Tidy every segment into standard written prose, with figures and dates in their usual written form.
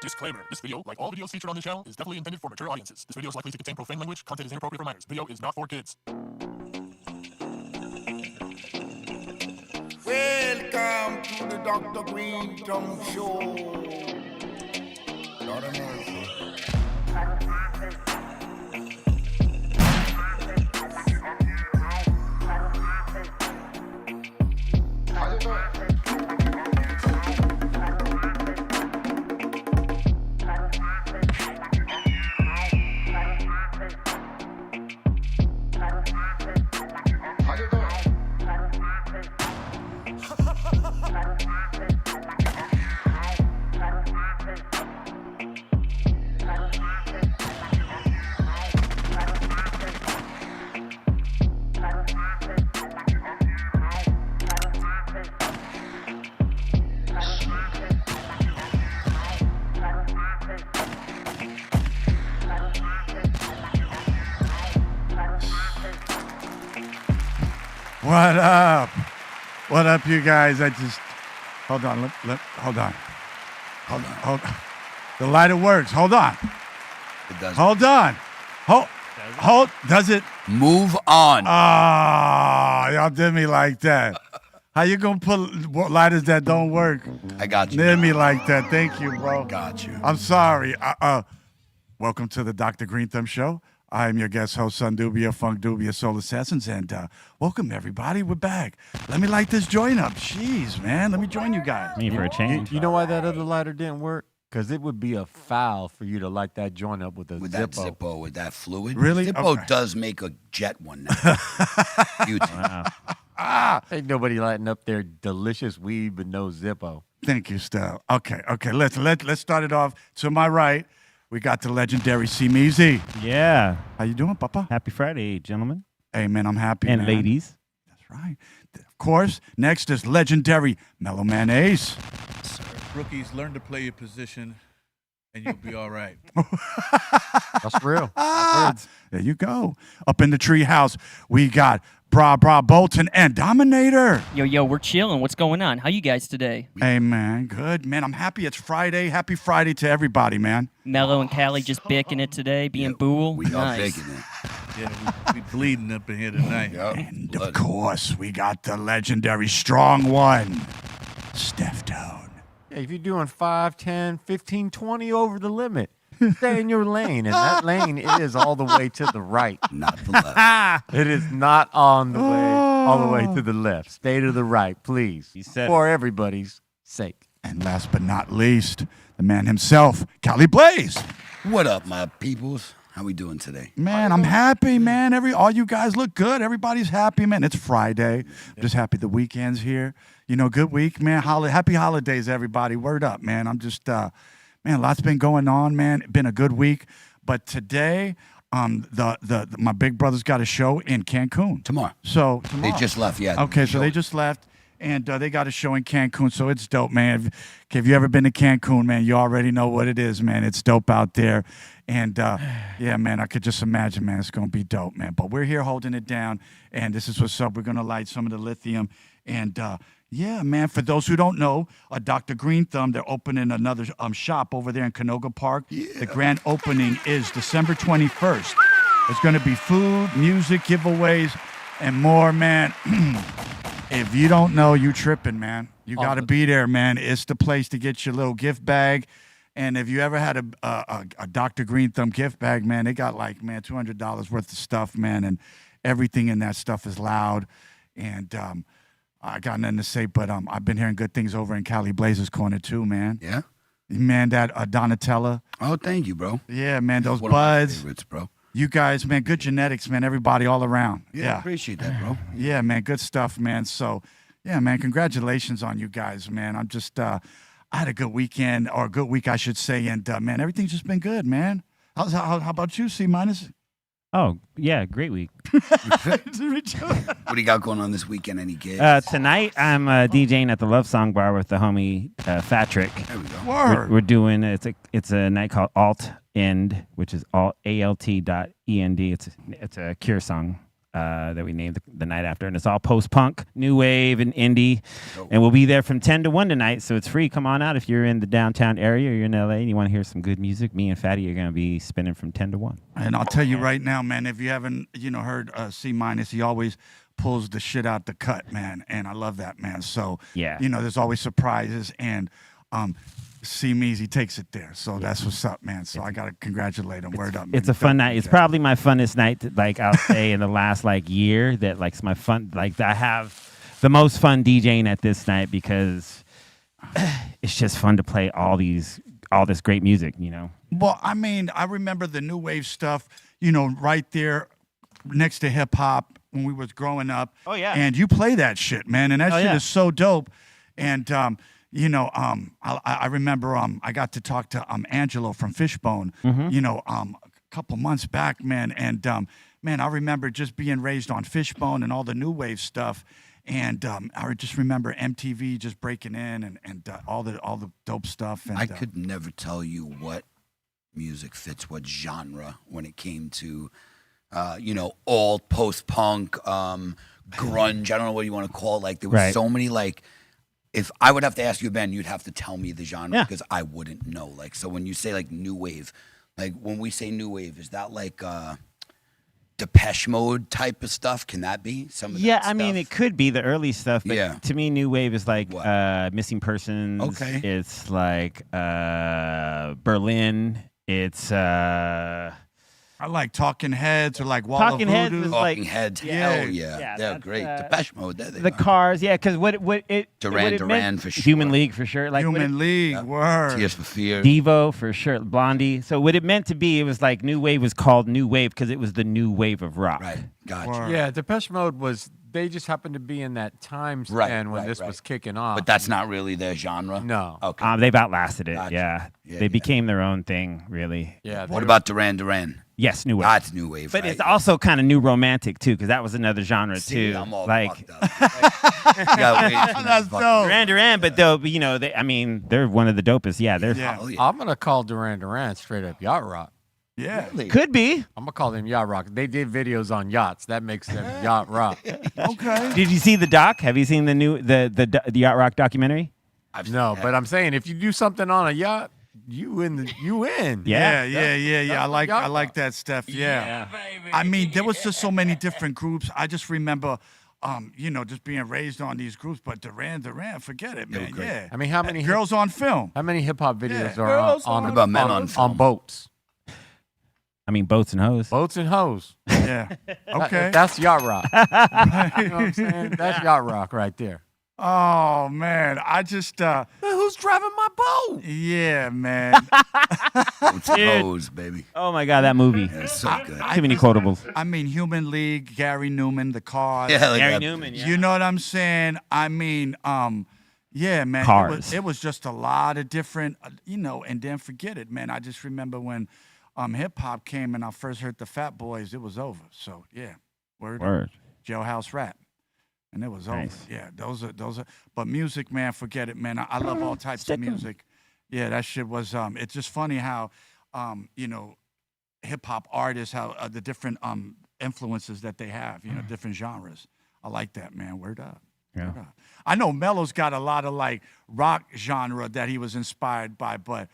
Disclaimer. This video, like all videos featured on this channel, is definitely intended for mature audiences. This video is likely to contain profane language. Content is inappropriate for minors. Video is not for kids. Welcome to the Dr. Greenthumb Show. Lord of mercy. What up? What up, you guys? I just hold on. Hold on. The lighter works. Hold on. It doesn't. Hold on. Hold. Does it? Move on. Ah, y'all did me like that. How you gonna put lighters that don't work? I got you. Did me like that. Thank you, bro. Got you. I'm sorry. Welcome to the Dr. Greenthumb Show. I am your guest host, Son Doobie, Funk Doobie, Soul Assassins, and welcome, everybody. We're back. Let me light this joint up. Jeez, man. Let me join you guys. Me for a change. You know why that other lighter didn't work? Because it would be a foul for you to light that joint up with a With Zippo. that Zippo, with that fluid. Really? Zippo Okay. does make a jet one now. Huge. Wow. Ain't nobody lighting up their delicious weed with no Zippo. Thank you, Stell. Okay. Let's start it off. To my right, we got the legendary C-Meezy. Yeah. How you doing, Papa? Happy Friday, gentlemen Hey, man, I'm happy, and man. ladies. That's right. Of course, next is legendary Mellow Man Ace. Rookies, learn to play your position, and you'll be all right. That's real. There you go. Up in the treehouse, we got Bra Bolton and Dominator. Yo, we're chilling. What's going on? How you guys today? Hey, man, good. Man, I'm happy it's Friday. Happy Friday to everybody, man. Mellow and Callie just baking it today, being Bool. We are Nice. baking it. Yeah, we bleeding up in here tonight. And, of course, we got the legendary strong one, Steph Tone. Yeah, if you're doing 5, 10, 15, 20 over the limit, stay in your lane. And that lane is all the way to the right. Not the left. It is not on the way, all the way to the left. Stay to the right, please. You said For everybody's sake. And last but not least, the man himself, Cali Blaze. What up, my peoples? How we doing today? Man, I'm happy, man. All you guys look good. Everybody's happy, man. It's Friday. I'm just happy the weekend's here. You know, good week, man. Happy holidays, everybody. Word up, man. I'm just, man, a lot's been going on, man. Been a good week. But today, my big brother's got a show in Cancun. Tomorrow. So They tomorrow. just left, yeah. Okay, so they just left, and they got a show in Cancun, so it's dope, man. If you ever been to Cancun, man, you already know what it is, man. It's dope out there, and yeah, man, I could just imagine, man, it's gonna be dope, man. But we're here holding it down, and this is what's up. We're gonna light some of the lithium, and yeah, man. For those who don't know, Dr. Greenthumb, they're opening another shop over there in Canoga Park. Yeah. The grand opening is December 21st. There's gonna be food, music, giveaways, and more, man. If you don't know, you tripping, man. You got to be there, man. It's the place to get your little gift bag. And if you ever had a Dr. Greenthumb gift bag, man, they got like, man, $200 worth of stuff, man. And everything in that stuff is loud. And I got nothing to say, but I've been hearing good things over in Cali Blaze's corner too, man. Yeah? Man, that Donatella. Oh, thank you, bro. Yeah, man, those One of my buds. favorites, bro. You guys, man, good genetics, man. Everybody all around. Yeah, appreciate that, bro. Yeah, man, good stuff, man. So, yeah, man, congratulations on you guys, man. I'm just, I had a good weekend, or a good week, I should say, and man, everything's just been good, man. How about you, C minus? Oh, yeah, great week. What do you got going on this weekend? Any gigs? Tonight, I'm DJing at the Love Song Bar with the homie Fatrick. There we go. Word. We're doing it's a night called Alt End, which is alt.end. It's a Cure song. that we named the night after, and it's all post-punk, new wave, and indie. And we'll be there from 10 to 1 tonight, so it's free. Come on out if you're in the downtown area or you're in LA and you want to hear some good music. Me and Fatty are going to be spinning from 10 to 1. And I'll tell you right now, man, if you haven't, heard C-, he always pulls the shit out the cut, man. And I love that, man. So, Yeah. There's always surprises. And C-Me's, he takes it there. So that's what's up, man. So I got to congratulate him. Word up, man. It's a fun night. It's probably my funnest night, I'll say, in the last, year that, it's my fun. I have the most fun DJing at this night because it's just fun to play all this great music, Well, I remember the new wave stuff, right there next to hip hop when we was growing up. Oh, yeah. And you play that shit, man. And that shit is so dope. And, I remember I got to talk to Angelo from Fishbone, a couple months back, man. And, man, I remember just being raised on Fishbone and all the new wave stuff. And I just remember MTV just breaking in and all the dope stuff. And I could never tell you what music fits what genre when it came to, old post-punk, grunge. I don't know what you want to call it. There was so many, if I would have to ask you, Ben, you'd have to tell me the genre because I wouldn't know. So when you say, new wave, when we say new wave, is that Depeche Mode type of stuff? Can that be some of that Yeah, stuff? it could be the early stuff, but to me, new wave is Missing Persons. Okay. It's Berlin. It's I like Talking Heads or Wall of Talking Heads Voodoo. is Talking Heads, hell yeah. They're that's, great. Depeche Mode, there they the are. Cars, because Duran for sure. Human League for sure. Human League, word. Tears for Fears. Devo for sure, Blondie. So what it meant to be, it was new wave was called new wave because it was the new wave of rock. Right, gotcha. Word. Yeah, Depeche Mode they just happened to be in that time span when this was kicking off. But that's not really their genre? No. Okay. They've outlasted it. Gotcha. Yeah, Yeah, they became their own thing, really. Yeah. What about Duran? Yes, new wave. That's new wave, But right? it's also kind of new romantic too, because that was another genre See, too. I'm all fucked up. That's dope. Duran, but though they're one of the dopest. Yeah, they're Yeah. Oh, yeah. I'm going to call Duran straight up yacht rock. Yeah. Really? could be. I'm going to call them yacht rock. They did videos on yachts. That makes them yacht rock. Okay. Did you see the doc? Have you seen the new the Yacht Rock documentary? No, but I'm saying if you do something on a yacht, you win. Yeah. Yeah. I like yacht that stuff. Yeah. There was just so many different groups. I just remember, just being raised on these groups. But Duran, forget it, man. great. Yeah. I mean, how many Girls on Film. How many hip hop videos Yeah. are Girls on What about men on on film? boats? Boats and hoes. Boats and hoes. Yeah. Okay. That's yacht rock. You know what I'm saying? That's yacht rock right there. Oh man, I just Who's driving my boat? yeah, man. It's Hose, baby. Oh my God, that movie. Yeah, it's so good. Too many quotables. Human League, Gary Newman, The Cars. Yeah, like Gary that. Newman. Yeah. You know what I'm saying? Yeah, man. Cars. It was just a lot of different, and then forget it, man. I just remember when hip hop came and I first heard the Fat Boys, it was over. So yeah, Word. Jailhouse Rap. And it was Nice. over. Yeah, those are. But music, man, forget it, man. I love all types of music. Yeah, that shit was. It's just funny how, hip hop artists, how the different influences that they have. Different genres. I like that, man. Word up. Yeah. Word up. I know Mellow's got a lot of rock genre that he was inspired by, but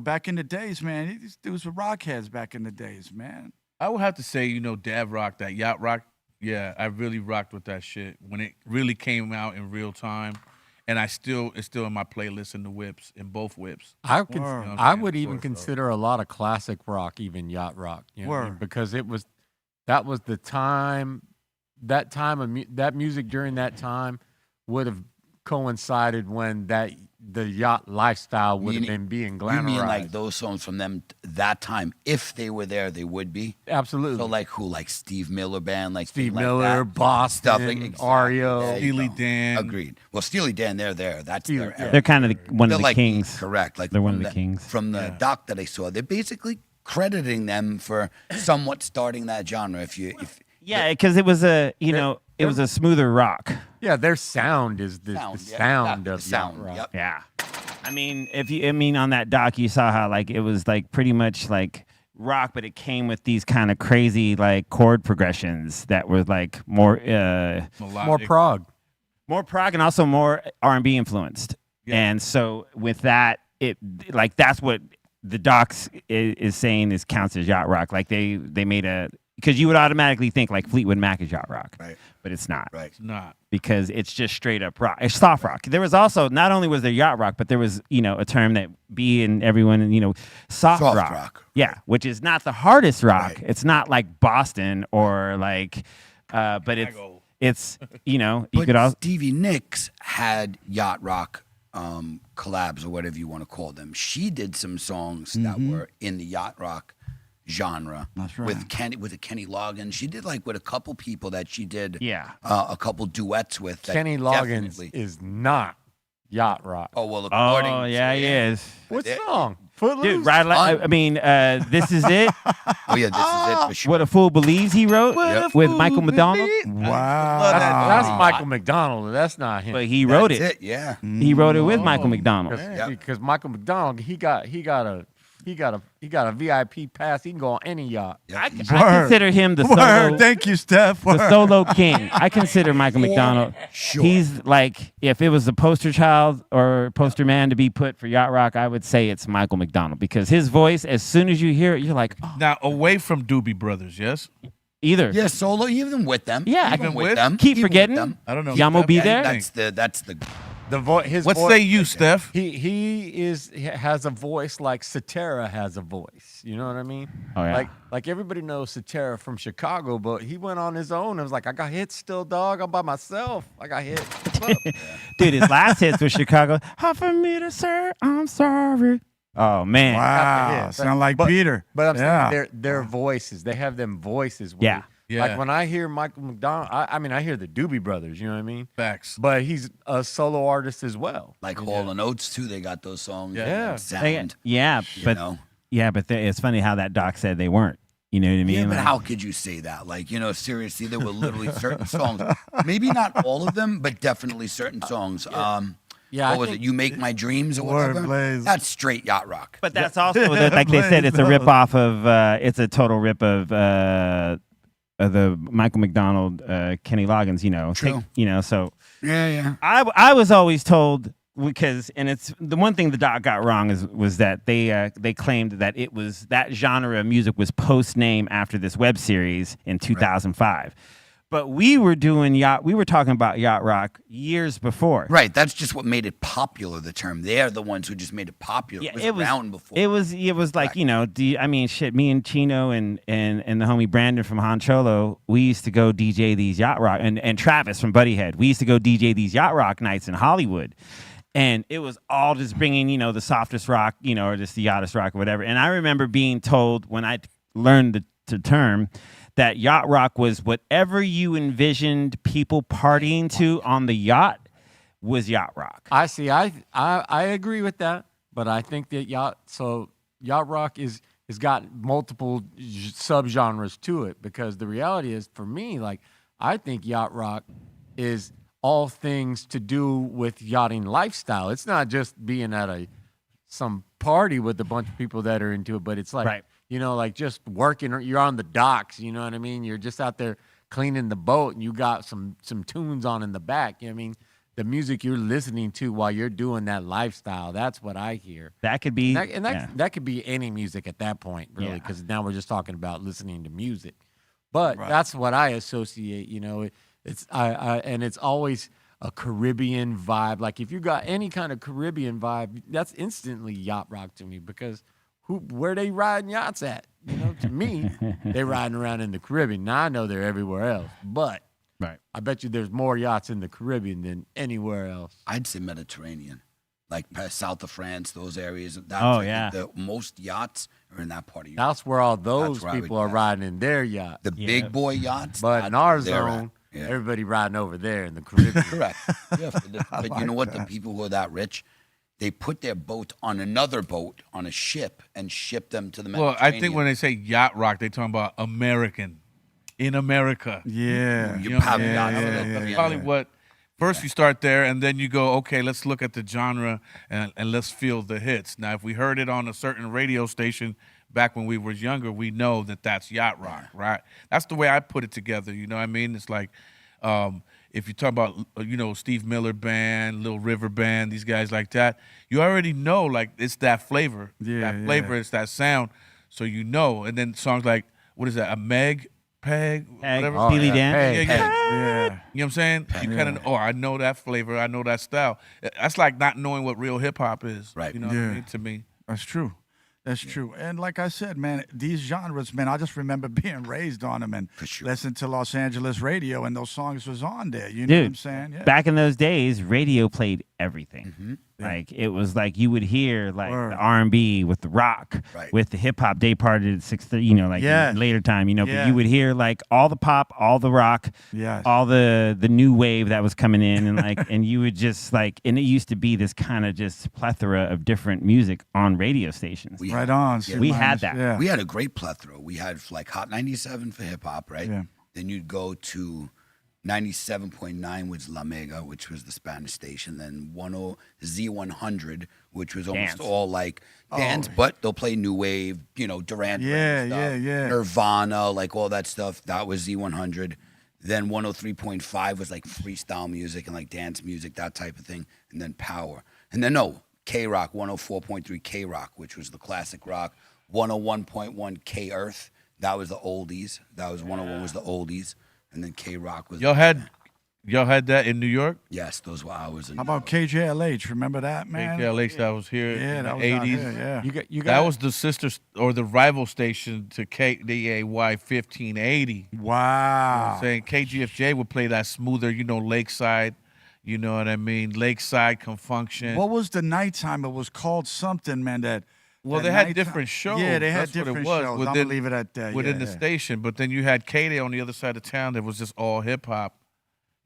back in the days, man, these dudes were rock heads back in the days, man. I would have to say, Dav Rock, that Yacht Rock. Yeah, I really rocked with that shit when it really came out in real time, and it's still in my playlist in both whips. I Word. would even consider a lot of classic rock, even yacht rock, Word. because that was the time. That time of that music during that time would have coincided when the yacht lifestyle would have been being glamorized. You mean those songs from them that time? If they were there, they would be. Absolutely. So who? Steve Miller Band, Steve like Miller, that? Boston, Stuff exactly. REO. There you Steely go. Dan. Agreed. Well, Steely Dan, they're there. That's their era. They're kind of one of They're the kings. Correct. They're one from of the kings. From the doc that I saw, they're basically crediting them for somewhat starting that genre. Yeah, because it was it was a smoother rock. Yeah, their sound is the Sound, sound yeah, of the sound, yacht rock. yep. Yeah. On that doc, you saw how it was pretty much rock, but it came with these kind of crazy like chord progressions that were like more prog. more prog and also more R&B influenced. Yeah. And so with that, it like that's what the docs is saying is counts as yacht rock. Like they made a, because you would automatically think like Fleetwood Mac is yacht rock, Right. but it's not. Right. It's not. Because it's just straight up rock. It's soft rock. There was also, not only was there yacht rock, but there was, a term that B and everyone, soft rock. Yeah, which is not the hardest rock. Right. It's not like Boston or like, but it's you But could also. Stevie Nicks had yacht rock collabs or whatever you want to call them. She did some songs that were in the yacht rock genre. That's right. With Kenny Loggins. She did like with a couple people that she did a couple duets with. that Kenny Loggins definitely- is not yacht rock. Oh well, according Oh yeah, he is. What song? Footloose? Dude, right? Like, I mean, this is it. Oh yeah, this is it for sure. What a Fool Believes he wrote with Michael McDonald. Wow. That's Michael McDonald. That's not him. But he wrote That's it. it. Yeah. He wrote it with Michael McDonald. Because Michael McDonald, he got a VIP pass. He can go on any yacht. I consider him the solo, Thank you, Steph. the solo king. I consider Michael McDonald. Sure. He's like, if it was a poster child or poster man to be put for yacht rock, I would say it's Michael McDonald because his voice, as soon as you hear it, you're like, oh, Now, away from Doobie Brothers, yes? either. Yeah, solo, even with them. Yeah, even with with them. Keep Even with forgetting. them. I don't know. Yamo be there. That's the His What voice, say you, Steph? He has a voice like Cetera has a voice. You know what I mean? Oh, yeah. Like everybody knows Cetera from Chicago, but he went on his own and was like, I got hits still, dog. I'm by myself. I got hits. What's up? Dude, his last hits was Chicago. Hard for me to say I'm sorry. Oh man. Wow. Yeah, Sound like but- Peter. But I'm Yeah. saying their voices. They have them voices. Yeah. Yeah. Like when I hear Michael McDonald, I mean, I hear the Doobie Brothers. You know what I mean? Facts. But he's a solo artist as well. like Hall and Oates too. They got those songs. Yeah. that Yeah. Sound. You know? But it's funny how that doc said they weren't. You know what I mean? Yeah, but Like- how could you say that? Like, seriously, there were literally certain songs. Maybe not all of them, but definitely certain songs. Yeah, What I was think- it? You Make My Dreams or Word, whatever? Blaze. That's straight yacht rock. But that's also like they said, it's a rip off of. It's a total rip of the Michael McDonald, Kenny Loggins. True. So Yeah. I was always told because, and it's the one thing the doc got wrong was that they claimed that it was that genre of music was post name after this web series in 2005. But we were talking about yacht rock years before. Right. That's just what made it popular, the term. They're the ones who just made it popular. Yeah, it was around before. It was like, Right. me and Chino and the homie Brandon from Han Cholo, we used to go DJ these yacht rock, and Travis from Buddyhead, we used to go DJ these yacht rock nights in Hollywood. And it was all just bringing, the softest rock, or just the yachtest rock or whatever. And I remember being told when I learned the term that yacht rock was whatever you envisioned people partying to on the yacht was yacht rock. I see. I agree with that, but I think that yacht rock has got multiple subgenres to it because the reality is for me, like I think yacht rock is all things to do with yachting lifestyle. It's not just being at some party with a bunch of people that are into it, but it's like Right. like just working. You're on the docks. You know what I mean? You're just out there cleaning the boat, and you got some tunes on in the back. You know what I mean? The music you're listening to while you're doing that lifestyle. That's what I hear. That could be, That could be any music at that point, really, Yeah. because now we're just talking about listening to music. But that's what I associate. And it's always a Caribbean vibe. Like if you got any kind of Caribbean vibe, that's instantly yacht rock to me because where they riding yachts at? To me, they riding around in the Caribbean. Now I know they're everywhere else, but Right. I bet you there's more yachts in the Caribbean than anywhere else. I'd say Mediterranean, like south of France, those areas. The most yachts are in that part of Europe. That's where all those That's where I would people are guess. riding in their yacht. The big boy yachts. But in our zone, yeah. everybody riding over there in the Caribbean. Correct. Yeah, but you know what? The people who are that rich, they put their boat on another boat on a ship and ship them to the Well, Mediterranean. I think when they say yacht rock, they're talking about American, in America. Yeah. You have yeah, yachts. yeah, That's yeah. Probably what. First, you start there, and then you go, okay, let's look at the genre and let's feel the hits. Now, if we heard it on a certain radio station back when we were younger, we know that that's yacht rock, right? That's the way I put it together. You know what I mean? It's like, if you talk about, Steve Miller Band, Little River Band, these guys like that, you already know, like, it's that flavor. That flavor, it's that sound. So you know. And then songs like, what is that, a Meg, Peg, whatever? Steely Dan. Yeah. Yeah. You know what I'm saying? You kind of, I know that flavor, I know that style. That's like not knowing what real hip-hop is. Right. You know what I mean, to me. That's true. That's true. And like I said, man, these genres, man, I just remember being raised on them and listening to Los Angeles radio, and those songs was on there. You know what I'm saying? Yeah. Back in those days, radio played everything. Like it was like you would hear like the R&B with the rock, with the hip hop. Day parted at 6:30, like in later time, but you would hear like all the pop, all the rock, all the new wave that was coming in, and like, and you would just like, and it used to be this kind of just plethora of different music on radio stations. Right on. Yeah, we had that. Yeah. We had a great plethora. We had like Hot 97 for hip hop, right? Yeah. Then you'd go to 97.9 was La Mega, which was the Spanish station. Then Z100, which was almost all like dance, but they'll play new wave, Duran Duran stuff, Nirvana, like all that stuff. That was Z100. Then 103.5 was like freestyle music and like dance music, that type of thing. And then Power. And then K-Rock, 104.3 K-Rock, which was the classic rock. 101.1 K-Earth, that was the oldies. That was 101 was the oldies. And then K-Rock was... Y'all had that in New York? Yes, those were hours in How about KJLH? Remember that, man? KJLH, that was here in the was 80s. out here, You got that was the sister or the rival station to KDAY 1580. Wow. You know what I'm saying? KGFJ would play that smoother, Lakeside. You know what I mean? Lakeside Confunction. What was the nighttime? It was called something, man, that... Well, they had different shows. Yeah, they had That's what different it was shows. within, I'm going to leave it at that. within the station. But then you had K-Day on the other side of town that was just all hip-hop.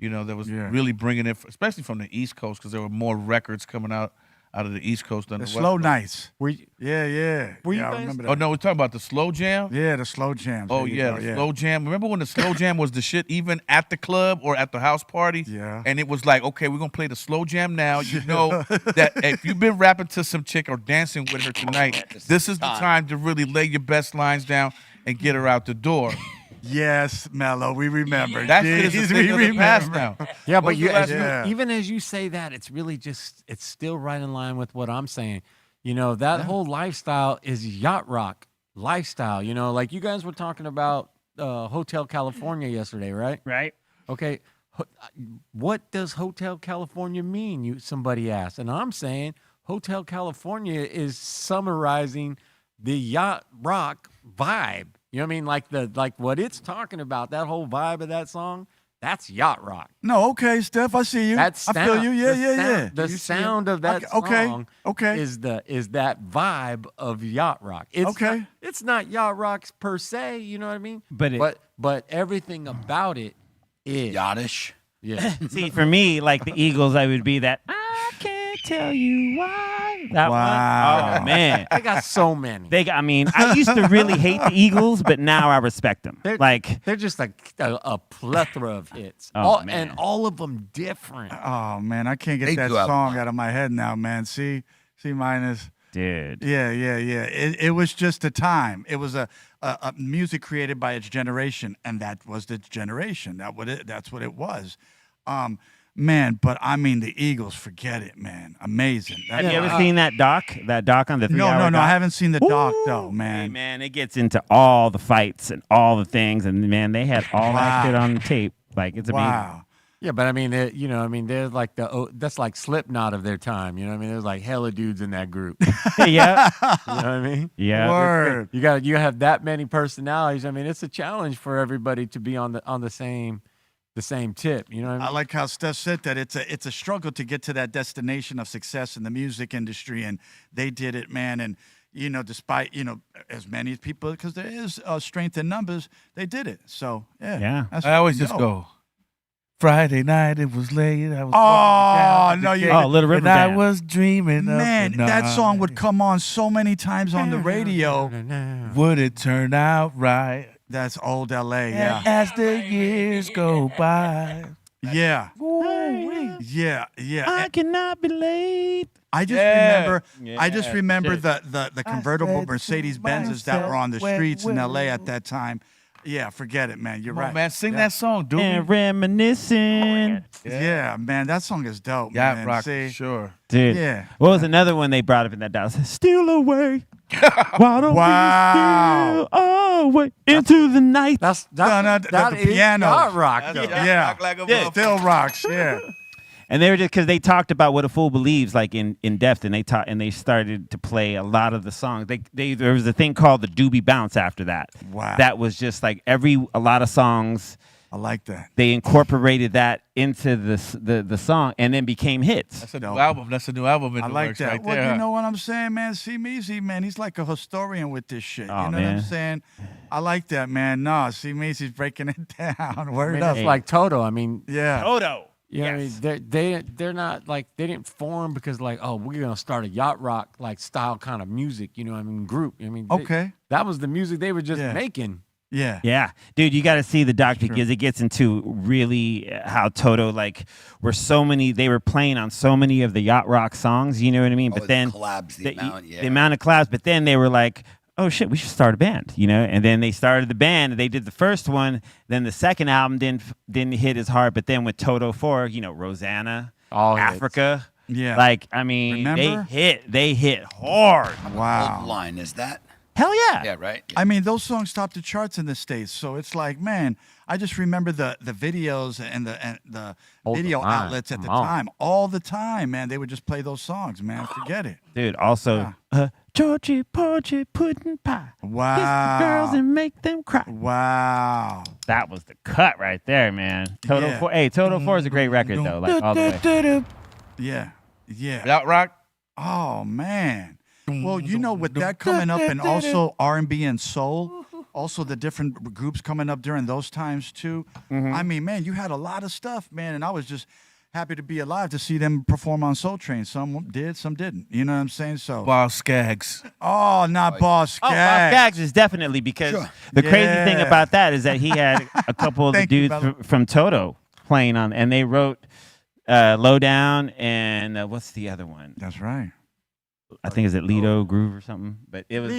That was really bringing it, especially from the East Coast, because there were more records coming out of the East Coast than the West slow Coast. nights. Were you guys? I remember that. Oh, no, we're talking about the slow jam? Yeah, the slow jams. Oh, yeah, the slow jam. Remember when the slow jam was the shit even at the club or at the house party? Yeah. And it was like, okay, we're going to play the slow jam now. You know that if you've been rapping to some chick or dancing with her tonight, this is the time to really lay your best lines down and get her out the door. Yes, Mellow, we remember. That shit is a thing of the past now. Yeah, but What's even as you say that, it's really just, it's still right in line with what I'm saying. That whole lifestyle is yacht rock lifestyle. Like you guys were talking about Hotel California yesterday, right? Right. Okay. What does Hotel California mean? Somebody asked. And I'm saying Hotel California is summarizing the yacht rock vibe. You know what I mean? Like what it's talking about, that whole vibe of that song, that's yacht rock. No, okay, Steph, I see you. I feel you. Yeah. The sound of that song is that vibe of yacht rock. It's not yacht rock per se, you know what I mean? But everything about it is yachtish. Yeah. See, for me, like the Eagles, I would be that I can't tell you why. That one. Oh man, they got so many. I used to really hate the Eagles, but now I respect them. They're just a plethora of hits. And all of them different. Oh man, I can't get that song out of my head now, man. C minus. Dude. Yeah. It was just a time. It was a music created by its generation, and that was the generation. That's what it was. Man, but I mean the Eagles, forget it, man. Amazing. Have you ever seen that doc? That doc on the 3 hour No, doc? I haven't seen the doc though, man. Hey, man, it gets into all the fights and all the things, and man, they had all that shit on tape. Like it's amazing. Wow. Yeah, but I mean, they're like that's like Slipknot of their time. You know what I mean? There's like hella dudes in that group. Yeah. You know what I mean? Yeah. Word. You have that many personalities. I mean, it's a challenge for everybody to be on the same tip. You know what I mean? I like how Steph said that it's a struggle to get to that destination of success in the music industry, and they did it, man. And despite as many people, because there is strength in numbers, they did it. So yeah. I always just go. Friday night, it was late. I was Little River and Band. I was dreaming. Man, that song would come on so many times on the radio. Would it turn out right? That's old LA, yeah. And as the years go by. Yeah. I cannot be late. I just remember. I just remember the convertible Mercedes Benzes that were on the streets in L.A. at that time. Yeah, forget it, man. You're Come on, right. man. Sing that song, dude. And reminiscing. Yeah, man. That song is dope, Yacht man. rock, See? sure. Dude. Yeah. What was another one they brought up in that dial? Steal away. Why don't Wow. we steal away into the night? That's the that is piano. yacht rock. though. Yeah. Rock like a Yeah. Still rocks. Yeah. And they were just because they talked about what a fool believes, like in depth, and they started to play a lot of the songs. There was a thing called the Doobie Bounce after that. Wow. That was just like a lot of songs. I like that. They incorporated that into the song, and then became hits. That's a new album. That's a new album in I the like works that. right Well, there. you know what I'm saying, man? See Meezy, man. He's like a historian with this shit. Oh, you know what I'm man. saying? I like that, man. No, see Meezy's breaking it down. I Word mean, up. it's like Toto. I mean, Yeah. Toto. you know, what I mean, they're not like they didn't form because like, oh, we're gonna start a yacht rock like style kind of music. You know, what I mean, group. I mean, Okay. that was the music they were just Yeah. making. Yeah. Yeah, dude, you got to see the doc because it gets into really how Toto they were playing on so many of the yacht rock songs. You know what I mean? Oh, But the then collabs, the amount, yeah. the amount of collabs. But then they were like, oh shit, we should start a band, you know? And then they started the band. And they did the first one. Then the second album didn't hit as hard. But then with Toto 4, you know, Rosanna, All hits. Africa. Yeah. Like, I mean, Remember? they hit hard. Wow. Old line is that? Hell yeah. Yeah, right. I mean, those songs topped the charts in the States. So it's like, man, I just remember the videos and the All the video time. outlets at the Come on. time. All the time, man. They would just play those songs, man. Forget it. Dude, also, Georgie Porgy pudding pie. Wow. Kiss the girls and make them cry. Wow. That was the cut right there, man. Toto Yeah. 4. Hey, Toto 4 is a great record though. Like all the way. Yeah. Yeah. Yacht rock. Oh man. Well, you know, with that coming up and also R&B and soul, also the different groups coming up during those times too. I mean, man, you had a lot of stuff, man, and I was just happy to be alive to see them perform on Soul Train. Some did, some didn't. You know what I'm saying? So, Boss Skaggs. oh, not Boss Oh, Bob Skaggs. Skaggs is definitely because Sure. the crazy thing Yeah. about that is that he had a couple of the Thank you, dudes brother. from Toto playing on, and they wrote Lowdown and what's the other one? That's right. I think is it Lido Groove or something, but it was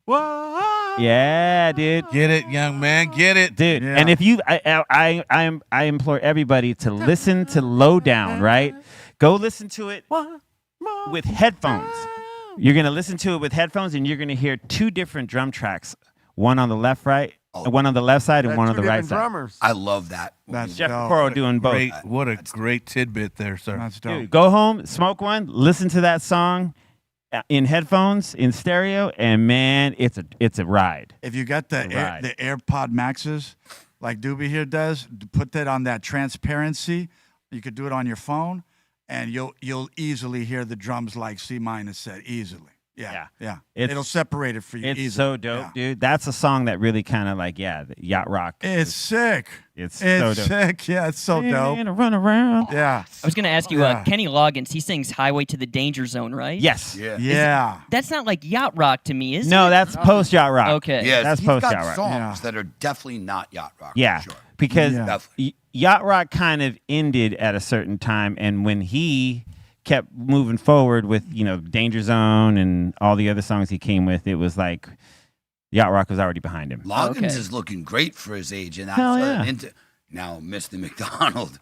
Whoa. yeah, dude. Get it, young man. Get it. Dude, Yeah. and if you, I implore everybody to listen to Lowdown, right? Go listen to it with headphones. You're gonna listen to it with headphones, and you're gonna hear two different drum tracks, one on the left, right, and one on the left side, and one on the right side. Drummers. I love that. That's Jeff dope. Coro doing both. What a great tidbit there, sir. That's dope. Dude, go home, smoke one, listen to that song in headphones, in stereo, and man, it's a ride. If you got the Right. the AirPod Maxes, like Doobie here does, put that on that transparency. You could do it on your phone, and you'll easily hear the drums like C minor said easily. Yeah. It's- It'll separate it for you It's easily. so dope, Yeah. dude. That's a song that really kind of like, the yacht rock. It's sick. It's It's so dope. sick. Yeah, it's so dope. And run around. Yeah. I was going to ask you, Yeah. Kenny Loggins, he sings Highway to the Danger Zone, right? Yes. Yeah. Yeah. That's not like yacht rock to me, is No, it? that's post yacht rock. Okay. Yeah, That's he's got post-yacht rock. songs Yeah. that are definitely not yacht rock. Yeah, for sure. because Yeah. Definitely. yacht rock kind of ended at a certain time, and when he kept moving forward with Danger Zone and all the other songs he came with, it was like yacht rock was already behind him. Loggins Okay. is looking great for his age, and Hell that's yeah. now Mr. McDonald.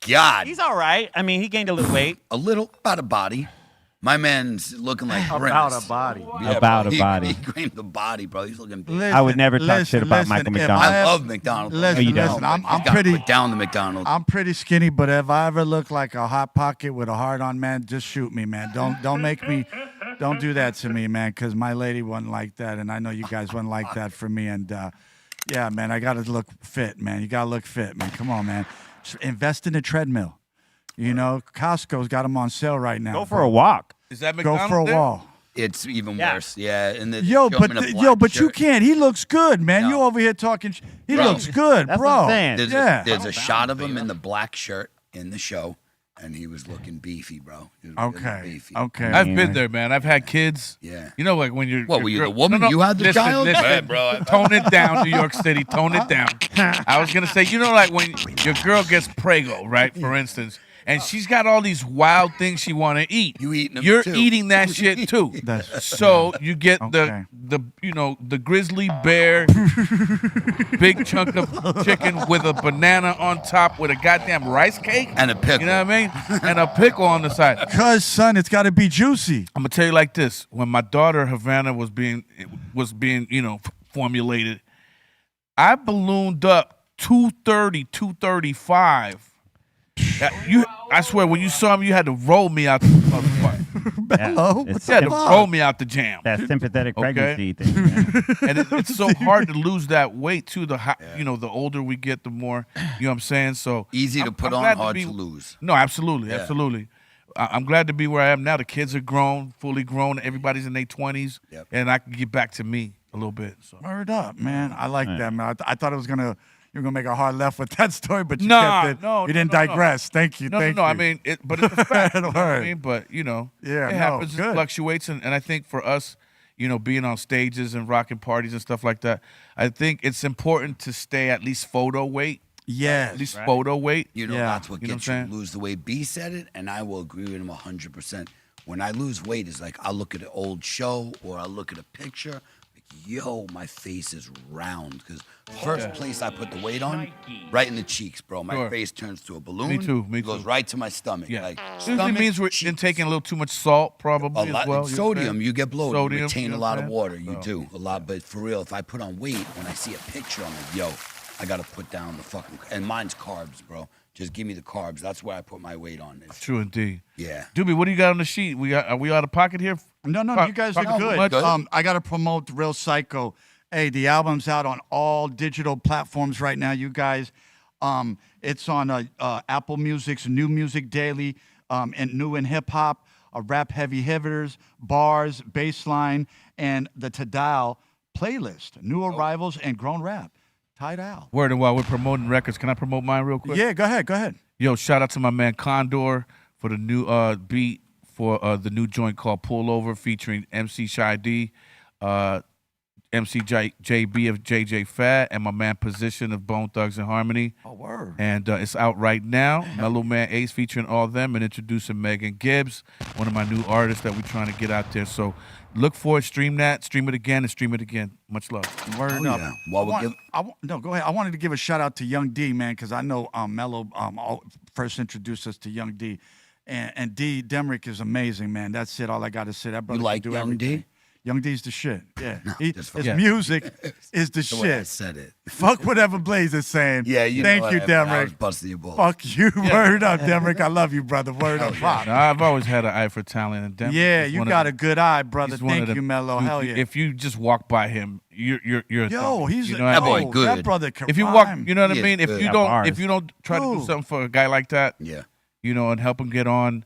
God, He's all right. I mean, he gained a little weight. a little about a body. My man's looking like About Grimace. a body. Yeah, About bro. a He- body. He claimed the body, bro. He's looking big. Listen, I would never talk shit about Michael if McDonald. I have- love McDonald. Listen, you don't. listen, I'm He's gotta pretty put down the McDonald. I'm pretty skinny, but if I ever look like a hot pocket with a heart on, man, just shoot me, man. Don't make me, don't do that to me, man, because my lady wasn't like that, and I know you guys wasn't like that for me. And yeah, man, I gotta look fit, man. You gotta look fit, man. Come on, man. Just invest in a treadmill. You know, Costco's got them on sale right now. Go for a walk. Is that Go McDonald for a there? walk. It's even Yeah. worse. Yeah. And the Yo, but you shirt. can't. He looks good, man. No. You over here talking. He Bro. looks good, That's bro. what I'm saying. There's Yeah. there's a shot of him in the black shirt in the show, and he was looking beefy, bro. He was looking Okay. beefy. Okay. I've been there, man. I've had kids. Yeah. You know, like when you're. What, your were you girl- the woman? You had the listen, child? Listen, Man, bro. Tone it down, New York City. Tone it down. I was gonna say, like when your girl gets prego, right? For instance, and she's got all these wild things she want to eat. You eating them You're too. eating that shit too. So you get Okay. the grizzly bear, big chunk of chicken with a banana on top with a goddamn rice cake And a pickle. You know what I mean? And a pickle on the side. Cause son, it's got to be juicy. I'm gonna tell you like this: when my daughter Havana was being formulated, I ballooned up 230, 235. I swear, when you saw me, you had to roll me out the motherfucker. Mellow, it's You had to roll me out the jam. that sympathetic Okay. pregnancy thing. Man. And it's so hard to lose that weight too. The older we get, the more, you know what I'm saying? So Easy to I'm put on, glad hard be- to lose. No, absolutely, Yeah. absolutely. I'm glad to be where I am now. The kids are grown, fully grown. Everybody's in their 20s, Yep. and I can get back to me a little bit. So. Word up, man. I like that, man. I thought it was you were gonna make a hard left with that story, but you Nah, kept it. no, you didn't no, no. digress. Thank you. No, thank no, you. I mean, but it's a fact. You know what I Word. mean? But, Yeah, it no, happens, good. it fluctuates. And I think for us, being on stages and rocking parties and stuff like that, I think it's important to stay at least photo weight. Yes. At least photo weight. You know, Yeah. that's what You know gets what I'm you saying? to lose the weight. B said it, and I will agree with him 100%. When I lose weight, it's like I'll look at an old show or I'll look at a picture. Like, yo, my face is round. Because first place I put the weight on, right in the cheeks, bro. My Sure. face turns to a balloon. Me too, me It goes too. right to my stomach. Yeah. Like, Usually stomach, means we're cheeks. taking a little too much salt, probably, A lot, as well. you know what I'm sodium, saying? you get bloated. Sodium, You retain you know a what lot I'm of saying? water. You So. do a lot. But for real, if I put on weight, when I see a picture, I'm like, yo, I got to put down the fucking... And mine's carbs, bro. Just give me the carbs. That's where I put my weight on. True indeed. Yeah. Doobie, what do you got on the sheet? Are we out of pocket here? No, you guys Talk are too good. much? I got to promote Real Psycho. Hey, the album's out on all digital platforms right now, you guys. It's on Apple Music's New Music Daily, and New in Hip Hop, Rap Heavy Hitters, Bars, Bassline, and the Tadal playlist. New Arrivals and Grown Rap. Tidal. Word, and while we're promoting records, can I promote mine real quick? Yeah, go ahead. Yo, shout out to my man Condor for the new beat for the new joint called Pull Over featuring MC Shy D, MC JB of JJ Fat, and my man Position of Bone Thugs and Harmony. Oh, word. And it's out right now. Mellow Man Ace featuring all of them and introducing Megan Gibbs, one of my new artists that we're trying to get out there. So look for it, stream it again, and stream it again. Much love. Word Oh, up. yeah. While we're No, go ahead. I wanted to give a shout out to Young D, man, because I know Mellow first introduced us to Young D. And D, Demrick is amazing, man. That's it. All I got to say. That brother can like do Young D? everything. Young D's the shit. Yeah. just His Yeah. music is the the way I shit. said it. Fuck whatever Blaze is saying. Yeah, you Thank know you, I was Demrick. busting your balls. Fuck you. Word up, Demrick. I love you, brother. Word up. Rock. Now, I've always had an eye for talent. And Demrick Yeah, is you one of got the- a good eye, brother. he's one of Thank the you, Mellow. dudes Hell who- yeah. If you just walk by him, you're a Yo, thug. he's You know what I That boy mean? good. That brother can If you rhyme. walk, you know what I He is mean. If good. you Yeah, don't, bars. if you don't try to do Dude. something for a guy like that, Yeah. and help him get on,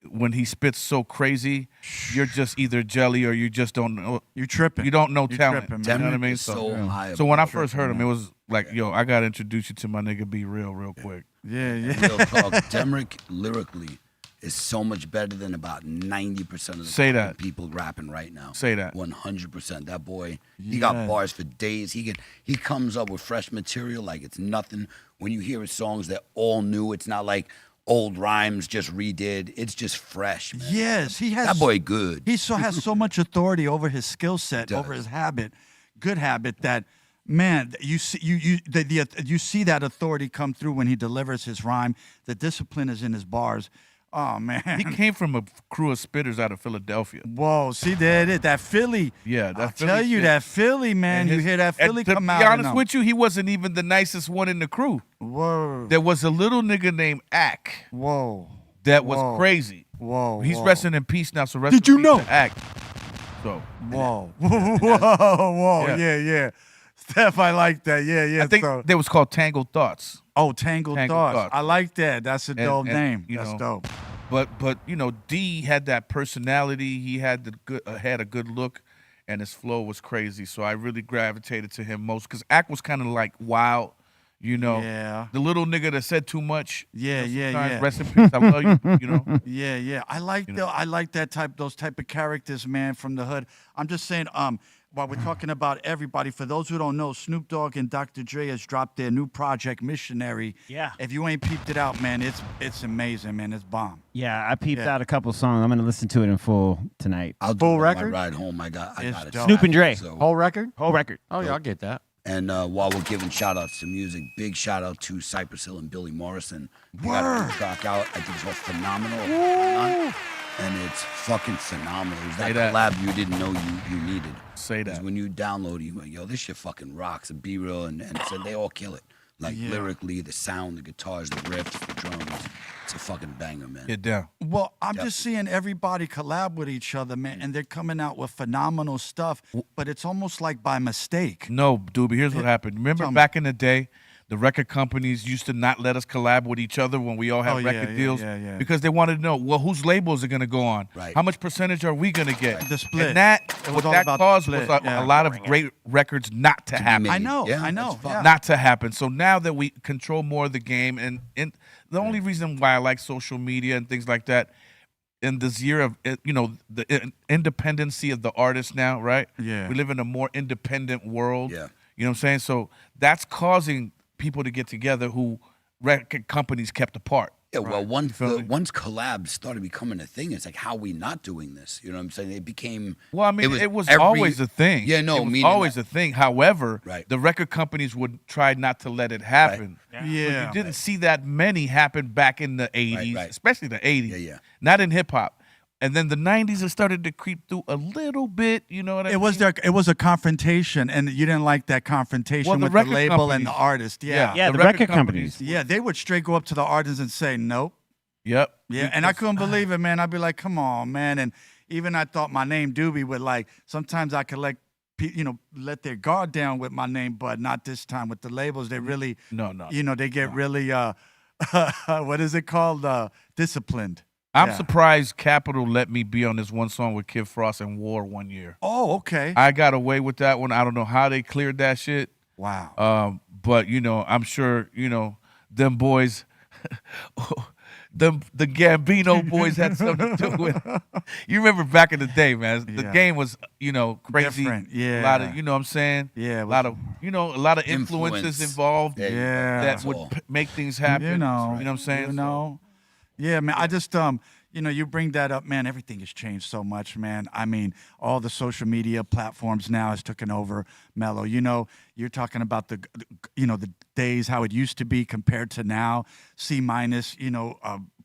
when he spits so crazy, you're just either jelly or you just don't know. You tripping. You don't know You talent. tripping, You know man. what I Demrick mean? is so high. So when I above first heard him, it was like, yo, I gotta introduce you to my nigga Be Real quick. Yeah, yeah. real talk. Demrick lyrically is so much better than about 90% of the Say fucking that. people rapping right now. Say that. 100%. That boy, he got bars for days. He comes up with fresh material like it's nothing. When you hear his songs, they're all new. It's not like old rhymes just redid. It's just fresh, man. Yes, he has. That boy good. He has so much authority over his skill set, Does. over his good habit that, man, you see you see that authority come through when he delivers his rhyme. The discipline is in his bars. Oh man. He came from a crew of spitters out of Philadelphia. Whoa, see there it is. That Philly. Yeah, that I Philly tell you, shit. that Philly, man. And You his- hear that and Philly to come be out. in honest him. with you, he wasn't even the nicest one in the crew. Whoa. There was a little nigga named Ack Whoa. that was Whoa. crazy. Whoa. He's whoa. resting in peace now. So rest Did in you peace know? to Ack. So Whoa. Whoa. Yeah. Yeah. Steph, I like that. Yeah. I think so, that was called Tangled Thoughts. Tangled Thoughts. Thoughts. I like that. That's a dope name. you That's know, dope. But D had that personality. He had had a good look, and his flow was crazy. So I really gravitated to him most because Ack was kind of like wild, Yeah. the little nigga that said too much. Yeah, yeah, sometimes, yeah. Rest in peace. I love you. Yeah. I like know. I like those type of characters, man, from the hood. I'm just saying, while we're talking about everybody, for those who don't know, Snoop Dogg and Dr. Dre has dropped their new project, Missionary. Yeah. If you ain't peeped it out, man, it's amazing, man. It's bomb. Yeah, I peeped out a couple songs. I'm gonna listen to it in full tonight. I'll do Full it on record? my ride home. I got It's it. dope. Snoop and Dre. So, Whole record? Whole record. Oh yeah, I'll get that. and while we're giving shout outs to music, big shout out to Cypress Hill and Billy Morrison. We got a new track out. I think it's called Phenomenal. And it's fucking phenomenal. It was Say that that. collab you didn't know you needed. Say Because that. when you download it, you go, yo, this shit fucking rocks. And Be Real and so they all kill it. Like lyrically, the sound, the guitars, the riffs, the drums. It's a fucking banger, man. Get down. Well, I'm just seeing everybody collab with each other, man, and they're coming out with phenomenal stuff, but it's almost like by mistake. No, Doobie, here's what happened. Remember Tell me. back in the day, the record companies used to not let us collab with each other when we all had Oh, yeah, record yeah, deals yeah. because they wanted to know, well, whose labels are going to go on? Right. How much percentage are we going to get? The split. And that, It was what all that about the caused split, was yeah. a lot of great records not to happen. made. I know, Yeah, I know. that's fine. Yeah. Not to happen. So now that we control more of the game, and the only reason why I like social media and things like that, in this year of the independency of the artist now, right? Yeah. We live in a more independent world. Yeah. You know what I'm saying? So that's causing people to get together who record companies kept apart. Yeah, well, once feel me? once collabs started becoming a thing, it's like, how are we not doing this? You know what I'm saying? It became. Well, I mean, it was every- always a thing. Yeah, no, it was meaning always that- a thing. However, Right. the record companies would try not to let it happen. But Yeah. you didn't see that many happen back in the 80s, right. especially the 80s. Yeah, yeah. Not in hip hop. And then the 90s it started to creep through a little bit, you know what I mean? It was a confrontation, and you didn't like that confrontation Well, the with the record label and the companies- artist. Yeah. Yeah, the record companies. Yeah, they would straight go up to the artist and say, nope. Yep. Yeah, and I couldn't believe it, man. I'd be like, come on, man. And even I thought my name Doobie would like, sometimes I could let their guard down with my name, but not this time with the labels. They really, No. they get really, what is it called? Disciplined. I'm Yeah. surprised Capitol let me be on this one song with Kid Frost and War one year. Oh, okay. I got away with that one. I don't know how they cleared that shit. Wow. But I'm sure them boys, the Gambino boys had something to do with it. You remember back in the day, man. The Yeah. game was crazy. Different, A lot of yeah. what I'm saying. Yeah, it a lot of influences Influence. involved There you go. Yeah. that That's would all. make things happen. You know what I'm saying? You know. Yeah, man. I just you bring that up, man. Everything has changed so much, man. I mean, all the social media platforms now has taken over Mellow. You're talking about the days how it used to be compared to now. C minus,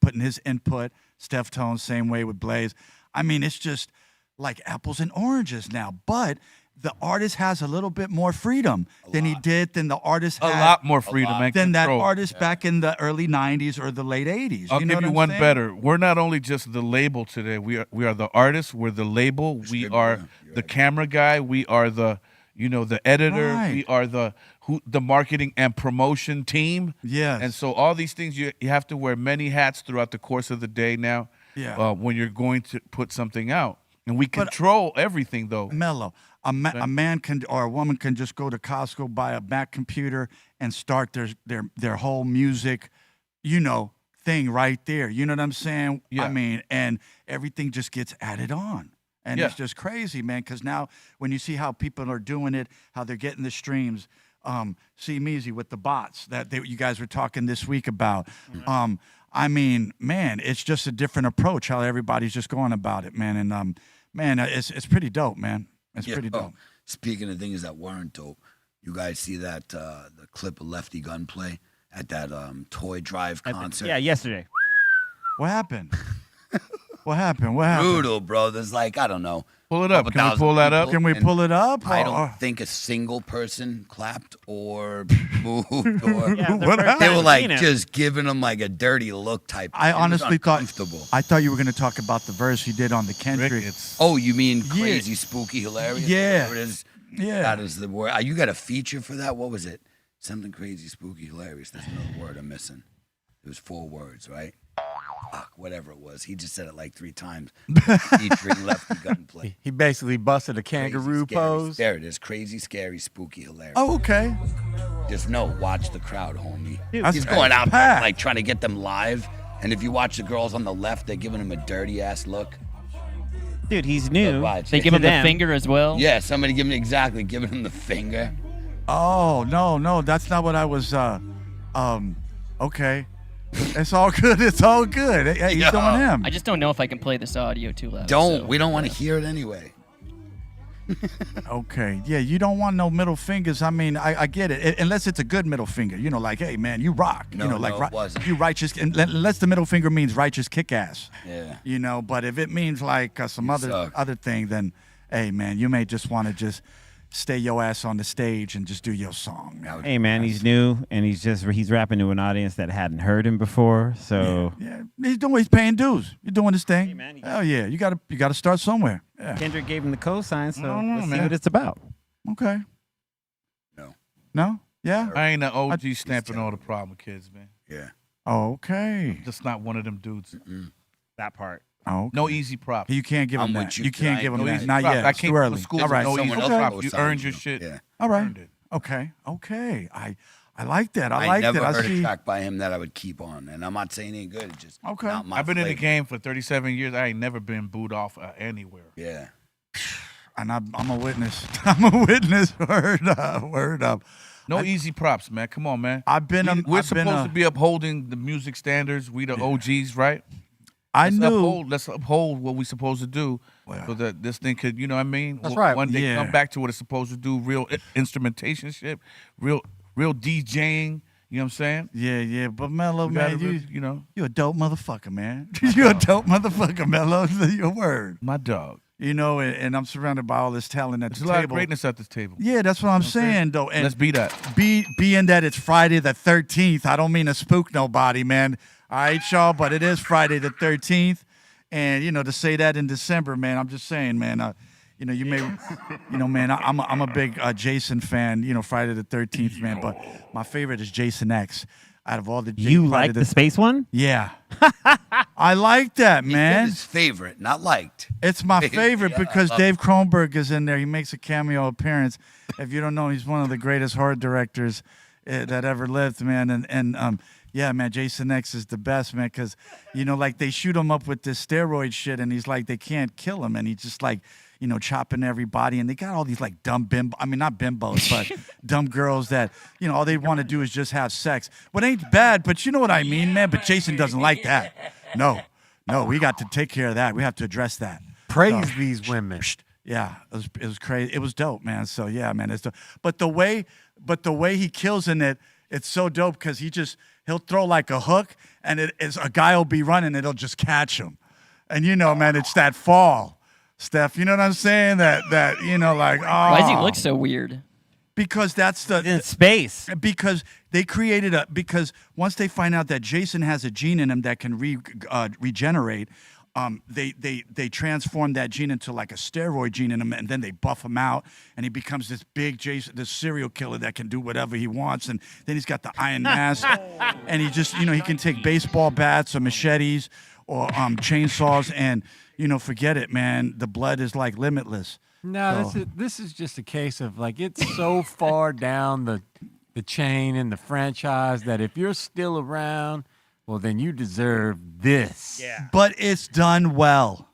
putting his input. Steph Tone, same way with Blaze. I mean, it's just like apples and oranges now. But the artist has a little bit more freedom than the artist A had lot more freedom and than that control. artist back in the early 90s or the late 80s. I'll you know give what you I'm one saying? better. We're not only just the label today. We are the artist. We're the label. We are the camera guy. We are the the editor. Right. We are the marketing and promotion team. Yes. And so all these things you have to wear many hats throughout the course of the day now. Yeah. When you're going to put something out, and we control everything though. Mellow. A man can or a woman can just go to Costco, buy a Mac computer, and start their whole music, thing right there. You know what I'm saying? Yeah. I mean, and everything just gets added on. And it's Yeah. just crazy, man, because now when you see how people are doing it, how they're getting the streams, see Meezy with the bots that you guys were talking this week about. I mean, man, it's just a different approach how everybody's just going about it, man. And man, it's pretty dope, man. It's pretty dope. Speaking of things that weren't dope, you guys see that the clip of Lefty Gunplay at that Toy Drive concert? Yeah, yesterday. What happened? What happened? What happened? Brutal, bro. There's like, I don't know. Pull it up. couple Can we thousand pull that up? people, Can we and pull it up? I Or- don't think a single person clapped or moved or Yeah, the What first happened? they time were I've like seen him. just giving him like a dirty look type. I It was honestly thought uncomfortable. I thought you were going to talk about the verse he did on the Kendrick. Rick, it's Oh, you mean crazy, spooky, hilarious? Yeah. Whatever it is. Yeah. That is the word. You got a feature for that? What was it? Something crazy, spooky, hilarious. There's another word I'm missing. It was 4 words, right? Fuck, whatever it was. He just said it like 3 times. Featuring Lefty Gunplay. He basically busted a kangaroo Crazy, scary. pose. There it is. Crazy, scary, spooky, hilarious. Oh, okay. Just watch the crowd, homie. That's He's going out there, packed. like trying to get them live. And if you watch the girls on the left, they're giving him a dirty ass look. Dude, he's new. Watch. They Yeah. give him the them. finger as well. Yeah, somebody giving him the finger. Oh, no, that's not what I was. Okay. It's all good. It's all good. Hey, he's Yo. doing him. I just don't know if I can play this audio too loud. We don't want to hear it anyway. Okay. Yeah, you don't want no middle fingers. I mean, I get it. Unless it's a good middle finger. You know, like, hey, man, you rock. No, you know, like, it wasn't. you righteous. Unless the middle finger means righteous kick ass. Yeah. You know, but if it means like some suck. other thing, then, hey, man, you may just want to just stay your ass on the stage and just do your song. Hey man, he's new and he's rapping to an audience that hadn't heard him before. So Yeah, he's paying dues. You're doing his thing. Hey, man, Hell yeah, you gotta start somewhere. Yeah. Kendrick gave him the cosign, so No, let's see man. what it's about. Okay. No. No? Yeah. I ain't an OG stamping all the problem kids, man. Yeah. Okay. Just not one of them dudes. That part. Oh. No easy props. You can't give him I'm that. with you. You can't I give him know that. easy Not props. yet. I It's came too from early. school All with right. no easy Someone props. else You signed earned your shit. Yeah. All right. Earned it. Okay. I like that. I I like never that. heard I see. a track by him that I would keep on, and I'm not saying it ain't good. It's just Okay. not my I've been in the flavor. game for 37 years. I ain't never been booed off anywhere. Yeah. And I'm a witness. I'm a witness. Word up. Word up. No easy props, man. Come on, man. I've been. We're I've been, supposed to be upholding the music standards. We the OGs, right? I knew. Let's uphold what we're supposed to do, so that this thing could, you know what I mean? That's right. One day Yeah. come back to what it's supposed to do, real instrumentation shit, real DJing. You know what I'm saying? Yeah. But Mellow, We gotta man, you know, you a dope motherfucker, man. You a dope motherfucker, Mellow. Your word. my dog. You know, and I'm surrounded by all this talent at There's the a lot of table. greatness at this table. Yeah, that's what I'm saying, though. And Let's be that. being that it's Friday the 13th, I don't mean to spook nobody, man. All right, y'all, but it is Friday the 13th. And, you know, to say that in December, man, I'm just saying, man, you know, you may, you know, man, I'm a big Jason fan, you know, Friday the 13th, man. But my favorite is Jason X. Out of all the You Friday like the space one? Yeah. I like that, He man. said his favorite, not liked. It's my favorite Yeah, because I love Dave Kronberg is in there. He makes a cameo appearance. If you don't know, he's one of the greatest horror directors that ever lived, man. And yeah, man, Jason X is the best, man, because, you know, like they shoot him up with this steroid shit, and he's like, they can't kill him, and he's just like, you know, chopping everybody, and they got all these like dumb not bimbos, but dumb girls that, you know, all they want to do is just have sex. What ain't bad, but you know what I mean, man. But Jason doesn't like that. No, we got to take care of that. We have to address that. Praise these women. Yeah, it was crazy. It was dope, man. So yeah, man, it's dope. But the way he kills in it, it's so dope because he'll throw like a hook, and a guy will be running, and it'll just catch him. And you know, man, it's that fall. Steph, you know what I'm saying? That you know, like, oh. Why does he look so weird? Because that's the In space. because they created because once they find out that Jason has a gene in him that can regenerate, they transform that gene into like a steroid gene in him, and then they buff him out, and he becomes this big Jason, this serial killer that can do whatever he wants, and then he's got the iron mask, and he just, you know, he can take baseball bats or machetes or chainsaws, and, you know, forget it, man. The blood is like limitless. No, So- this is just a case of like it's so far down the chain in the franchise that if you're still around, well, then you deserve this. Yeah. But it's done well.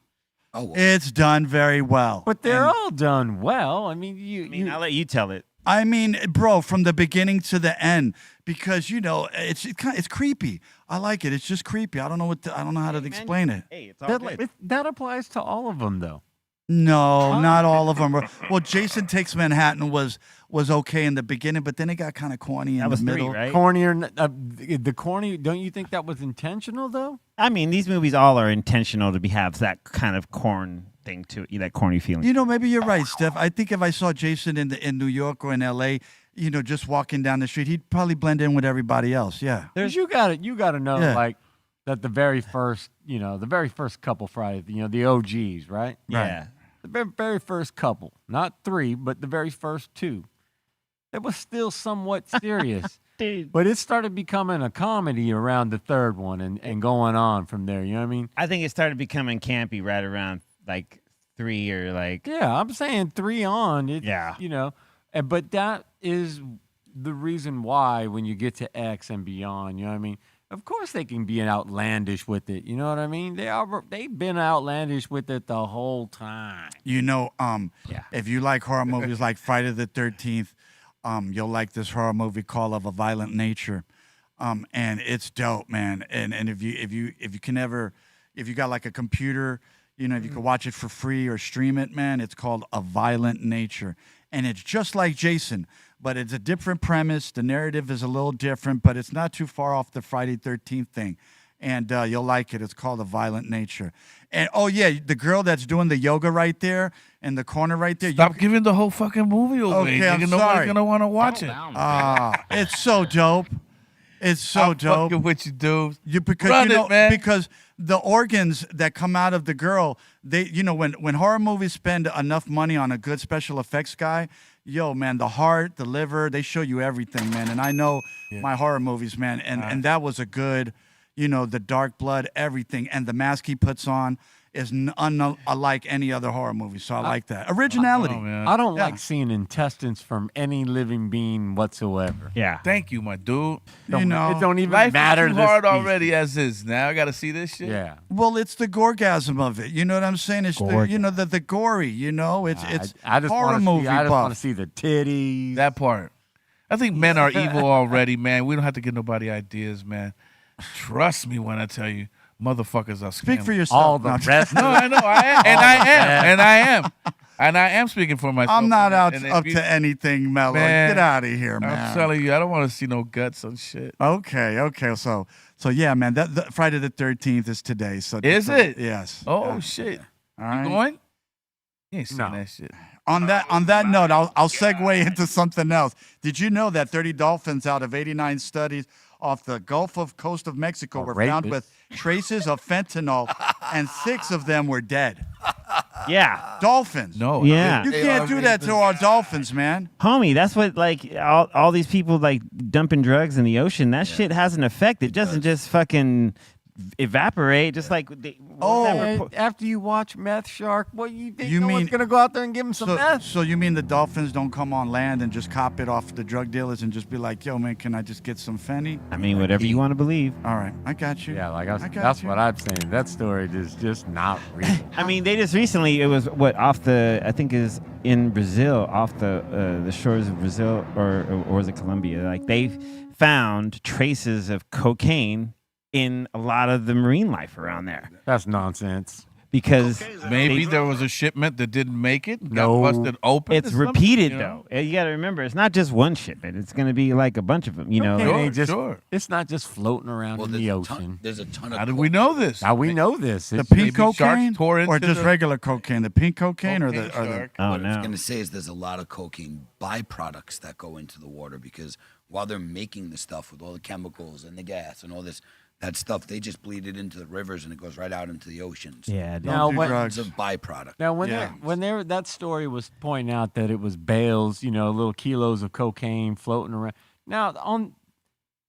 Oh, well. It's done very well. But they're And- all done well. I mean, I'll let you tell it. I mean, bro, from the beginning to the end, because you know it's creepy. I like it. It's just creepy. I don't know I don't know how to explain it. Hey, it's all good. that applies to all of them, though. No, not all of them. Well, Jason Takes Manhattan was okay in the beginning, but then it got kind of corny in That was the middle. 3, right? Cornier, the corny. Don't you think that was intentional, though? I mean, these movies all are intentional to have that kind of corn thing to it, that corny feeling. You know, maybe you're right, Steph. I think if I saw Jason in New York or in L.A., you know, just walking down the street, he'd probably blend in with everybody else. Yeah. You got to know, Yeah. like that the very first couple Fridays, you know, the OGs, right? Yeah. The very first couple, not 3, but the very first 2. It was still somewhat serious. Dude. But it started becoming a comedy around the 3rd one and going on from there. You know what I mean? I think it started becoming campy right around like 3 or like. Yeah, I'm saying 3 on. Yeah. You know, but that is the reason why when you get to X and beyond, you know what I mean? Of course they can be outlandish with it. You know what I mean? They've been outlandish with it the whole time. You know, Yeah. if you like horror movies like Friday the 13th, you'll like this horror movie called Of a Violent Nature. And it's dope, man. And if you can ever, if you got like a computer, you know, if you can watch it for free or stream it, man, it's called A Violent Nature. And it's just like Jason, but it's a different premise. The narrative is a little different, but it's not too far off the Friday 13th thing. And you'll like it. It's called A Violent Nature. And, oh, yeah, the girl that's doing the yoga right there in the corner right there. Stop giving the whole fucking movie away. Okay, I'm Nobody's sorry. going to want to watch it. It's so dope. It's so I'm dope. fucking with you, dude. Because Run you know, it, man. because the organs that come out of the girl, they, you know, when horror movies spend enough money on a good special effects guy, yo, man, the heart, the liver, they show you everything, man. And I know my horror movies, man, and that was a good, you know, the dark blood, everything, and the mask he puts on is unlike any other horror movie. So I like that originality. I don't like seeing intestines from any living being whatsoever. Yeah. Thank you, my dude. You know, it don't even Life matter. is too this hard piece. already as is. Now I got to see this shit. Yeah. well, it's the gorgasm of it. You know what I'm saying? It's the, you know, the gory. You know, it's I just horror wanna movie see, I just want buff. to see the titties. That part. I think men are evil already, man. We don't have to give nobody ideas, man. Trust me when I tell you, motherfuckers are Speak scammers. for yourself. All the No, rest. No, I know. I am. And I am speaking for myself. I'm not out And if up you- to anything, Mellow. Man, Get out of here, man. I'm telling you, I don't want to see no guts and shit. Okay. So yeah, man. That Friday the 13th is today. So Is it? Yes. Oh, shit. All right. You going? You ain't seen No. that shit. On that note, I'll segue into something else. Did you know that 30 dolphins out of 89 studies off the Gulf of coast of Mexico were found rapists. with traces of fentanyl, and 6 of them were dead? Yeah. Dolphins. No. Yeah. You can't do that to our dolphins, man. Homie, that's what, like, all these people, like, dumping drugs in the ocean, that shit has an effect. It doesn't just fucking evaporate, just like After you watch Meth Shark, what you think? You no mean- one's gonna go out there and give him some meth? So you mean the dolphins don't come on land and just cop it off the drug dealers and just be like, yo, man, can I just get some Fenny? I mean, whatever you want to believe. All right, I got you. Yeah, like I got that's you. what I'm saying. That story is just not real. I mean, they just recently, it was off the, I think is in Brazil, off the shores of Brazil, or was it Colombia? Like, they found traces of cocaine in a lot of the marine life around there. That's nonsense. Because Maybe there was a shipment that didn't make it. No. Got busted open. it's or something, repeated, you know? though. You got to remember, it's not just one shipment. It's going to be like a bunch of them, you know. It Sure, ain't just, sure. It's not just floating around in the ocean. There's a ton of. How did we know this? Now we know this. The It's pink maybe sharks cocaine tore or into just the- regular cocaine? The pink cocaine or the shark. Oh, What I was no. going to say is there's a lot of cocaine byproducts that go into the water because while they're making the stuff with all the chemicals and the gas and all this, that stuff, they just bleed it into the rivers and it goes right out into the oceans. Yeah, dude. Now, do what- drugs. It's a byproduct. Now, when Yeah. that story was pointing out that it was bales, little kilos of cocaine floating around. Now,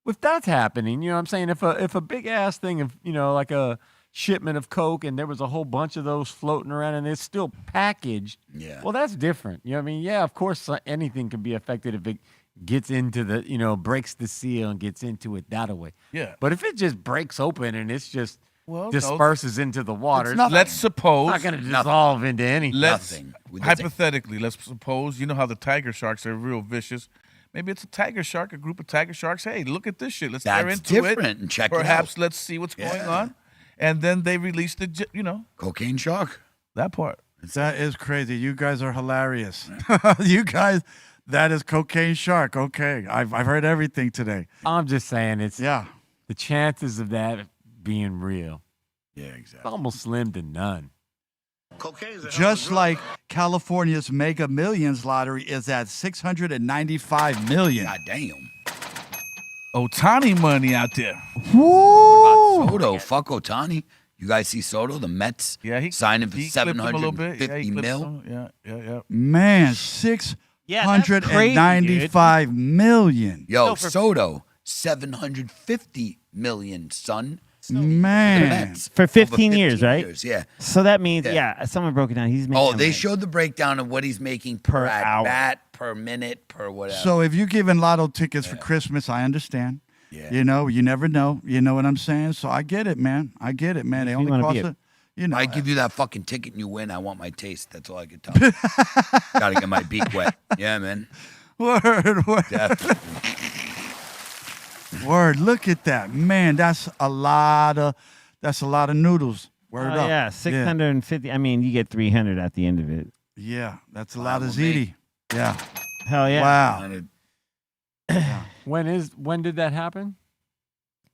if that's happening, you know what I'm saying? If a big ass thing of, like a shipment of coke and there was a whole bunch of those floating around and it's still packaged, Yeah. well, that's different. You know what I mean? Yeah, of course, anything can be affected if it gets into the, breaks the seal and gets into it that way. Yeah. But if it just breaks open and it's just Well, no. disperses into the water, it's Let's suppose. not going to dissolve into anything. Let's Nothing. hypothetically, let's suppose you know how the tiger sharks are real vicious.Maybe it's a tiger shark, a group of tiger sharks. Hey, look at this shit. Let's tear That's into different it. and check it Perhaps out. let's see what's going Yeah. on, and then they release the Cocaine shark. that part. That is crazy. You guys are hilarious. You guys, that is cocaine shark. Okay, I've heard everything today. I'm just saying it's Yeah. the chances of that being real. Yeah, It's exactly. almost slim to none. Just like California's Mega Millions lottery is at 695 million. God damn. Otani money out there. Woo! Soto, fuck Otani. You guys see Soto, the Mets Yeah, he signing for he clipped him a little bit. Yeah, he 750 clipped mil. him. Yeah. Man, Yeah, that's crazy, 695 million. Yo, No, for- Soto, 750 million, son. The Man. Mets. For Over 15 years, right? years, yeah. So that means, Yeah. someone broke it down. He's making Oh, they like- showed the breakdown of what he's making per hour. at bat, per minute, per whatever. So if you're giving lotto tickets for Christmas, I understand. Yeah. You know, you never know. You know what I'm saying? So I get it, man. I get it, man. They only cost it. You know, I give you that fucking ticket and you win. I want my taste. That's all I can tell you. Gotta get my beak wet. Yeah, man. Word. Definitely. Word. Look at that, man. That's a lot of noodles. Word up. Yeah, 650. I mean, you get 300 at the end of it. Yeah, that's a lot of ziti. Yeah. Hell yeah. Wow. When did that happen?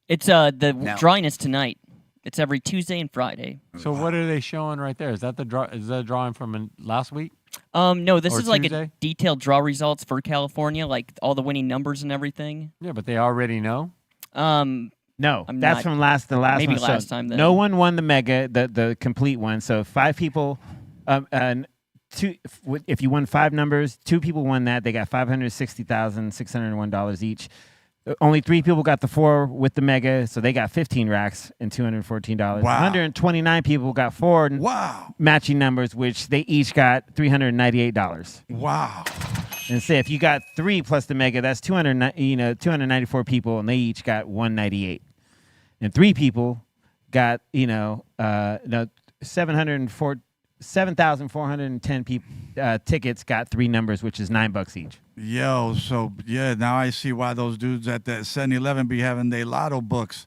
It's the drawing is tonight. It's every Tuesday and Friday. So what are they showing right there? Is that is that a drawing from last week? No, this is like Tuesday? a detailed draw results for California, like all the winning numbers and everything. Yeah, but they already know. No, I'm that's not- from the last maybe one. last So time then. no one won the mega, the complete one. So 5 people, and if you won 5 numbers, 2 people won that. They got $560,601 each. Only 3 people got the 4 with the mega, so they got 15 racks and $214. Wow. 129 people got 4 matching numbers, which they each got $398. Wow. And say if you got 3 plus the mega, that's 294 people, and they each got 198. And 3 people got 7,410 people tickets got 3 numbers, which is $9 each. Yo, so yeah, now I see why those dudes at the 7-Eleven be having their lotto books.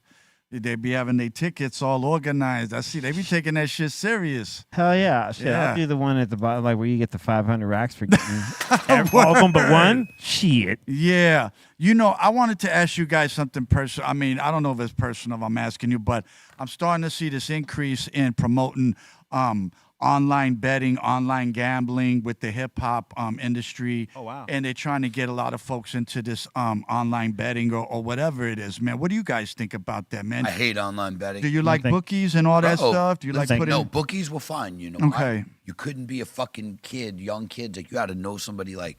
They be having their tickets all organized. I see they be taking that shit serious. Hell yeah. Shit, Yeah. I'll do the one at the bottom, like where you get the 500 racks for getting all of them but one. Shit. Yeah. You know, I wanted to ask you guys something personal. I mean, I don't know if it's personal, I'm asking you, but I'm starting to see this increase in promoting online betting, online gambling with the hip hop industry. Oh, wow. And they're trying to get a lot of folks into this online betting or whatever it is, man. What do you guys think about that, man? I hate online betting. Do you like bookies and all that stuff? Do you like putting? No, bookies were fine. You know, Okay. you couldn't be a fucking kid, young kids. Like you had to know somebody. Like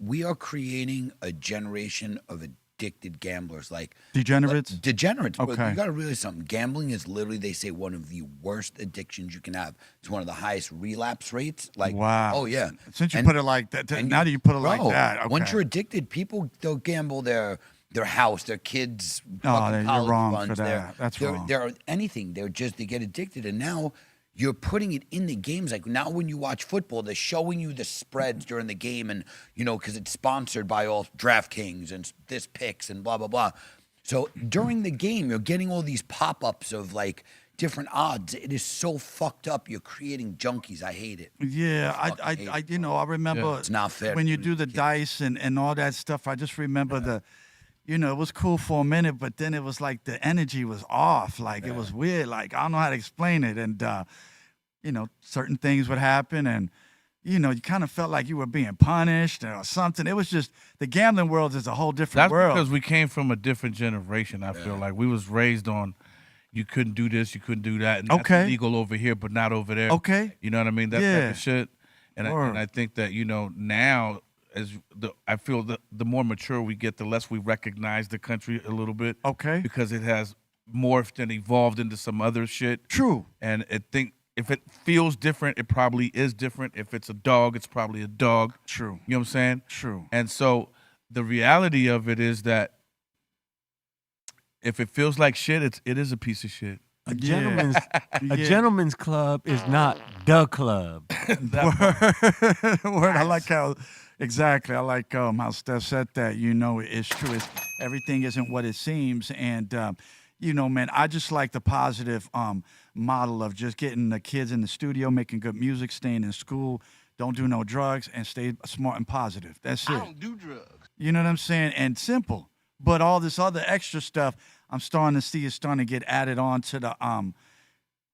we are creating a generation of addicted gamblers, like Degenerates? Degenerates. But Okay. you got to realize something. Gambling is literally, they say, one of the worst addictions you can have. It's one of the highest relapse rates. Like, Wow. oh yeah. Since you put it like that, now that you put it like Bro, that, okay. once you're addicted, people they'll gamble their house, their kids. Oh, fucking you're college wrong funds, for that. That's wrong. They're anything. They get addicted, and now you're putting it in the games. Like now, when you watch football, they're showing you the spreads during the game, and because it's sponsored by all DraftKings and this picks and blah blah blah. So during the game, you're getting all these pop-ups of like different odds. It is so fucked up. You're creating junkies. I hate it. Yeah, I remember It's not fair when you to do the kids. dice and all that stuff. I just remember it was cool for a minute, but then it was like the energy was off. Like it was weird. Like I don't know how to explain it. And certain things would happen, and you kind of felt like you were being punished or something. It was just the gambling world is a whole different That's world. because we came from a different generation. I feel like we was raised on you couldn't do this, you couldn't do that, and that's Okay. illegal over here, but not over there. Okay. You know what I mean? That Yeah. type of shit. And I think that now I feel the more mature we get, the less we recognize the country a little bit. Okay. Because it has morphed and evolved into some other shit. True. And if it feels different, it probably is different. If it's a dog, it's probably a dog. True. You know what I'm saying? True. And so the reality of it is that if it feels like shit, it is a piece of shit. A gentleman's Yeah. gentleman's club is not the club. Word. I like how how Steph said that. It's true. Everything isn't what it seems, and man, I just like the positive model of just getting the kids in the studio, making good music, staying in school, don't do no drugs, and stay smart and positive. That's it. I don't do drugs. You know what I'm saying? And simple. But all this other extra stuff, I'm starting to see is starting to get added on to the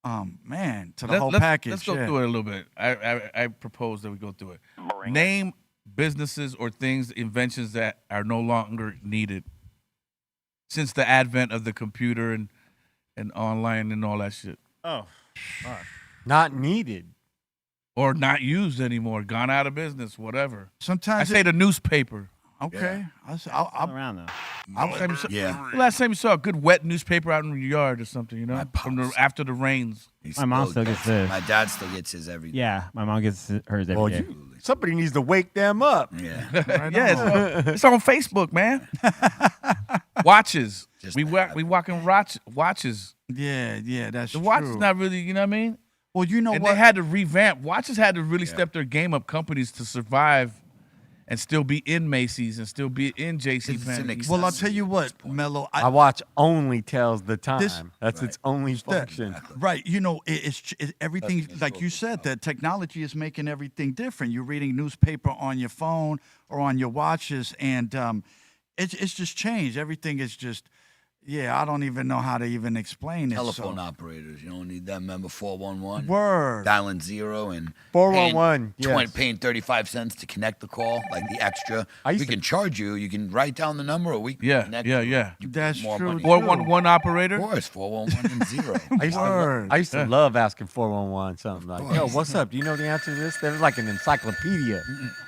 whole package. Let's go through it a little bit. I propose that we go through it. Name businesses or things, inventions that are no longer needed since the advent of the computer and online and all that shit. Oh. Not needed. Or not used anymore, gone out of business, whatever. Sometimes I say the newspaper. okay. All around though. Last time you saw a good wet newspaper out in your yard or something, after the rains. He My mom still gets his. My dad still gets his every day. Yeah, my mom gets hers every Well, day. somebody needs to wake them up. Yeah. Yeah, it's on Facebook, man. Watches. Just We walking watches. Yeah, that's The true. watch is not really, you know what I mean? Well, you know And what? they had to revamp. Watches had to really step their game up, companies, to survive and still be in Macy's and still be in J.C. It's an Penney. Well, I'll tell you what, Mellow. I watch only tells the time. This- That's its only function. Right, you know, everything, like you said, the technology is making everything different. You're reading newspaper on your phone or on your watches, and it's just changed. Everything is just, I don't even know how to even explain it. Telephone operators, you don't need them. Remember 411? Word. Dialing 0 and 411, yes. paying 35 cents to connect the call, like the extra. used We to- can charge you. You can write down the number, or we can Yeah, connect yeah, you. yeah. You That's put more true, money. too. 411 operator? Of course, 411 and 0. I used to love asking 411 something like, yo, what's up? Do you know the answer to this? That was like an encyclopedia.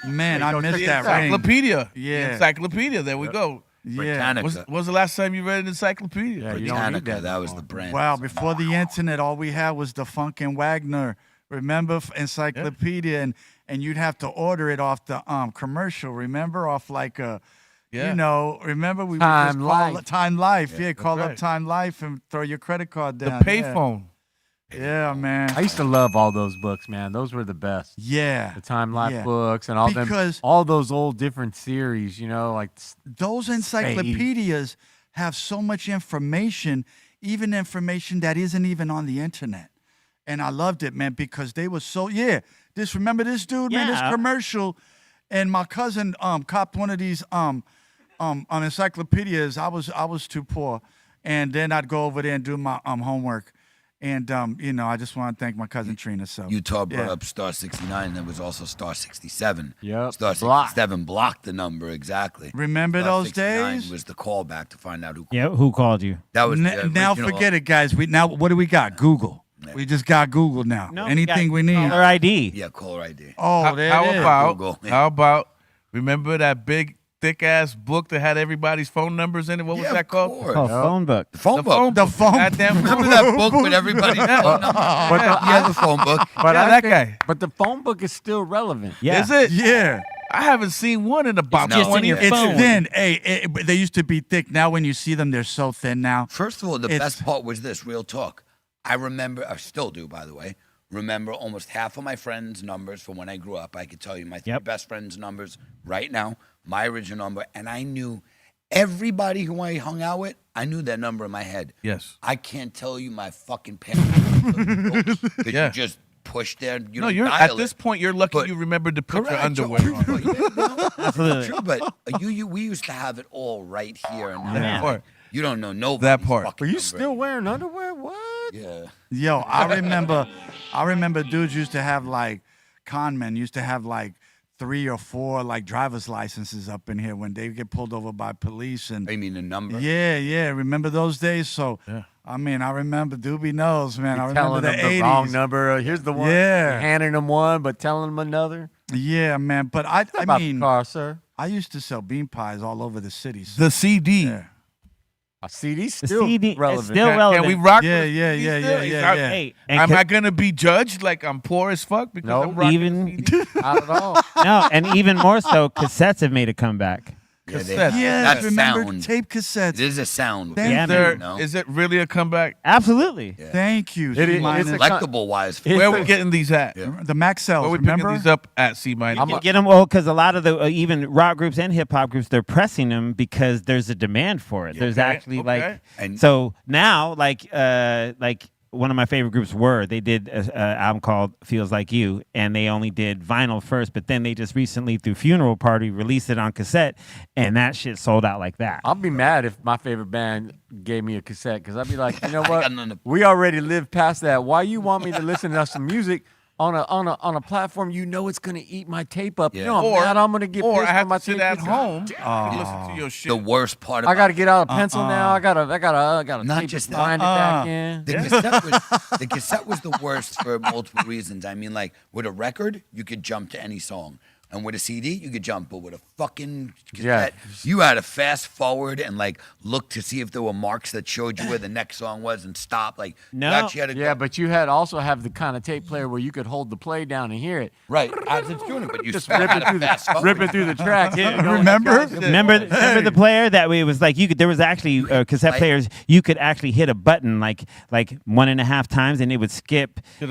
Man, I missed The that ring. encyclopedia. Yeah. The encyclopedia. There we go. Yeah. Britannica. When's the last time you read an encyclopedia? Yeah, you don't need Britannica, that that was anymore. the brand. Wow, before the internet, all we had was the Funk and Wagner. Remember encyclopedia, and you'd have to order it off the commercial. Remember, off like a, Yeah. you know. Remember we would Time just call Life. it Time Life. Yeah, call up right. Time Life and throw your credit card The down. payphone. Yeah, man. I used to love all those books, man. Those were the best. Yeah, The Time Life Yeah. books and all Because- them, all those old different series, you know, like those encyclopedias have so much information, even information that isn't even on the internet. And I loved it, man, because they were so remember this dude, man, this Yeah. commercial, and my cousin copped one of these encyclopedias. I was too poor, and then I'd go over there and do my homework. And you know, I just want to thank my cousin Trina. So Utah brought yeah. up Star 69, and there was also Star 67. Yep. Star Block. 67 blocked the number exactly. Remember Star those 69 days? was the callback to find out who. Yeah, who called you? That was the Now original- forget it, guys. What do we got? Google. We just got Google now. Anything we need. Caller ID. Yeah, caller ID. Oh, there How it is. about Google, yeah. how about remember that big thick ass book that had everybody's phone numbers in it? What was Yeah, that of called? course. Oh, phone book. The phone book. The phone. Goddamn Remember that book with everybody's phone number? Yeah, the phone book. But Yeah, I that think- guy. But the phone book is still relevant. Yeah. Is it? Yeah. I haven't seen one in about just in 20 your years. phone. It's thin. Hey, they used to be thick. Now when you see them, they're so thin now. First of all, the It's- best part was this, real talk. I remember, I still do, by the way, remember almost half of my friends' numbers from when I grew up. I could tell you my three Yep. best friends' numbers right now, my original number, and I knew everybody who I hung out with, I knew their number in my head. Yes. I can't tell you my fucking parents. Because Yeah. you just push there. You No, don't you're dial at it. this point. You're lucky But- you remembered to put your Correct. underwear on. True, yeah, no, Absolutely. true, but we used to have it all right here. And That now, part. you don't know nobody's That part. fucking Were you number. still wearing underwear? What? Yeah. Yo, I remember dudes used to have like con men used to have like 3 or 4 like driver's licenses up in here when they get pulled over by police and I mean the number. yeah. Remember those days? So Yeah. I mean, I remember Doobie knows, man. I You're remember telling the them the 80s. wrong number. Here's the one. Yeah. You're handing them one, but telling them another. Yeah, man. But I About mean, the car, sir. I used to sell bean pies all over the city. So, The CD. yeah. A CD's The still CD is relevant. still relevant. Can we rock? Yeah, with yeah, CD yeah, still? yeah, Is yeah, I- yeah. Hey, and Am ca- I gonna be judged like I'm poor as fuck because No, I'm rocking even- the CD? Not at all. no, and even more so, cassettes have made a comeback. Yeah, they- Cassette. Yes, that remember sound. tape cassettes. It is a sound. Thank Yeah, you. There, No. is it really a comeback? Absolutely. Yeah. Thank you. It is- C minus. it's a Collectible wise. It's Where are a- we getting these at? Yeah. The Max cells, Where are we remember? picking these up at C minus? You can get them because a lot of the even rock groups and hip hop groups they're pressing them because there's a demand for it. There's Okay, actually okay. like And- so now like one of my favorite groups they did an album called Feels Like You and they only did vinyl first, but then they just recently through Funeral Party released it on cassette and that shit sold out like that. I'll be mad if my favorite band gave me a cassette because I'd be like, you know I what? got none of- We already lived past that. Why you want me to listen to some music on a platform you know it's gonna eat my tape up? Yeah. You know, I'm mad I'm gonna get or pissed I have when my to sit tape at gets- home and listen to your shit. The worst part about I gotta get out a pencil now. I gotta Not tape just it, that. bind it back in. the cassette was the worst for multiple reasons. I mean, like with a record, you could jump to any song. And with a CD, you could jump, but with a fucking cassette, you had to fast forward and like look to see if there were marks that showed you where the next song was and stop. Like, No. you actually had to Yeah, but you had also have the kind of tape player where you could hold the play down and hear it. right as it's doing it, but you Just still rip had it to through fast forward. rip it through the track. Remember? Remember the player that way? It was like you could. There was actually cassette players. You could actually hit a button like 1.5 times, and it would skip to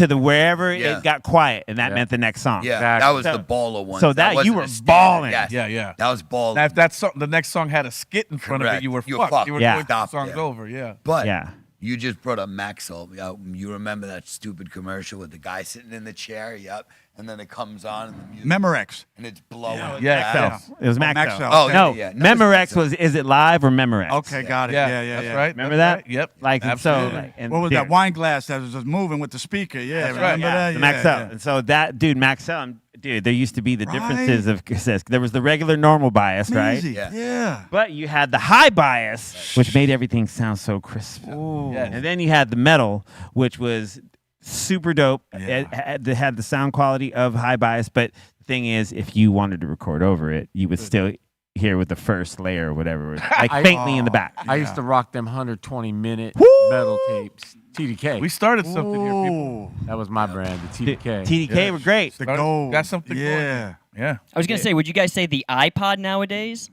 the wherever Yeah. it got quiet, and that meant the next song. Yeah, Exactly. that was So- the baller one. so that you wasn't were a standard. balling. Yes. Yeah. That was ball. Now, if that song, the next song had a skit in front of Correct. it, you were You were fucked. fucked. You were Yeah. going Stop songs there. over. Yeah. But Yeah. you just brought up Maxwell. You remember that stupid commercial with the guy sitting in the chair? Yep. And then it comes on and the music, Memorex. and it's blowing. Yeah. It was Maxwell. Maxwell. Oh, No, yeah. Memorex was Is It Live or Memorex? Okay, got it. Yeah, Yeah. that's right. Remember that's that? right. Yep. Like and so. Absolutely. Like, and What was here. that wine glass that was just moving with the speaker? Yeah, That's right. remember Yeah, that? the Yeah, Maxell. yeah. And so that dude, Maxell, dude, there used to be the Right. differences of cassettes. There was the regular normal bias, right? Easy. Yeah. Yeah. But you had the high bias, which made everything sound so crisp. Yes. And then you had the metal, which was super dope. Yeah. It had the sound quality of high bias, but the thing is, if you wanted to record over it, you would still hear with the first layer or whatever, like faintly in the back. I used to rock them 120-minute Woo! metal tapes. TDK. We started something here, Ooh, people. That was my brand, the TDK. TDK were great. the Got- gold. got something going. Yeah. Yeah. I was gonna say, would you guys say the iPod nowadays?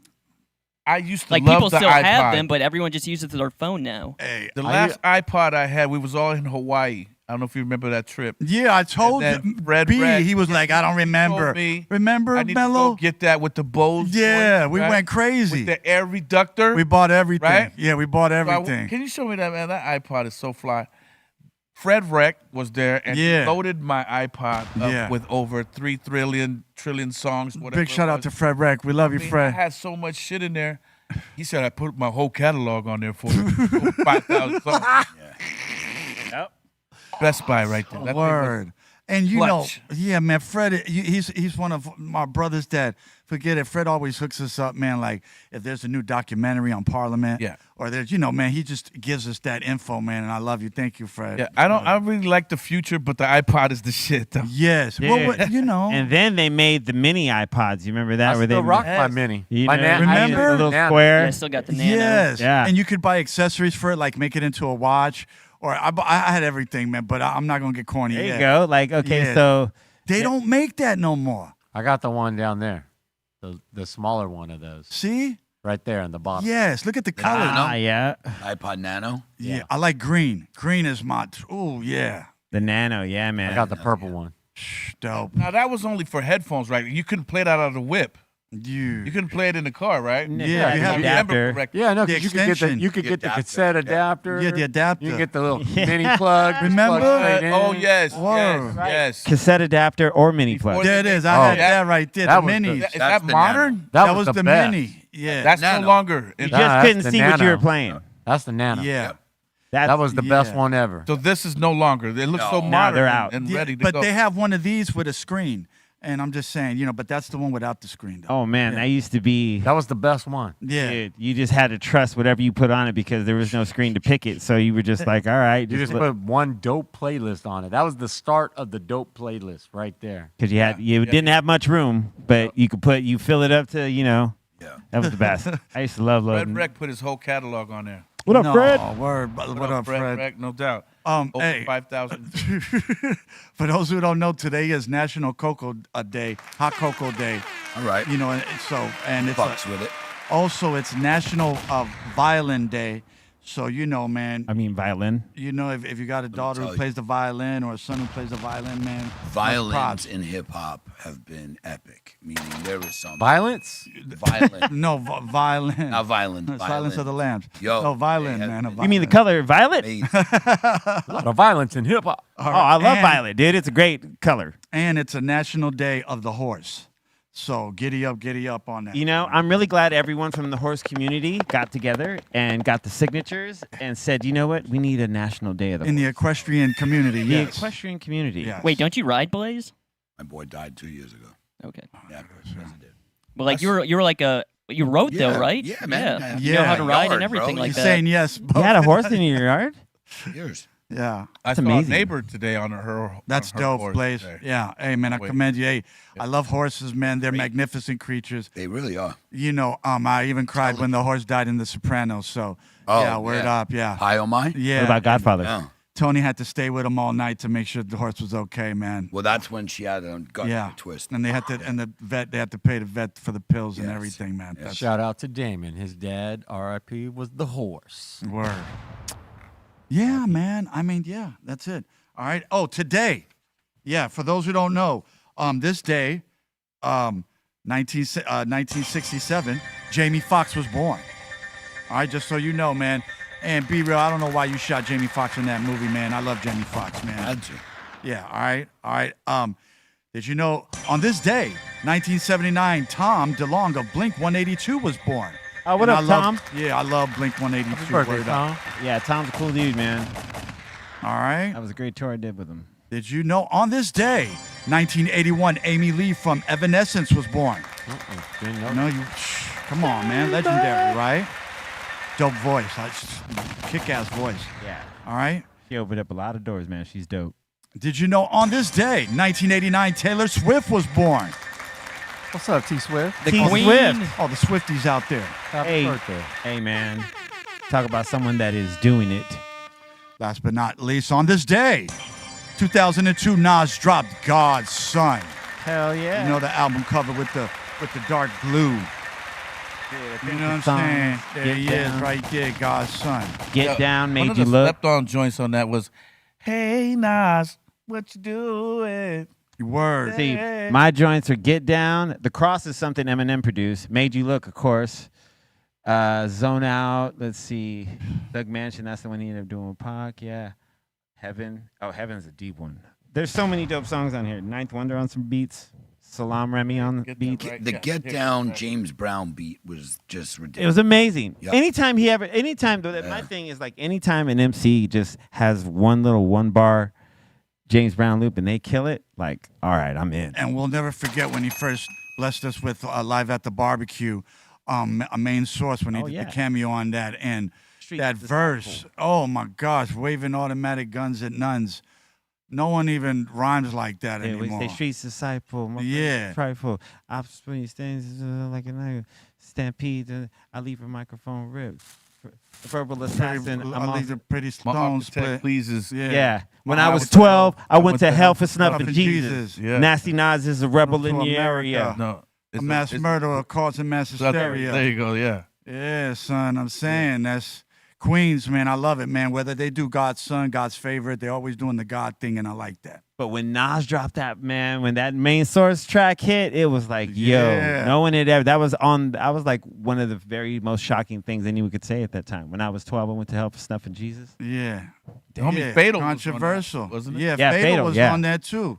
I used to Like love people the still iPod. have them, but everyone just uses their phone now. Hey, The last iPod I had, we was all in Hawaii. I don't know if you remember that trip. yeah, I told And then him. Fred B, Red- he was like, I don't remember. told me Remember, I need Mellow? to go get that with the Bose. Yeah, joint, we right? went crazy. With the air reductor. We bought everything. Right? Yeah, we bought So everything. can you show me that, man? That iPod is so fly. Fred Wreck was there and Yeah. he loaded my iPod up Yeah. with over 3 trillion songs. Whatever Big shout it out was. to Fred Reck. We love you, I mean, Fred. I had so much shit in there. He said I put my whole catalog on there for 5,000 songs. Yep. Best Buy right there. That thing was- Word. And you clutch. know, yeah, man, Fred, he's one of my brothers that, forget it, Fred always hooks us up, man, like if there's a new documentary on Parliament, Yeah. or there's, you know, man, he just gives us that info, man, and I love you. Thank you, Fred. Yeah, I don't really like the future, but the iPod is the shit though. Yes. Yeah. Well, what, you know. And then they made the mini iPods. You remember that? I where still they rock my Yes. mini. You My know, nan- I I used Remember? the little Nano. square. Yeah, I still got the Nano. Yes. Yeah. And you could buy accessories for it, like make it into a watch. Or I had everything, man, but I'm not going to get corny. There you yet. go. Like, okay, Yeah. so They don't make that no more. I got the one down there, the smaller one of those, See? right there in the bottom. Yes. Look at the color. yeah, iPod Nano. Yeah. I like green. Green is my, oh, yeah. the Nano, yeah, man. I got the purple one. Dope. Now that was only for headphones, right? You couldn't play that out of the whip. You. You couldn't play it in the car, right? Yeah, you If have I the remember adapter. correctly. Yeah, no, The 'cause you could get the extension. you could get the adapter, cassette yeah. adapter. Yeah, the adapter. You can get the little mini plug. just Remember? plug straight in. Oh yes, Word. yes. Cassette adapter or mini plug. Before There it is. I Oh. had that right there. That The was the- minis. Is That's that the modern? That, was the best. mini. Yeah. That's Nano. no longer. You In, just that's couldn't the see what you were Nano. playing. That's the Nano. yeah. That's, That was the best Yeah. one ever. so this is no longer. They look so No. modern they're out. and Yeah, ready to but go. they have one of these with a screen. And I'm just saying, you know, but that's the one without the screen, though. Oh man, that used to be. That was the best one. Yeah. Dude, you just had to trust whatever you put on it because there was no screen to pick it. So you were just like, all right, You just put one dope playlist on it. That was the start of the dope playlist right there. because you didn't have much room, but you fill it up to Yeah. that was the best. I used to love Fred loading. Wreck put his whole catalog on there. What up, No, Fred? word. What up, Fred? Wreck, no doubt. Over Over 5,000. For those who don't know, today is National Cocoa Day, Hot Cocoa Day. All right. You know, and it's Fucks with it. also it's National Violin Day. So you know, man. I mean, violin. You know, if you got a daughter tell who you. plays the violin or a son who plays the violin, man. much Violins props. in hip hop have been epic. Meaning there is some Violence? violent. No, violin. Not violent. Silence violent. of the Lambs. Yo, no, violin, they have man. a been- You mean the violin. color violet? Amazing. A lot of violence in hip hop. Oh, I love And- violet, dude. It's a great color. And it's a National Day of the Horse. So giddy up on that. You know, I'm really glad everyone from the horse community got together and got the signatures and said, you know what? We need a national day of the In the horse. equestrian community, The yes. equestrian community. Yeah. Wait, don't you ride, Blaze? My boy died 2 years ago. Okay. Yeah, yes, I did. Well, like you were like you rode Yeah, though, right? yeah, man. You know how to Yeah. ride Yard, and everything bro. like He's that. saying yes. You had a horse in your yard? Years. Yeah. I saw amazing. a neighbor today on her. That's on her dope, horse Blaze. today. Yeah. Hey, man, I Wait. commend you. Hey, I love horses, man. They're magnificent creatures. They really are. You know, I even cried when the horse died in The Sopranos. So, Oh, yeah, word up. Yeah. High on mine? Yeah. What about Godfather? Yeah. Tony had to stay with him all night to make sure the horse was okay, man. Well, that's when she had a gut Yeah. twist. And they had to, and the vet, they had to pay the vet for the pills and Yes. everything, man. Yes. That's Shout out to Damon. His dad, R.I.P., was the horse. word. Yeah, man. I mean, yeah, that's it. All right. Oh, today. Yeah, for those who don't know, this day, 1967, Jamie Foxx was born. All right, just so you know, man. And be real, I don't know why you shot Jamie Foxx in that movie, man. I love Jamie Foxx, man. Had to. Yeah, all right. Did you know on this day, 1979, Tom DeLonge of Blink-182 was born? Oh, what And up, I love- Tom? Yeah, I love Blink-182. Happy birthday, Word up. Tom. Yeah, Tom's a cool dude, man. All right. That was a great tour I did with him. Did you know on this day, 1981, Amy Lee from Evanescence was born? Didn't know. No, come on, man. Legendary, right? Dope voice. Kick-ass voice. Yeah. All right. She opened up a lot of doors, man. She's dope. Did you know on this day, 1989, Taylor Swift was born? What's up, T Swift? The Queen. Swift. Oh, the Swifties out there. Happy Hey. birthday. Hey, man. Talk about someone that is doing it. Last but not least, on this day, 2002, Nas dropped God's Son. Hell yeah. You know the album cover with the dark blue. You know what I'm saying? There Get he down. is, right there, God's Son. Get down, One made of you the look. slept-on joints on that was, "Hey Nas, what you doing?" Word. See, my joints are Get Down. The Cross is something Eminem produced. Made You Look, of course. Zone Out. Let's see. Doug Mansion. That's the one he ended up doing with Pac. Yeah. Heaven. Oh, Heaven's a deep one. There's so many dope songs on here. Ninth Wonder on some beats. Salam Remy on the Get beats. that right. The Yeah, Get yeah, Down right. James Brown beat was just It ridiculous. was amazing. Yep. Anytime my thing is like anytime an MC just has one bar James Brown loop and they kill it, like, all right, I'm in. And we'll never forget when he first blessed us with Live at the Barbecue, a main source when he Oh, did yeah. the cameo on that. And Street that verse, Disciple. oh my gosh, waving automatic guns at nuns. No one even rhymes like that Yeah, we anymore. say Streets Disciple. My Yeah. Trifle. Opportunity stands like a knife. Stampede. I leave a microphone ripped. The Purple Assassin. I leave the pretty My stone architect split. pleases. Yeah. When My I eye was was 12, I went went to to hell for snuffing snuffing Jesus. Jesus. Yeah. Nasty Nas is a rebel Come in to the America. area. No, A mass murderer causing mass hysteria. There you go. Yeah. Yeah, son, I'm saying that's Queens, man. I love it, man. Whether they do God's Son, God's favorite, they're always doing the God thing, and I like that. But when Nas dropped that, man, when that main source track hit, it was like, Yeah. yo, no one had ever. That was like one of the very most shocking things anyone could say at that time. When I was 12, I went to hell for snuffing Jesus. Yeah. Homie yeah. Fatal was on that, controversial, wasn't it? Yeah, Yeah, Fatal, Fatal, was yeah. on that too.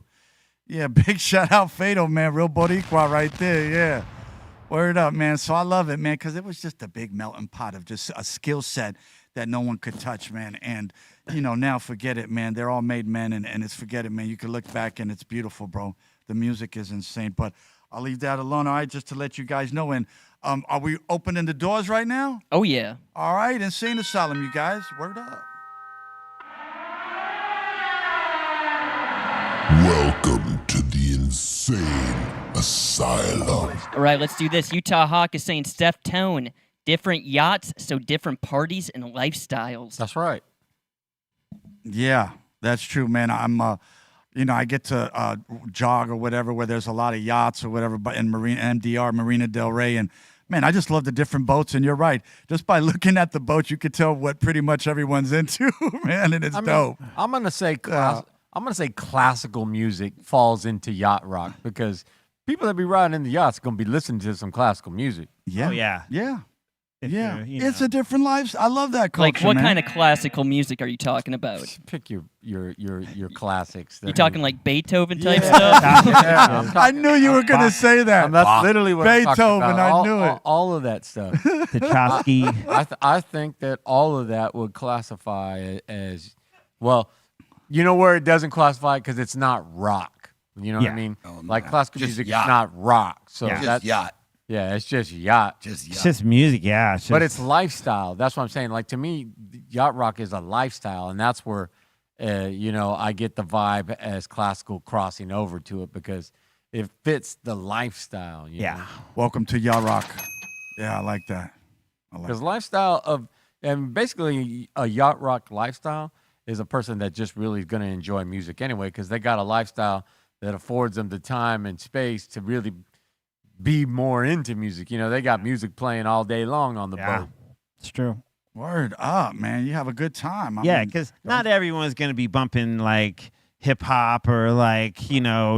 Yeah, big shout out Fatal, man. Real Boricua right there. Yeah. Word up, man. So I love it, man, because it was just a big melting pot of just a skill set that no one could touch, man. And, now forget it, man. They're all made men, and it's forget it, man. You can look back, and it's beautiful, bro. The music is insane. But I'll leave that alone, all right, just to let you guys know. And are we opening the doors right now? Oh, yeah. All right, Insane Asylum, you guys. Word up. Welcome to the Insane Asylum. All right, let's do this. Utah Hawk is saying Steph Tone. Different yachts, so different parties and lifestyles. That's right. Yeah, that's true, man. I'm, I get to jog or whatever where there's a lot of yachts or whatever, but in MDR, Marina Del Rey, and man, I just love the different boats. And you're right, just by looking at the boats, you could tell what pretty much everyone's into, man, and it's dope. I'm gonna say classical music falls into yacht rock because people that be riding in the yachts are gonna be listening to some classical music. Yeah, Oh, yeah. yeah. If Yeah, you're, it's a different life. I love that culture, Like, what man. kind of classical music are you talking about? Pick your classics. You talking like Beethoven type Yeah. stuff? Yeah, I knew you were gonna say that. and that's literally what I'm talking Beethoven, about. I knew it. All of that stuff. Tchaikovsky. I think that all of that would classify as, well, you know where it doesn't classify because it's not rock. You know what Yeah. I mean? Oh, Like no. classical Just music yacht. is not rock. So Yeah. Just that's yacht. yeah, it's just yacht. Just yacht. It's just music, yeah. But it's lifestyle. That's what I'm saying. Like to me, yacht rock is a lifestyle, and that's where I get the vibe as classical crossing over to it because it fits the lifestyle. You know? Welcome to Yacht Rock. Yeah, I like that. Because and basically a yacht rock lifestyle is a person that just really is going to enjoy music anyway, because they got a lifestyle that affords them the time and space to really be more into music. They got music playing all day long on the boat. It's true. Word up, man. You have a good time. I Yeah, mean, because not everyone's going to be bumping like hip hop or like,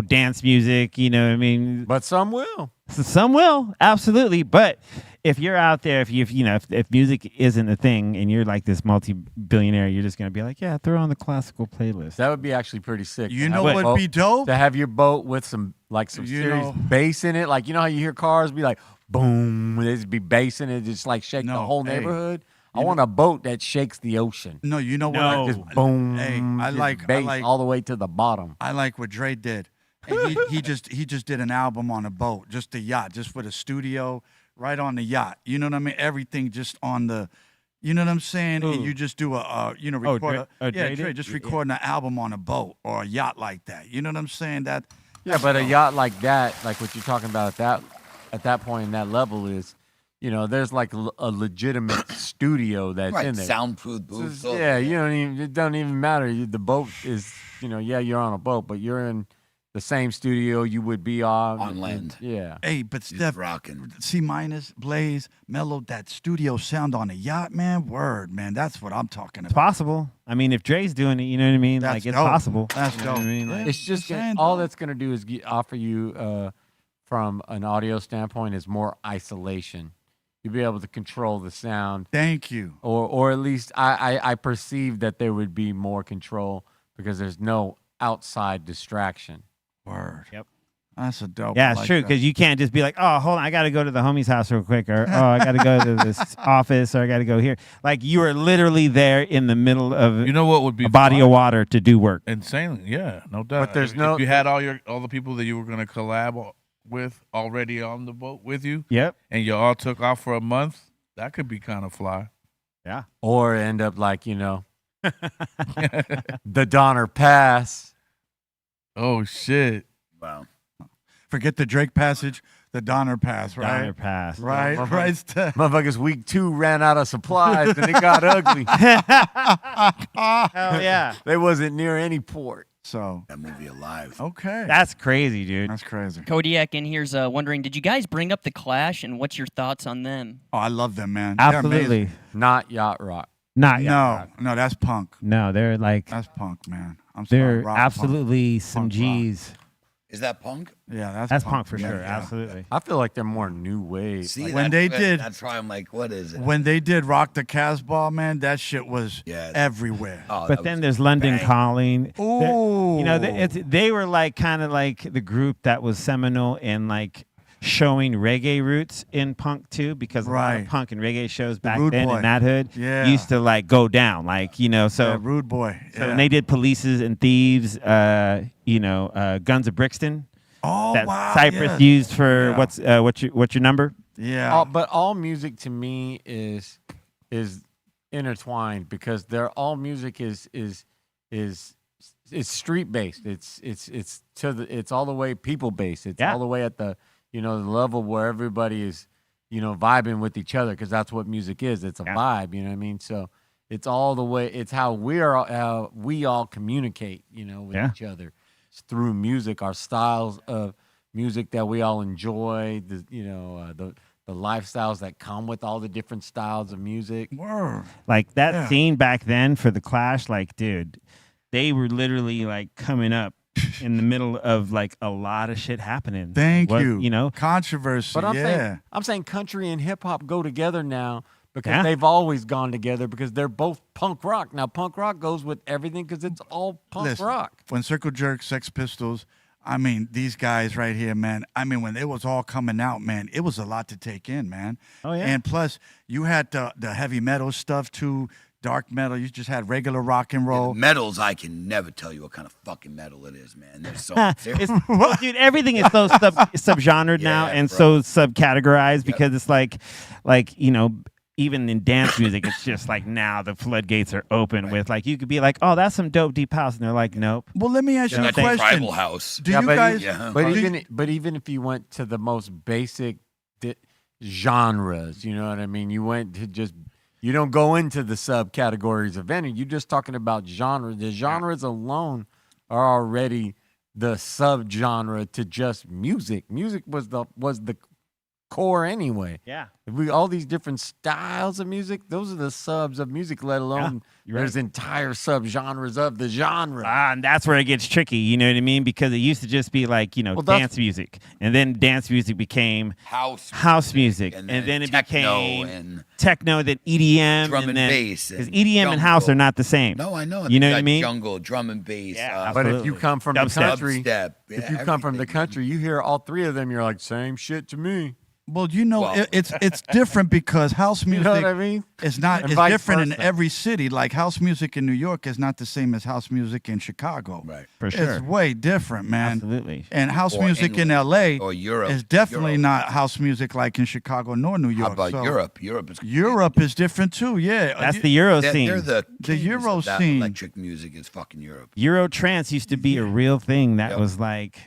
dance music, what I mean? But some will. Some will, absolutely. But if you're out there, if music isn't a thing and you're like this multi-billionaire, you're just going to be like, yeah, throw on the classical playlist. That would be actually pretty sick. You know what would be dope? To have your boat with some serious bass in it. Like, how you hear cars be like, boom, there'd be bass in it, just like shake the whole neighborhood. I want a boat that shakes the ocean. No, you know what? Just boom. Hey, I like all the way to the bottom. I like what Dre did. And he just did an album on a boat, just the yacht, just with a studio right on the yacht. You know what I mean? Everything just on the, you know what I'm saying? And you just do recording an album on a boat or a yacht like that. You know what I'm saying? But a yacht like that, like what you're talking about at that point in that level is, there's like a legitimate studio that's in there. Soundproof booth. So, it doesn't even matter. The boat is, you're on a boat, but you're in the same studio you would be on land. Yeah. Hey, but Steph, rocking. C-, Blaze, Mellow, that studio sound on a yacht, man. Word, man. That's what I'm talking about. It's possible. I mean, if Dre's doing it, you know what I mean? That's like, it's dope. possible. That's You know dope. what I mean? Like, It's just all that's going to do is offer you, from an audio standpoint, is more isolation. You'll be able to control the sound. Thank you. Or at least I perceive that there would be more control because there's no outside distraction. Word. Yep. That's a dope. Yeah, I it's like true, that. because you can't just be like, oh, hold on, I got to go to the homie's house real quick, or oh, I got to go to this office, or I got to go here. Like, you are literally there in the middle of You know what would be a body fun? of water to do work. Insanely, yeah, no doubt. But there's if you had all the people that you were going to collab with already on the boat with you, Yep. and you all took off for a month, that could be kind of fly. Yeah. Or end up like, the Donner Pass. Oh shit! Wow. Forget the Drake passage, the Donner Pass, right? Donner Pass. Right, Motherfuckers- right. Steph. Motherfuckers, week 2 ran out of supplies and it got ugly. Hell yeah. They wasn't near any port. So, That movie alive. okay. That's crazy, dude. That's crazy. Kodiak in here's wondering, did you guys bring up the Clash, and what's your thoughts on them? Oh, I love them, man. They're Absolutely. amazing. Not Yacht Rock. Not yet. No, that's punk. No, they're like, That's punk, man. I'm sorry. they're rock absolutely some Punk rock. G's. Is that punk? Punk. Yeah, That's punk for yeah, sure. yeah. Absolutely. I feel like they're more new wave. See, When they did- that's why I'm like, what is it? When they did Rock the Casbah, man, that shit was Yeah. everywhere. Oh, But that then was there's London bang. Calling. Ooh. They were like kind of like the group that was seminal in like showing reggae roots in punk too, because a lot Right. of punk and reggae shows back Rude then Boy. in that hood Yeah. used to like go down, like Yeah, so. Rude Boy. So Yeah. when they did Polices and Thieves, Guns of Brixton, oh, that wow. Cypress yeah. used for Yeah. what's your number? Yeah. But all music to me is intertwined because all music is street based. It's all the way people based. It's all the way at the the level where everybody is vibing with each other, because that's what music is. It's a vibe. You know what I mean? So it's all the way. It's how we all communicate. With each other. It's through music, our styles of music that we all enjoy. The lifestyles that come with all the different styles of music. Word. Like that Yeah. scene back then for the Clash, like dude, they were literally like coming up in the middle of like a lot of shit happening. Thank What- you. Controversy. But yeah. I'm saying country and hip hop go together now because Yeah. they've always gone together because they're both punk rock. Now punk rock goes with everything because it's all punk Listen, rock. when Circle Jerk, Sex Pistols, I mean, these guys right here, man. I mean, when it was all coming out, man, it was a lot to take in, man. Oh, yeah. And plus, you had the heavy metal stuff too, dark metal. You just had regular rock and roll. Metals, I can never tell you what kind of fucking metal it is, man. There's so It's, well, dude, everything is so subgenred now Yeah, and bro. so subcategorized because it's like even in dance music, it's just like now the floodgates are open with like you could be like, oh, that's some dope deep house, and they're like, nope. Well, let me ask you a That's question. tribal house. Do you guys? But even if you went to the most basic genres, you know what I mean? You went to just you don't go into the subcategories of any. You're just talking about genre. The genres alone are already the subgenre to just music. Music was the core anyway. Yeah. All these different styles of music, those are the subs of music, let alone there's entire subgenres of the genre. And that's where it gets tricky, you know what I mean? Because it used to just be like, you know, dance music. And then dance music became house music. And then it became techno, then EDM. Drum and bass. Because EDM and house are not the same. No, I know. You know what I mean? Jungle, drum and bass. Yeah, but if you come from the country, dubstep, if you come from the country, you hear all three of them, you're like, same shit to me. Well, you know, it's different because house music You know what I mean? is not And is vice different in versa. every city. Like house music in New York is not the same as house music in Chicago. Right. For sure. It's way different, man. Absolutely. And house Or music in England, LA or Europe. is definitely Europe. not house music like in Chicago nor New York. How about So Europe? Europe is Europe is different too. Yeah, That's the Euro scene. They're the kings Euro of that scene. Electric music is fucking Europe. Euro trance used to be a real thing that Yep. was like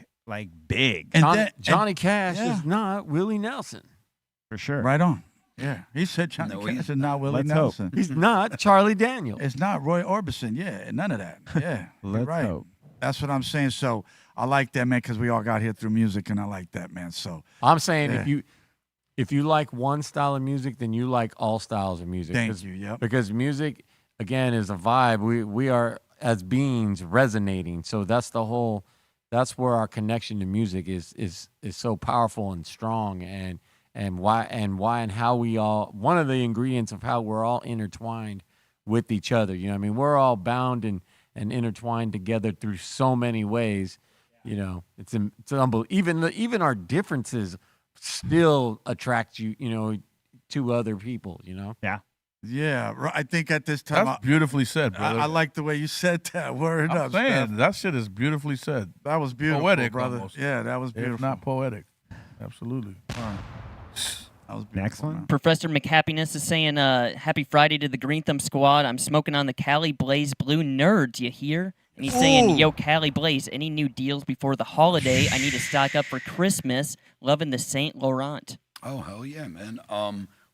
big. And Johnny Cash yeah. is not Willie Nelson. For sure. right on. Yeah, he said Johnny No, Cash he's is not Willie Let's hope. Nelson. He's not Charlie Daniels. It's not Roy Orbison. Yeah, none of that. Yeah, you're Let's right. hope. That's what I'm saying. So I like that, man, because we all got here through music, and I like that, man. So I'm saying Yeah. if you like one style of music, then you like all styles of music. thank you. Yep. Because music, again, is a vibe. We are as beings resonating. So that's where our connection to music is so powerful and strong and why and how we all one of the ingredients of how we're all intertwined with each other. You know what I mean? We're all bound and intertwined together through so many ways. You know, it's unbelievable. Even our differences still attract you know, to other people, you know? Yeah. Yeah, right. I think at this time, That's beautifully said, brother. I like the way you said that. Word I'm up, saying Steph. that shit is beautifully said. That was beautiful, Poetic brother. almost. Yeah, that was beautiful. If not poetic. Absolutely. That was beautiful, Next one. man. Professor McHappiness is saying, happy Friday to the Greenthumb squad. I'm smoking on the Cali Blaze Blue Nerds, you hear? And he's saying, yo, Cali Blaze, any new deals before the holiday? I need to stock up for Christmas. Loving the Saint Laurent. Oh, hell yeah, man.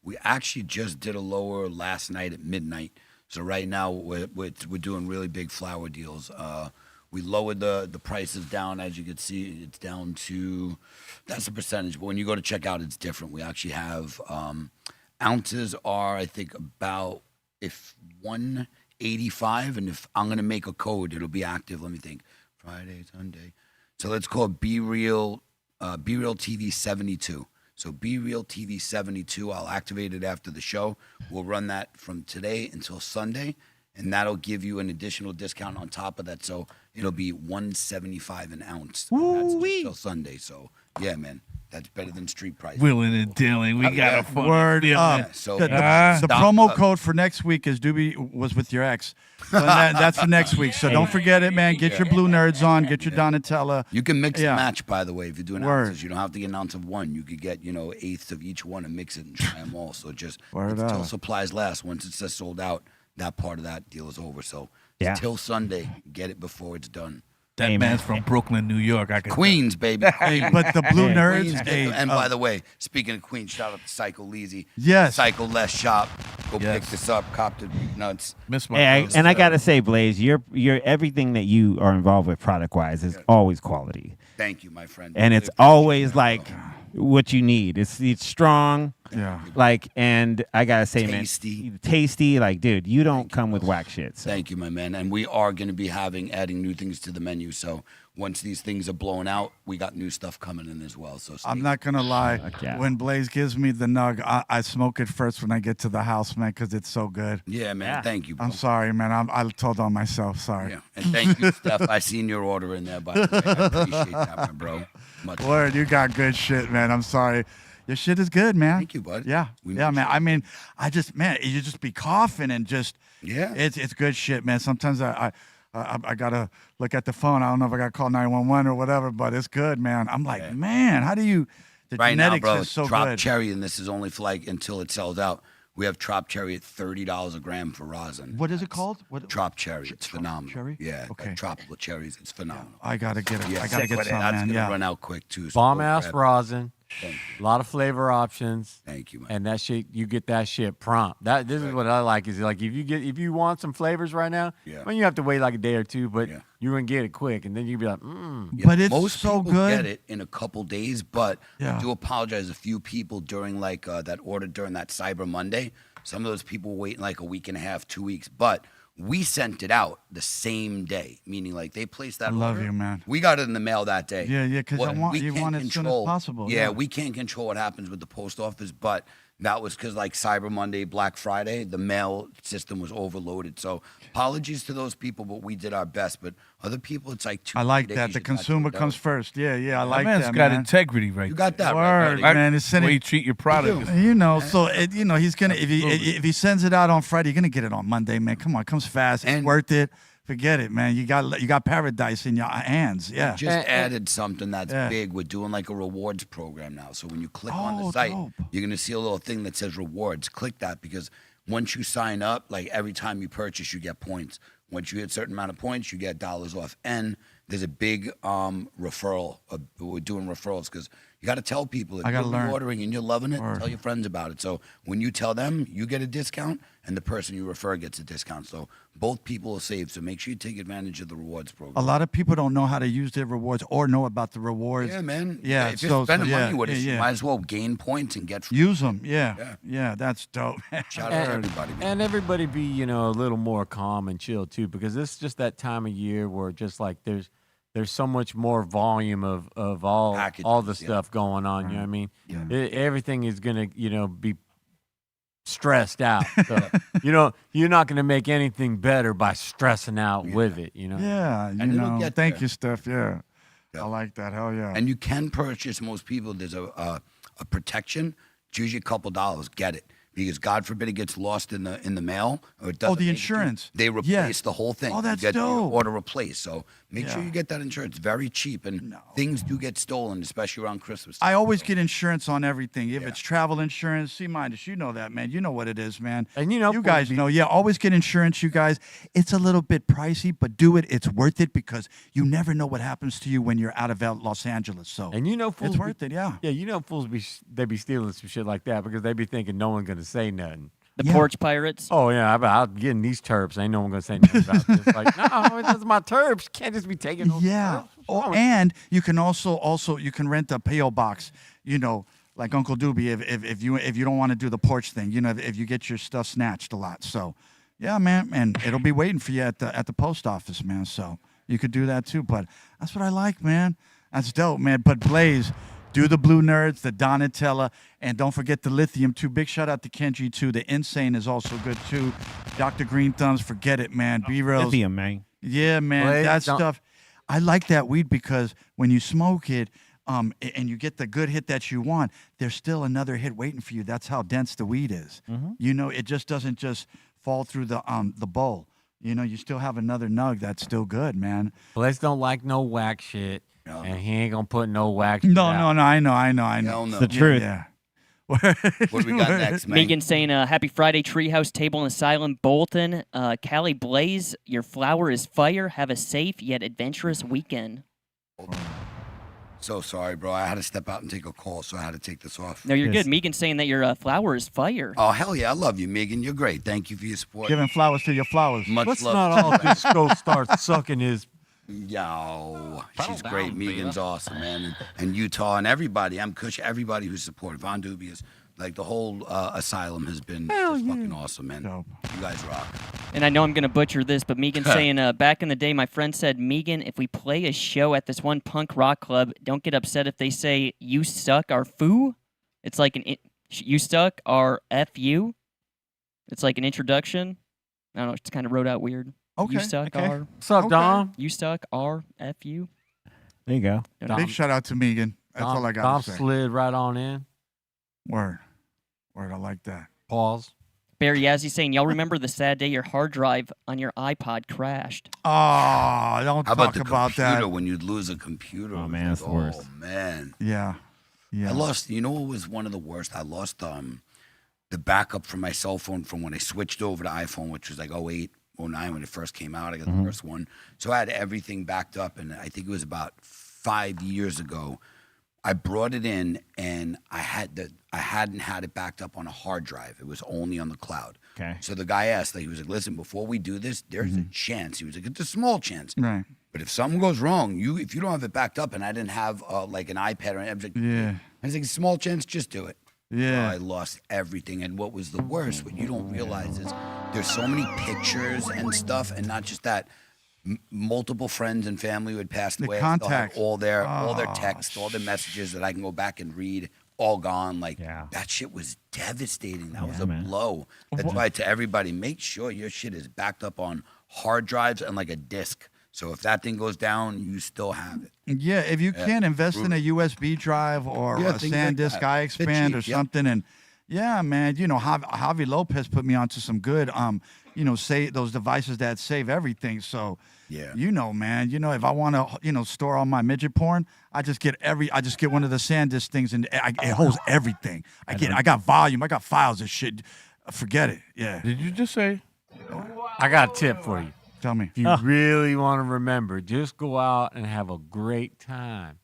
We actually just did a lower last night at midnight. So right now we're doing really big flower deals. We lowered the prices down. As you can see, it's down to, that's a percentage. But when you go to check out, it's different. We actually have ounces are, I think, about if 185. And if I'm going to make a code, it'll be active. Let me think. Friday, Sunday. So let's call it BREALTV 72. So BREALTV 72, I'll activate it after the show. We'll run that from today until Sunday, and that'll give you an additional discount on top of that. So it'll be $175 an ounce. That's until Sunday. So yeah, man, that's better than street price. Wheeling and dealing. We got a fun Word feeling. up. Yeah, so The stop promo up. code for next week is Doobie was with your ex. So that's for next week. So don't forget it, man. Get your blue nerds on. Get your Donatella. You can mix Yeah. and match, by the way, if you're doing Word. ounces. You don't have to get an ounce of one. You could get, eighths of each one and mix it and try them all. So just Word until up. supplies last. Once it's just sold out, that part of that deal is over. So Yeah. till Sunday, get it before it's done. That Hey, man's man. from Brooklyn, New York. I can Queens, baby. Hey, but the blue Hey. nerds. Queens, Hey, and by the way, speaking of Queens, shout out to Psycho Leezy. Yes. Psycho Less Shop. Go Yes. pick this up. Cop the nuts. miss my Hey, brother. I gotta say, Blaze, you're everything that you are involved with product wise is always quality, Thank you, my friend. and it's always like what you need. It's strong, yeah. like, and I gotta say, Tasty. man, tasty. Like, dude, you don't come with whack shit. So. Thank you, my man. And we are going to be adding new things to the menu. So once these things are blown out, we got new stuff coming in as well. So I'm not gonna lie. yeah. When Blaze gives me the nug, I smoke it first when I get to the house, man, because it's so good. Yeah, man. Yeah. Thank you, bro. I'm sorry, man. I told on myself. Sorry. Yeah. And thank you, Steph. I seen your order in there, by the way. I appreciate that, my bro. Much Word, you got good shit, man. I'm sorry. Your shit is good, man. Thank you, bud. Yeah, We yeah, make man. sure. I mean, man, you just be coughing and just Yeah. it's good shit, man. Sometimes I gotta look at the phone. I don't know if I gotta call 911 or whatever, but it's good, man. I'm like, man, how do you? The Right now, genetics bro, is so drop good. cherry, and this is only for like until it sells out. We have Trop Cherry at $30 a gram for rosin. What is it called? What? Trop Cherry. It's Trop phenomenal. Cherry? Yeah. Okay. Tropical cherries. It's phenomenal. I gotta get it. Yeah, I gotta sick get with it. some, That's man. gonna Yeah. run out quick too. So Bomb go ass grab it. rosin. Thank A lot of flavor options. Thank you, man. And that shit, you get that shit prompt. This is what I like. Is like if you want some flavors right now, Yeah. you have to wait like a day or two, but Yeah. you're gonna get it quick, and then you be like, Yeah, But it's most so people good. get it in a couple days, but Yeah. I do apologize. A few people during like that order during that Cyber Monday, some of those people were waiting like a week and a half, 2 weeks. But we sent it out the same day, meaning like they placed that. I love order. you, man. We got it in the mail that day. Yeah, yeah, 'cause What we you can't want it as soon as control- possible, Yeah, yeah. we can't control what happens with the post office, but that was because like Cyber Monday, Black Friday, the mail system was overloaded. So apologies to those people, but we did our best. But other people, it's like 2 I like days that. you The got consumer to comes first. Yeah, yeah. I like man's that, got man. integrity right You got that Word, right, buddy. man. It's The way sending, you treat your product. is- you know, so you know he's gonna if he sends it out on Friday, you're gonna get it on Monday, man. Come on, it comes fast. It's And- worth it. Forget it, man. You got paradise in your hands. Yeah. Just added something that's Yeah. big. We're doing like a rewards program now. So when you click on Oh, the site, dope. you're gonna see a little thing that says rewards. Click that because once you sign up, like every time you purchase, you get points. Once you hit a certain amount of points, you get dollars off. And there's a big referral. We're doing referrals because you got to tell people if I gotta you're learn. ordering and you're loving it. Word. Tell your friends about it. So when you tell them, you get a discount, and the person you refer gets a discount. So both people will save. So make sure you take advantage of the rewards program. A lot of people don't know how to use their rewards or know about the rewards. Yeah, man. Yeah, If you're so spending yeah, money with us, yeah, you yeah. might as well gain points and get free. Use them. Yeah. Yeah. Yeah. That's dope. Shout out to everybody, man. and everybody be a little more calm and chill too, because this is just that time of year where just like there's so much more volume of all the Packages, yeah. stuff going on. You know what I mean? Yeah. Everything is gonna be stressed out. So, you're not gonna make anything better by stressing out with it. You know? Yeah. You And it'll know. get Thank there. you, Steph. Yeah. Yeah. I like that. Hell yeah. And you can purchase. Most people, there's a protection. It's usually a couple dollars. Get it. Because God forbid it gets lost in the mail or it doesn't. the make it to you, insurance. They replace Yes. the whole thing. Oh, that's you get your dope. order replaced. So make sure Yeah. you get that insurance. Very cheap, and things do get stolen, especially around Christmas. I always get insurance on everything. If it's travel insurance, C-minus, you know that, man. You know what it is, man. And you guys know. Yeah, always get insurance, you guys. It's a little bit pricey, but do it. It's worth it because you never know what happens to you when you're out of Los Angeles. So And fools it's worth it. Yeah. Yeah, fools they be stealing some shit like that because they be thinking no one's gonna say nothing. The Yeah. porch pirates. Oh yeah, I'm getting these terps. Ain't no one gonna say nothing about this. Like, no, it's my terps. Can't just be taking those Yeah. terps. What's wrong with And you can also you can rent a PO box. Like Uncle Doobie, if you don't want to do the porch thing, if you get your stuff snatched a lot. So, yeah, man, and it'll be waiting for you at the post office, man. So you could do that too. But that's what I like, man. That's dope, man. But Blaze, do the Blue Nerds, the Donatella, and don't forget the Lithium too. Big shout out to Kenji too. The Insane is also good too. Dr. Green Thumbs, forget it, man. B-Reals. Lithium, man. Yeah, man, Blaze, that don't- stuff. I like that weed because when you smoke it, and you get the good hit that you want, there's still another hit waiting for you. That's how dense the weed is. It just doesn't just fall through the bowl. You still have another nug that's still good, man. Blaze don't like no whack shit, and he ain't gonna put no whack. No, shit no, out. no, I know. Hell no. The truth. Yeah. What do we got next, man? Megan saying, "Happy Friday, Treehouse Table and Asylum, Bolton, Cali Blaze. Your flower is fire. Have a safe yet adventurous weekend." So sorry, bro. I had to step out and take a call, so I had to take this off. No, you're Yes. good. Megan's saying that your flower is fire. Oh, hell yeah. I love you, Megan. You're great. Thank you for your support. Giving flowers to your flowers. Much Let's love. not all just go start sucking his. Yo, she's great. Megan's awesome, man. And Utah and everybody. I'm Kush. Everybody who's supported. Von Dubious. Like the whole asylum has been just fucking awesome, man. Dope. You guys rock. And I know I'm going to butcher this, but Megan's saying, back in the day, my friend said, Megan, if we play a show at this one punk rock club, don't get upset if they say, you suck our foo. It's like you suck our F-U. It's like an introduction. I don't know. It's kind of wrote out weird. Okay. You suck okay. our. What's up, Okay. Dom? You suck our F-U. There you go. Big shout out to Megan. That's all I got Dom to say. slid right on in. Word. I like that. Pause. Barry Yazzie saying, y'all remember the sad day your hard drive on your iPod crashed? Oh, don't How talk about the about computer that. when you'd lose a computer? Oh, It was man, that's the like, worst. Oh, man. Yeah. Yeah. I lost, you know what was one of the worst? I lost the the backup from my cell phone from when I switched over to iPhone, which was like 08, 09 when it first came out. I got the first one. So I had everything backed up, and I think it was about 5 years ago. I brought it in, and I hadn't had it backed up on a hard drive. It was only on the cloud. Okay. So the guy asked, he was like, listen, before we do this, there's a chance. He was like, it's a small chance. Right. But if something goes wrong, if you don't have it backed up, and I didn't have like an iPad or anything, I was like, small chance, just do it. Yeah. I lost everything. And what was the worst, what you don't realize is there's so many pictures and stuff, and not just that. Multiple friends and family who had passed away. Contact. All their texts, all their messages that I can go back and read, all gone. Like that shit was devastating. That was a blow. That's why to everybody, make sure your shit is backed up on hard drives and like a disc. So if that thing goes down, you still have it. Yeah, if you can invest in a USB drive or a SanDisk iXpand or something, and man, you know, Javi Lopez put me onto some good, you know, say those devices that save everything. So, you know, man, you know, if I want to, you know, store all my midget porn, I just get one of the SanDisk things, and it holds everything. I got volume, I got files and shit. Forget it. Yeah. Did you just say? I got a tip for you. Tell me. If you really want to remember, just go out and have a great time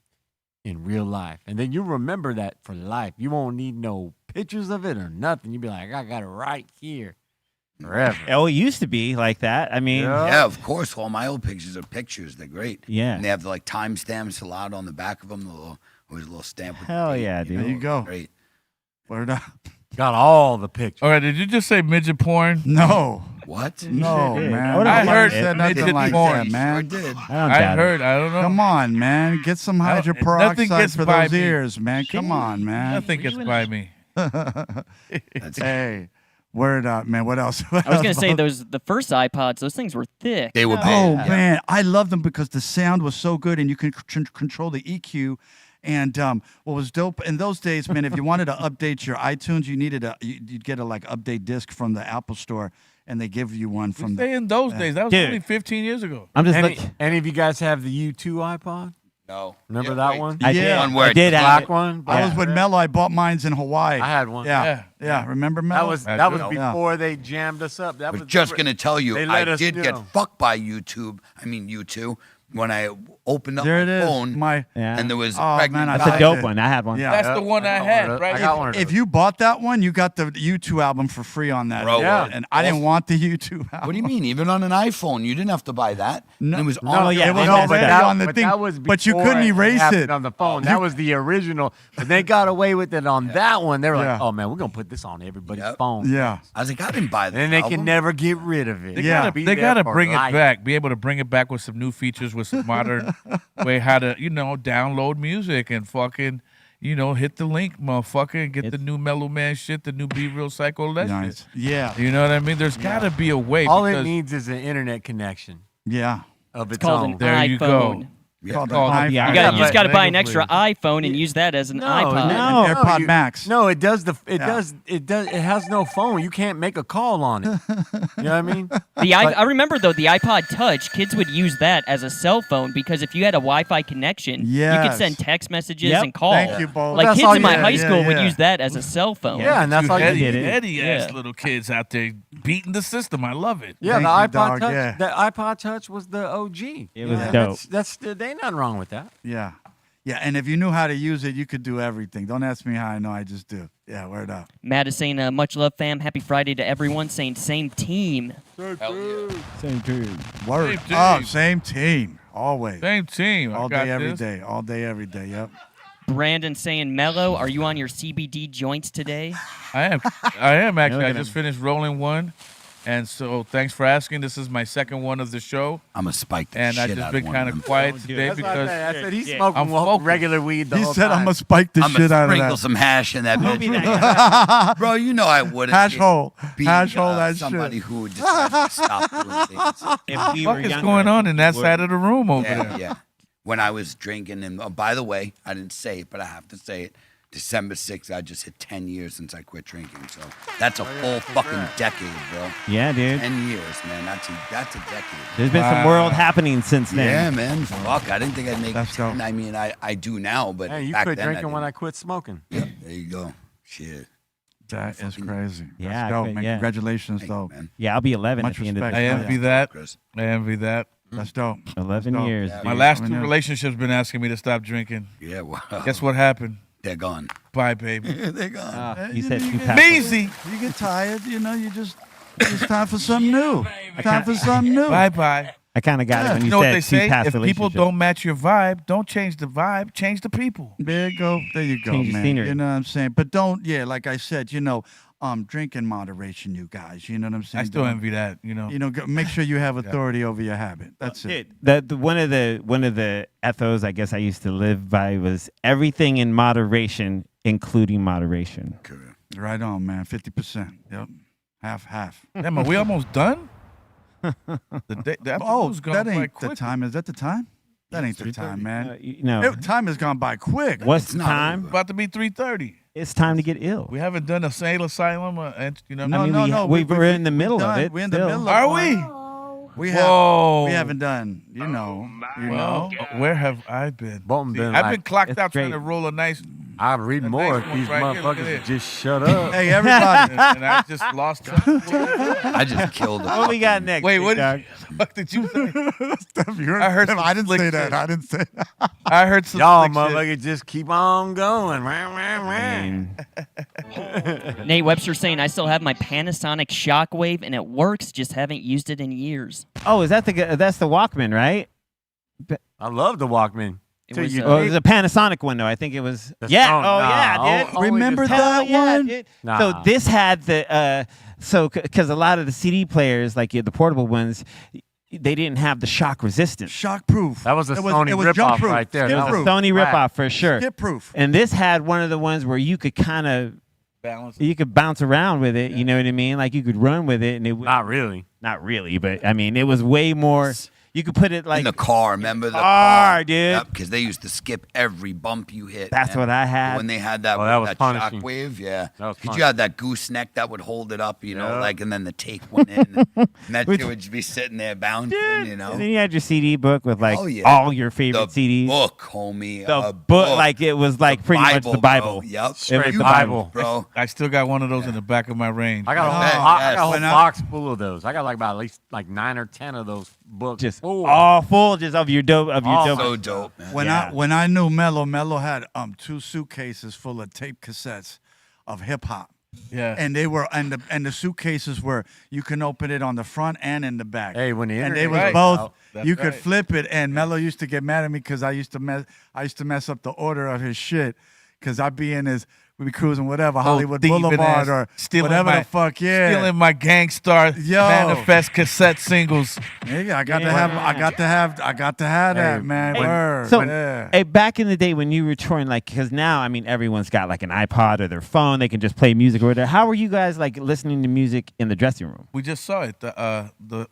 in real life. And then you remember that for life. You won't need no pictures of it or nothing. You'll be like, I got it right here forever. Oh, it used to be like that. I mean. Yeah, of course. All my old pictures are pictures. They're great. Yeah. And they have the like timestamps allowed on the back of them. Always a little stamp. With Hell the date, yeah, dude. There you go. Great. Word up. Got all the pictures. All right, did you just say midget porn? No. What? No, man. I heard said nothing midget like porn. that, man. Sure did. I heard. I don't know. Come on, man. Get some nothing hydroperoxide gets for by those me. ears, man. Come on, man. Nothing gets by me. Hey, word up, man. What else? I was gonna say the first iPods, those things were thick. They were big. Oh man, I love them because the sound was so good, and you can control the EQ. And what was dope in those days, man, if you wanted to update your iTunes, you needed you'd get a like update disc from the Apple Store, and they give you one from Say in those days, that was Dude. only 15 years ago. I'm just looking. Any of you guys have the U2 iPod? No. Remember that one? I Yeah. did. One word. I did have Black it. one? I was with Mellow. I bought mines in Hawaii. I had one. Yeah. Remember Mellow? That was Yeah. before they jammed us up. That I was was just going to tell you, they I let us did do get them. fucked by YouTube. I mean, U2, when I opened up There my it is. phone Yeah. and there was Oh, pregnant. man, I That's a thought- dope one. I had one. Yeah. That's the one I had, right? I got one of If those. you bought that one, you got the U2 album for free on that. Bro, Yeah. And I didn't want the U2 album. What do you mean? Even on an iPhone, you didn't have to buy that. No. It was No, on. yeah, It was they messed already up. on the thing, that was but you before couldn't it erase happened it. on the phone. That was the original. But they got away with it on that one. They were Yeah. like, "Oh man, we're gonna put this on everybody's Yep. phone." Yeah. I was like, I didn't buy that. And then they album. can never get rid of it. They Yeah. gotta, Be they there gotta for bring life. it back. Be able to bring it back with some new features, with some modern way how to, download music and fucking, hit the link, motherfucker, and get the new Mellow Man shit, the new Be Real Psycho, all that Nice. shit. Yeah. You know what I mean? There's gotta be a way. All it because needs is an internet connection Yeah. of its Called own. an There you iPhone. go. Called Oh, an iPhone. yeah. You just got to buy an Nigga, extra please. iPhone and use that as an No, iPod. no. An AirPod you- Max. No, it does Yeah. it has no phone. You can't make a call on it. You know what I mean? I remember though the iPod Touch, kids would use that as a cell phone because if you had a Wi-Fi connection, you could Yes. send text messages Yep. and call. Thank you, Bo. Like That's kids all in my you- high yeah, school would yeah. use that as a cell phone. Yeah, and that's all you Eddie, did. Eddie ass Yeah. little kids out there beating the system. I love it. Yeah, Thank the you, iPod dog, Touch. yeah. The iPod Touch was the OG. It was Yeah, dope. That's there ain't nothing wrong with that. Yeah. Yeah. And if you knew how to use it, you could do everything. Don't ask me how I know. I just do. Yeah. Word up. Matt is saying, much love, fam. Happy Friday to everyone. Saying same team. Same too. Word Same up. team. Same team. Always. Same team. All I got day, every this. day. All day, every day. Yep. Brandon saying, Mellow, are you on your CBD joints today? I am. I am actually. Look I at just him. finished rolling one, and so thanks for asking. This is my second one of the show, I'm going to spike the and shit I've just out been of one kind of of them. quiet Don't do today it. That's what I because said. I said he's Yeah. smoking I'm focused. regular weed the He whole said, time. I'm going to spike the I'm shit gonna out of sprinkle that. some hash in that Don't be bitch. that guy. Bro, you know I wouldn't. Hash hole. be, Hash hole that somebody shit. who would decide to stop doing things. If we what were is younger, going on in that we side of the room over Yeah, there? yeah. When I was drinking, and by the way, I didn't say it, but I have to say it. December 6th, I just hit 10 years since I quit drinking. So that's a full fucking decade, bro. Yeah, dude. 10 years, man. That's a decade. There's been some world happening since then. Yeah, man. Fuck, I didn't think I'd make That's 10. dope. I mean, I do now, but Hey, you back quit then drinking when I didn't. quit smoking. Yeah, there you go. Shit. That is crazy. Yeah, That's dope, man. yeah. Congratulations, Thank you, though. man. Yeah, I'll be 11 Much at the end of respect. I the envy that. Chris. I envy that. That's dope. 11 dope. years. Yeah. My dude. last I two know. relationships been asking me to stop drinking. Yeah, well, Guess what happened? they're gone. Bye, baby. They're gone. You said you two get- passes. Easy. You get tired, you know, it's time for something new. Time for something new. Bye, bye. I kind of got it when You you know what said they say? two past If people relationships. don't match your vibe, don't change the vibe. Change the people. There you go. There you go, Change the man. scenery. You know what I'm saying? But don't, like I said, drink in moderation, you guys. You know what I'm saying? I still Don't- envy that. You know. Make sure you have authority over your habit. That's it. The one of the ethos I guess I used to live by was everything in moderation, including moderation. Right on, man. 50%. Yep. Half. Damn, are we almost done? The afternoon's gone that by ain't quick. the time. Is that the time? That ain't the time, man. You know, Time has gone by quick. what's the not time? About to be 3:30. It's time to get ill. We haven't done a sane asylum, and you know. No, I mean, no, we're we- in the middle of done. it. We're in the still. middle of Are one. we? We Whoa. haven't done. You know. Well, where have I been? Bolton See, been I've like- been clocked It's out trying great. to roll a nice, I'd read A more nice if one these right here, look at motherfuckers this. would just shut up. Hey, everybody. and I just lost it. I just killed them. What we got next? Wait, big what dog? What did you say? I heard some I didn't slick say that. shit. I didn't say that. I heard some Y'all slick shit. motherfuckers just keep on going. I mean, Nate Webster saying I still have my Panasonic Shockwave and it works, just haven't used it in years. oh, is that that's the Walkman, right? I love the Walkman. It Till was, you uh, Oh, it was a Panasonic one though. I think it was. The Yeah. Stone- Oh nah, yeah, dude. only Remember the- that Hell yeah, one? dude. Nah. So this had the because a lot of the CD players, like the portable ones, they didn't have the shock resistance. Shock proof. That was a It Sony it was ripoff jump proof. right there. Skip That It was was a proof. Sony Right. ripoff for sure. Skip proof. And this had one of the ones where you could kind of Balance. you could bounce around with it. You know what I mean? Like you could run with it, and it Not really. not really, but I mean it was way more. You could put it like in the car, remember the car, car? dude. Yep, because they used to skip every bump you hit. That's man. what I had. When they had that, Oh, that was that punishing. shockwave, yeah. That was Because punishing. you had that gooseneck that would hold it up, Yeah. and then the tape went in, and that Which- shit would just be sitting there bouncing, And then you had your CD book with like Oh, yeah. all your The favorite CDs. book, homie. The a book, like it was like pretty much the Bible. Bro. Yep. It was the the Bible. bro. I still got one of those in the back of my range. I got a whole, Yes. I got a whole When I- box full of those. I got like about at least like 9 or 10 of those books. Just full. all full just of your dope So dope, man. When I knew Mellow had 2 suitcases full of tape cassettes of hip hop. Yeah. And they were and the suitcases were you can open it on the front and in the back. Hey, when the and internet they was Right. both out, That's you could right. flip it and Mellow used to get mad at me because I used to mess up the order of his shit because I'd be in his we be cruising whatever Hollywood thieving Boulevard ass, or stealing whatever my- the fuck yeah. Stealing my Gangstar Yo. Manifest cassette singles. Nigga, I got Yeah. to have that, man. Hey, Word. so- yeah. Hey, back in the day when you were touring, like, because now, I mean, everyone's got like an iPod or their phone, they can just play music or whatever. How were you guys like listening to music in the dressing room? We just saw it, the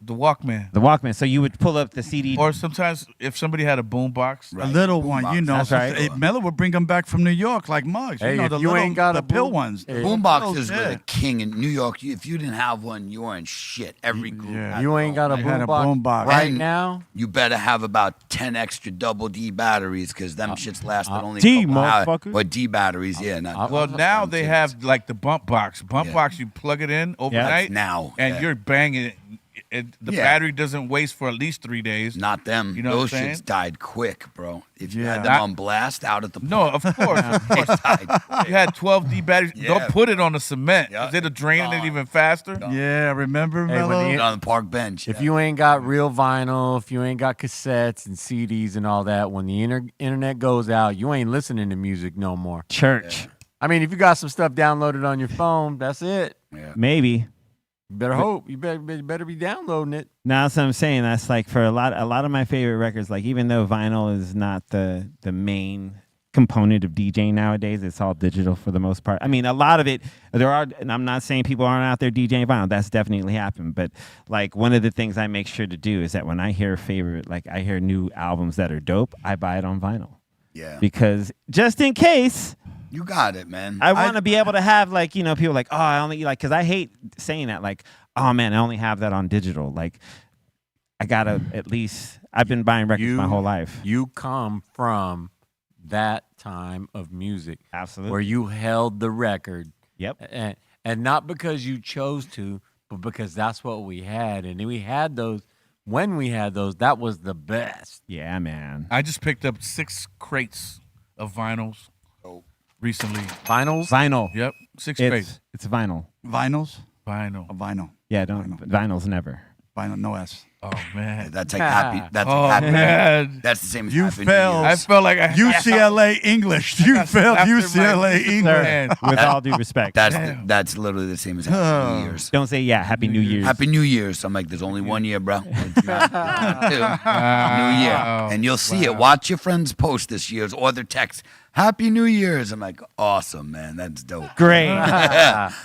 Walkman. The Walkman. So you would pull up the CD. Or sometimes if somebody had a boombox, A little one, you know. That's right. Mellow would bring them back from New York like mugs. Hey, you know, if the you little, ain't got the a pill boom- ones. Hey. Boomboxes Yeah. were the king in New York. If you didn't have one, you weren't shit. Every group Yeah. had You ain't got a They had a boombox boombox. right And now. You better have about 10 extra double D batteries because them shits lasted only D, a couple hours. motherfucker. Or D batteries, yeah. Not well, now they have like the bump box. Bump Yeah. box, you plug it in overnight, now. and yeah. you're banging it. The Yeah. battery doesn't waste for at least 3 days. Not them. You know Those what I'm shits saying? died quick, bro. If you Yeah. had them That- on blast out at the No, of course. Of they course. died quick. You had 12D batteries. Yeah. Don't put it on the cement. Yeah. It'll drain it Gone. even faster. Yeah, remember Hey, when Mellow? the- on the park bench. If yeah. you ain't got real vinyl, if you ain't got cassettes and CDs and all that, when the internet goes out, you ain't listening to music no more. Church. I mean, if you got some stuff downloaded on your phone, that's it. Maybe. You better hope. You better be downloading it. Now that's what I'm saying. That's like for a lot of my favorite records. Like even though vinyl is not the main component of DJing nowadays, it's all digital for the most part. I mean, a lot of it there are. And I'm not saying people aren't out there DJing vinyl. That's definitely happened. But like one of the things I make sure to do is that when I hear I hear new albums that are dope, I buy it on vinyl Yeah. because just in case. You got it, man. I want to be able to have like, you know, people like, oh, I only like, because I hate saying that, like, oh man, I only have that on digital. Like, I gotta at least. I've been buying records my whole life. You come from that time of music Absolutely. where you held the record. Yep. And not because you chose to, but because that's what we had. And we had those. When we had those, that was the best. Yeah, man. I just picked up 6 crates of vinyls recently. Vinyl? Yep, 6 crates. It's vinyl. Vinyls? Vinyl. A vinyl. Yeah, vinyl's never. Vinyl, no S. Oh man, That's like happy. That's oh like happy. man, That's the same as You Happy New failed. Year's. I felt like I UCLA English. You failed slapped in my UCLA music English. man. With all due respect. That's literally the same as Happy New Year's. Don't say Happy New Year's. Happy New Year's. I'm like, there's only one year, bro. It's not two. New Year. And you'll see it. Watch your friends post this year's or their text. Happy New Year's. I'm like, awesome, man. That's dope. Great.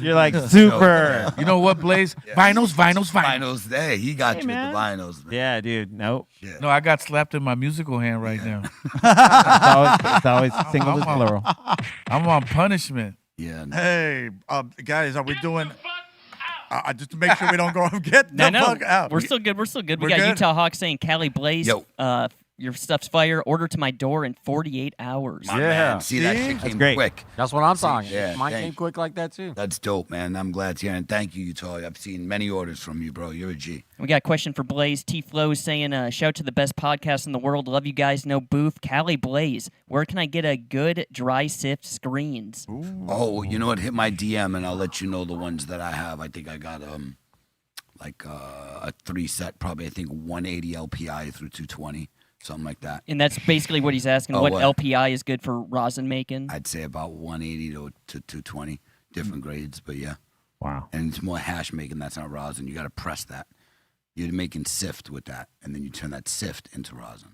You're like super. You know what, Blaze? Vinyls. Vinyls there. He got you man. with the vinyls, man. Yeah, dude. Nope. No, I got slapped in my musical hand right now. It's always single to plural. I'm on punishment. Yeah. Hey, guys, are we doing? Just to make sure we don't go and get the No, fuck out. we're still good. We're still good. We We're got good? Utah Hawk saying, Cali Blaze, Yo. your stuff's fire. Order to my door in 48 hours. My Yeah. man. See, that See? shit That's came great. quick. That's what I'm talking. Yeah, Mine thank came you. quick like that, too. That's dope, man. I'm glad to hear it. Thank you, Utah. I've seen many orders from you, bro. You're a G. We got a question for Blaze. T Flow saying, shout to the best podcast in the world. Love you guys. No booth. Cali Blaze, where can I get a good dry sift screens? Oh, you know what? Hit my DM and I'll let you know the ones that I have. I think I got like a 3-set, probably I think 180 LPI through 220, something like that. And that's basically what he's asking. Oh, what what? LPI is good for rosin making? I'd say about 180 to 220, different grades, but yeah. Wow. And it's more hash making. That's not rosin. You got to press that. You're making sift with that, and then you turn that sift into rosin.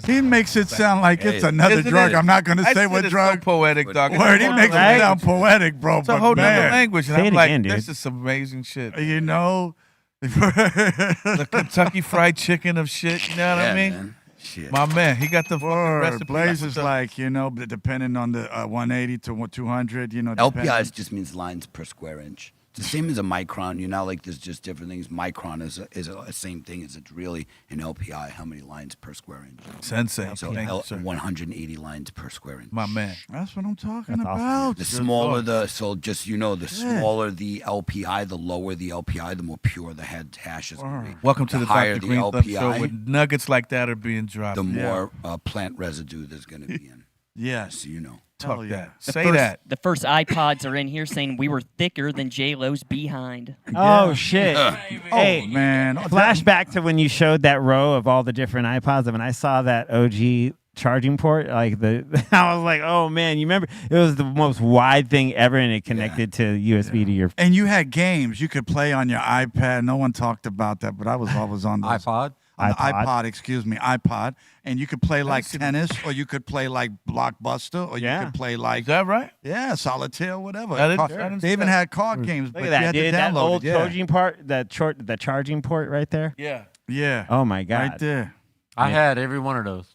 He makes it sound like it's another Isn't drug. it? I'm not going to I say said what it's drug. So poetic, dog. It's Word, a he whole makes it nother sound language. poetic, bro. It's a but whole nother man, language. And Say I'm it like, again, dude. this is some amazing shit. you know. The Kentucky Fried Chicken of shit. You know what Yeah, I mean? man. Shit. My man, he got the fucking Word. recipe. Blaze is The- like, you know, depending on the 180 to 200, you know. LPIs just means lines per square inch. It's the same as a micron. You know, like there's just different things. Micron is a same thing as it's really an LPI. How many lines per square inch? Sensei. So Thank you, sir. 180 lines per square inch. My man. That's what I'm talking That's awesome. about. The smaller the smaller the LPI, the lower the LPI, the more pure the head hash is going to be. Welcome to the higher Dr. the Greenthumb Show, LPI, where nuggets like that are being dropped. the more plant residue there's going to be in. Yes. So you know. Talk Hell yeah. that. The Say first, that. The first iPods are in here saying we were thicker than J-Lo's behind. Oh, shit. Oh, Hey, man. flashback to when you showed that row of all the different iPods. And when I saw that OG charging port, I was like, oh, man. You remember? It was the most wide thing ever, and it connected to USB to your... And you had games you could play on your iPad. No one talked about that, but I was always on those. iPod? On the iPod. iPod. And you could play like tennis, or you could play like Blockbuster, or you Yeah. could play like, Is that right? solitaire, whatever. I didn't- Card- I didn't they see even that. had card games, but Look you at that, had dude. to That download old it. Yeah. charging part, the charging port right there. Yeah. Yeah. Oh, my God. Right there. I had every one of those.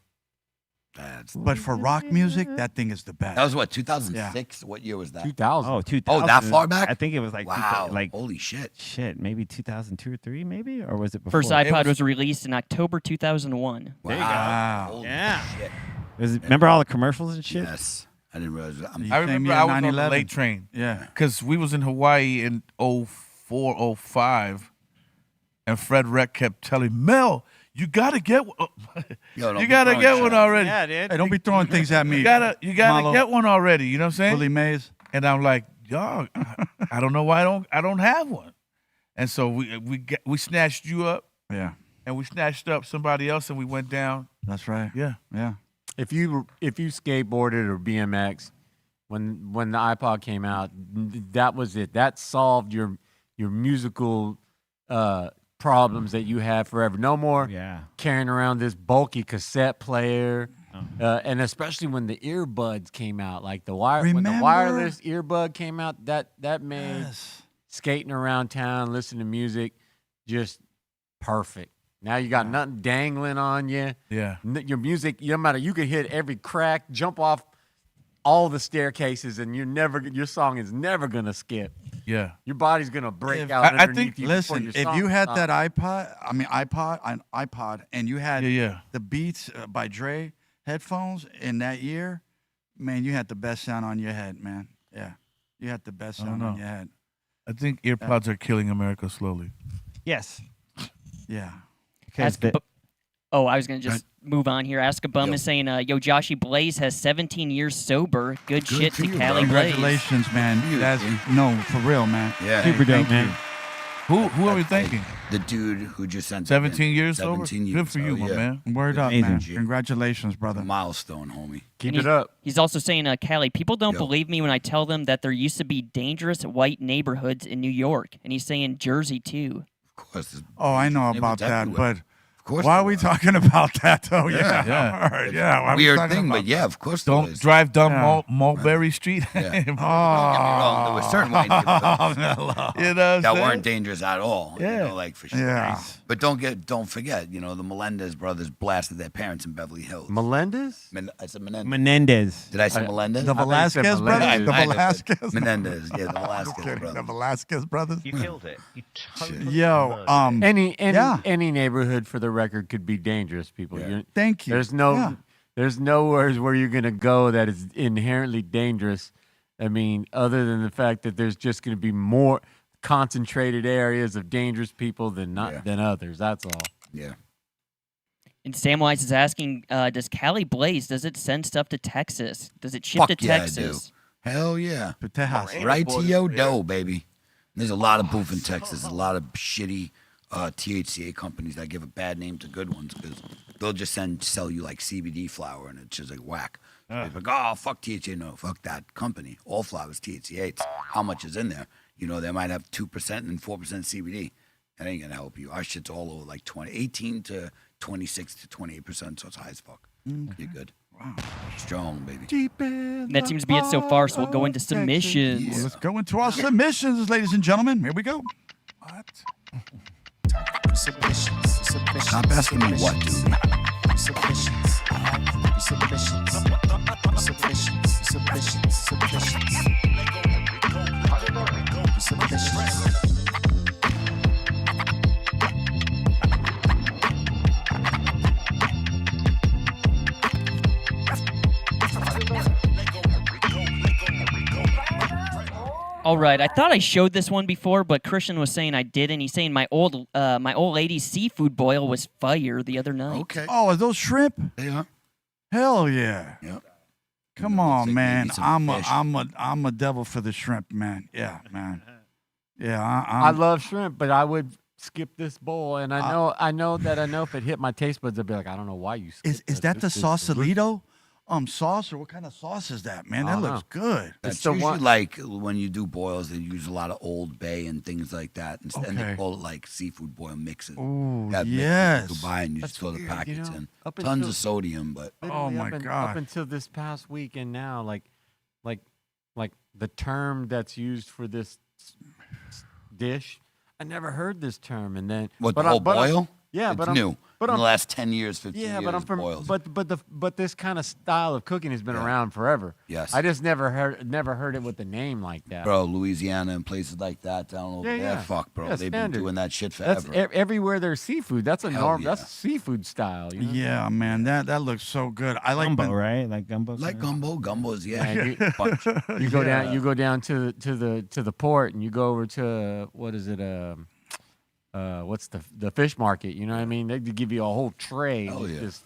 That's, But for rock music, that thing is the best. that was what, 2006? What year was that? 2000. Oh, 2000. that far back? I think it was like, Wow. like Holy shit. shit, maybe 2002 or 3, maybe? Or was it before? First iPod was- was released in October 2001. Wow. Wow. Holy Yeah. shit. Remember all the commercials and shit? Yes. I didn't realize that. You I Same remember year, I was on the 9/11. late train Yeah. because we was in Hawaii in 04, 05, and Fred Reck kept telling Mel, you gotta get one. Yo, don't You be gotta throwing get shit one out. already. Yeah, dude. Hey, don't be throwing things at me. You gotta Malo. get one already. You know what I'm saying? Willie Mays. And I'm like, y'all, I don't know why I don't have one. And so we snatched you up, Yeah. and we snatched up somebody else, and we went down. That's right. Yeah. Yeah. If you skateboarded or BMX, when the iPod came out, that was it. That solved your musical problems that you had forever. No more Yeah. carrying around this bulky cassette player, and especially when the earbuds came out, like when the Remember? wireless earbud came out, that made Yes. skating around town, listening to music, just perfect. Now you got nothing dangling on you. Yeah. Your music, no matter, you can hit every crack, jump off all the staircases, and your song is never gonna skip. Yeah. Your body's gonna break If- out I underneath think- you. before Listen, your if song you had stops. that iPod, and you had Yeah. the Beats by Dre headphones in that year, man, you had the best sound on your head, man. Yeah. You had the best I don't sound on know. your head. I think earpods are killing America slowly. Yes. Yeah. Because Oh, I was gonna just move on here. Ask a Bum Yo. is saying, "Yo, Joshy Blaze has 17 years sober. Good shit for to you, Cali bro. Blaze." Congratulations, man. You, That's dude. no, for real, man. Yeah. super dope, Thank man. you. Who are we thanking? The dude who just sent that in. 17 years sober? 17 years. Good for you, Oh, my yeah. man. Word up, Amazing. man. Congratulations, brother. Milestone, homie. Keep And it up. He's also saying, Cali, people don't Yo. believe me when I tell them that there used to be dangerous white neighborhoods in New York. And he's saying Jersey, too. Of course. there's Oh, I know neighborhoods about that, everywhere. but Of course. why are there we are. talking about that, though? Yeah. Yeah. All right, yeah. Why are we Weird talking thing, about but yeah, of course. there Don't is. drive down Yeah. Mulberry Street. Yeah. Oh, Don't get me wrong, there were certain white neighborhoods Mellow. You know what that I'm weren't saying? dangerous at all. You Yeah. know, like for sure. Yeah. But don't forget, the Melendez brothers blasted their parents in Beverly Hills. Melendez? I said Menendez. Menendez. Did I say I- Melendez? The I thought you said Velasquez brothers? Melendez. The I- I- Velasquez? Menendez. Yeah, the I'm Velasquez kidding. The brothers. Velasquez brothers? You killed it. You totally Yo, murdered it. Any Yeah. neighborhood, for the record, could be dangerous, people. Yeah. You're- Thank you. There's there's nowhere where you're gonna go that is inherently dangerous. I mean, other than the fact that there's just gonna be more concentrated areas of dangerous people than others. That's all. Yeah. And Samwise is asking, does Cali Blaze, does it send stuff to Texas? Does it ship Fuck to yeah, I Texas? do. Hell yeah. To Tejas. Ain't Right no to your borders there. dough, baby. There's a lot of booth in Texas. A lot of shitty THCA companies that give a bad name to good ones because they'll just sell you like CBD flower and it's just like whack. It's like, oh, fuck THCA. No, fuck that company. All flowers THCA. It's how much is in there. They might have 2% and 4% CBD. That ain't gonna help you. Our shit's all over like 18 to 26 to 28%, so it's high as fuck. You're good. Wow. Strong, baby. Deep in And that the seems to be it so far, so we'll go into heart of Texas. submissions. Well, let's go into our submissions, ladies and gentlemen. Here we go. Stop asking me what, dude. All right, I thought I showed this one before, but Christian was saying I didn't. He's saying my old lady's seafood boil was fire the other night. Okay. Oh, are those shrimp? They are. Hell yeah. Yep. Come Looks on, like man. maybe some fish. I'm a devil for the shrimp, man. Yeah, man. Yeah, I love shrimp, but I would skip this bowl. And I know if it hit my taste buds, I'd be like, I don't know why you. Is skipped that the this. This is Sausalito sauce or what kind of sauce is that, man? I That don't looks know. good. That's It's the usually one- like when you do boils, they use a lot of Old Bay and things like that. And they Okay. call it like seafood boil mixes. Ooh, That mix yes. you buy and you That's just throw the weird, packets in. Up Tons until- of sodium, but Oh, Literally my up God. Up until this past week and now, like the term that's used for this dish, I never heard this term. And then what, but the I- whole but I- boil? Yeah, It's but I'm new. But in I'm the last 10 years, 15 yeah, years, but I'm from boils. but this kind of style of cooking has been Yeah. around forever. Yes. I just never heard it with a name like that. Bro, Louisiana and places like that down over Yeah, there, yeah. fuck, bro. Yeah, They've standard. been doing that shit That's forever. everywhere there's seafood. That's a Hell norm. yeah. That's seafood style. You know? Yeah, man. That looks so good. I like Gumbo, when- right? Like gumbo. Like gumbos, yeah. Yeah, you- Bunch. You go down. You go down to the port, and you go over to what is it? What's the fish market? You know what I mean? They give you a whole tray. Hell It's yeah. just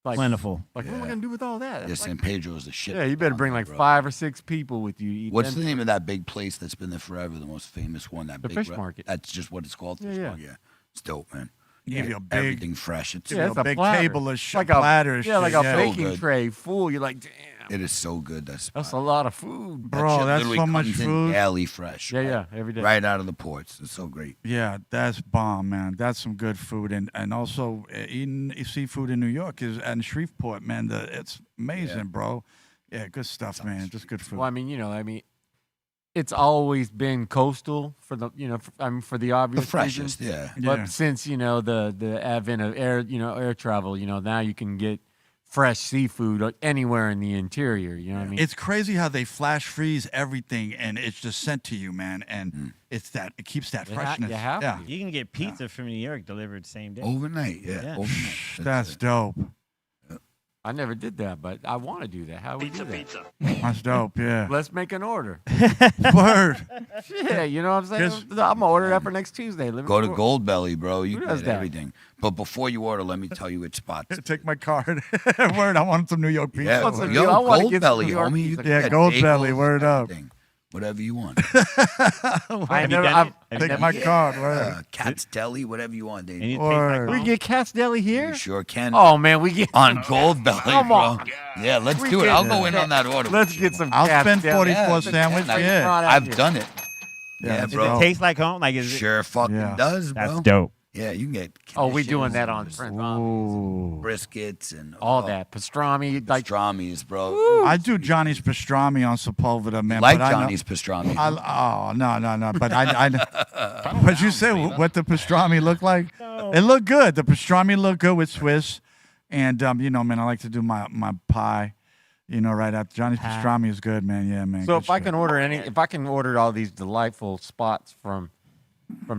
like Plentiful. Like what are we gonna do with all that? Yeah, It's like- San Pedro's the shit. yeah, you better down bring there, like bro. 5 or 6 people with you. Eat What's them. the name of that big place that's been there forever? The most famous one. That The big fish market. That's just what it's called. Fish Yeah, market. Yeah, it's dope, man. Give you a big, Everything fresh. It's Yeah, it's a a big platter. table of like a platter. Yeah, like a shit. baking good. tray full. You're like, damn, it is so good. That's that's a lot of food. that Bro, shit that's literally so much comes in food. daily fresh. Yeah, right? yeah, every day. Right out of the ports. It's so great. Yeah, that's bomb, man. That's some good food, and also eating seafood in New York is and Shreveport, man. It's amazing, Yeah. bro. Yeah, good stuff, man. Just good food. Well, I mean, it's always been coastal for the, for the obvious The freshest, reasons. yeah. Yeah. But since the advent of air travel, now you can get fresh seafood anywhere in the interior. You know what I mean? It's crazy how they flash freeze everything, and it's just sent to you, man. And it keeps that You freshness. have yeah, to. You can get pizza from New York delivered same day. Overnight, yeah. Yeah. Overnight. that's dope. I never did that, but I want to do that. How do we do that? That's dope. Yeah. Let's make an order. Word. Yeah, you know what I'm saying? I'm going to order that for next Tuesday. Go to Goldbelly, bro. You Who can does get that? everything. But before you order, let me tell you which spots. Take my card. Word. I want some New York pizza. Yeah, want some yo, I wanna get some Goldbelly, New York homie. You pizza. can Yeah, get Goldbelly, bagels, word up. everything. Whatever you want. I never, I've, Take my card. Word. Cat's Deli, whatever you want, And Dave. you taste like Word. we home. get Cat's Deli here? You sure can. Oh, man, we get. On Goldbelly, Come bro. on. Yeah, let's We do it. get I'll go in that. on that order. Let's get some I'll Cat's spend Deli. 44 Yeah, sandwich. I- Yeah. Right out I've here. done it. Yeah, Yeah, that's bro. dope. Taste like home? Like, is it? Sure fucking Yeah. does, bro. That's dope. Yeah, you can get. Oh, we doing conditions that on and Friends Ooh. briskets and All that. Pastrami. Like, pastrami's, bro. I do Johnny's pastrami on Sepulveda, man. Like but I know- Johnny's pastrami. Oh no! But But you say what the pastrami look like? It looked good. The pastrami looked good with Swiss, and you know, man, I like to do my pie. You know, right after Johnny's pastrami is good, man. Yeah, man. so good if I shit. can order all these delightful spots from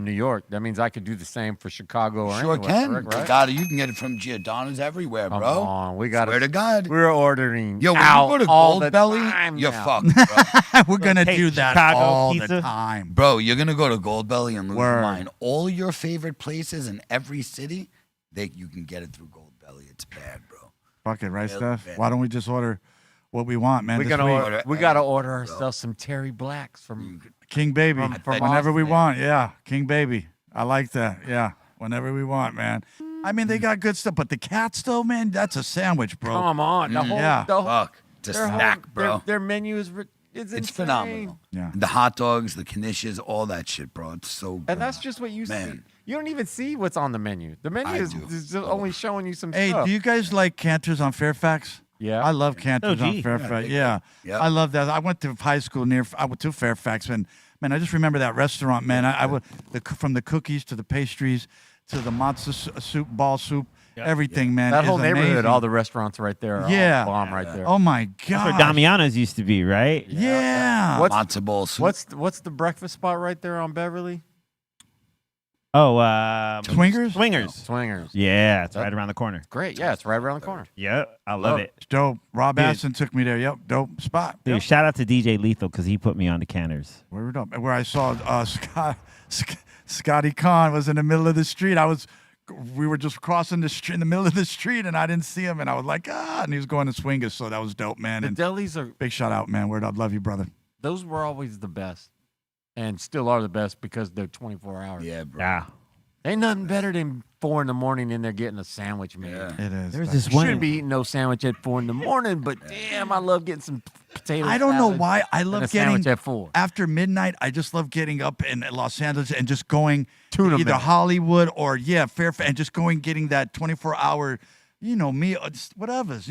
New York, that means I could do the same for Chicago or Sure anywhere, can. correct, right? You can get it from Giordano's everywhere, Come bro. on, we got Swear to God. We're ordering Yo, when out you go to all the Goldbelly, time you're now. fucked, bro. We're gonna Hey, do that Chicago all the pizza. time. Bro, you're gonna go to Goldbelly and lose your Word. mind. All your favorite places in every city, you can get it through Goldbelly. It's bad, bro. Fuck it, right, Hell, Steph? man. Why don't we just order what we want, man? We this gotta week? order, we gotta order ourselves some Terry Blacks from. King Baby. From Whenever we Austin. want, yeah. King Baby. I like that. Yeah. Whenever we want, man. I mean, they got good stuff, but the cats, though, man, that's a sandwich, bro. Come on, the whole, Yeah. the whole, Fuck. It's a their whole- snack, bro. Their menu is it's It's insane. phenomenal. Yeah. The hot dogs, the knishes, all that shit, bro. It's so good. And that's just what you see. Man. You don't even see what's on the menu. The menu I is, do. is just only showing you some Hey, stuff. do you guys like Cantor's on Fairfax? Yeah. I love Cantor's on gee. Fairfax. Yeah. Yep. I love that. I went to high school I went to Fairfax, and man, I just remember that restaurant, man. I would from the cookies to the pastries to the matzo soup, ball soup, everything, man. that is whole neighborhood, amazing. all the restaurants right there are Yeah. all bomb right there. Oh my That's god. where Damiano's used to be, right? Yeah. What's matzo ball soup. what's the breakfast spot right there on Beverly? Oh, Swingers? Swingers. Swingers. Yeah, it's right around the corner. Great. Yeah, it's right around the corner. Yeah, I love it. It's dope. Rob Dude. Aston took me there. Yep. Dope spot. Dude, Yep. shout out to DJ Lethal because he put me on the canners. Word up. Where I saw Scotty Khan was in the middle of the street. We were just crossing the street in the middle of the street, and I didn't see him, and I was like, and he was going to Swingers, so that was dope, man. The And delis are big shout out, man. Word up. Love you, brother. those were always the best, and still are the best because they're 24 hours. Yeah, bro. Yeah. Ain't nothing better than 4 in the morning in there getting a sandwich, man. Yeah. It is. There's man. this one. Shouldn't be eating no sandwich at 4 in the morning, but damn, I love getting some potato. I don't know salad why. I and love a sandwich getting at 4. after midnight. I just love getting up in Los Angeles and just going Tuna to either minute. Hollywood or Fairfax, and just getting that 24-hour, meal, just whatever's.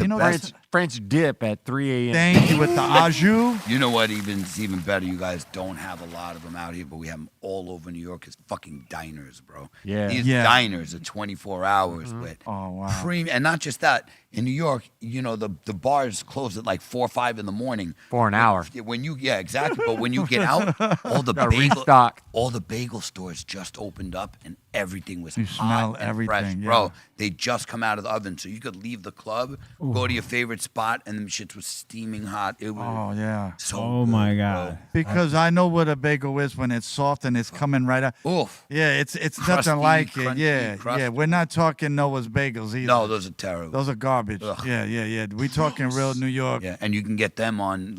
French dip at 3 a.m. Thank you with the au jus. You know what? It's even better. You guys don't have a lot of them out here, but we have them all over New York. Is fucking diners, bro. Yeah. These Yeah. diners are 24 hours with Oh, wow. premium, and not just that. In New York, the bars close at like 4 or 5 in the morning. For an hour. Exactly. But when you get out, all the Gotta restock. all the bagel stores just opened up, and everything was You hot smell and everything, fresh, yeah. bro. They just come out of the oven, so you could leave the club, go to your favorite spot, and them shits was steaming hot. It was Oh yeah. so. Oh good, my bro. God. Because I know what a bagel is when it's soft and it's coming right out. Oof. Yeah, it's Crusty, nothing like it. crunchy, Yeah, crusty. yeah. We're not talking Noah's bagels either. No, those are terrible. Those are garbage. Ugh. Yeah. We talking real New York. Yeah, and you can get them on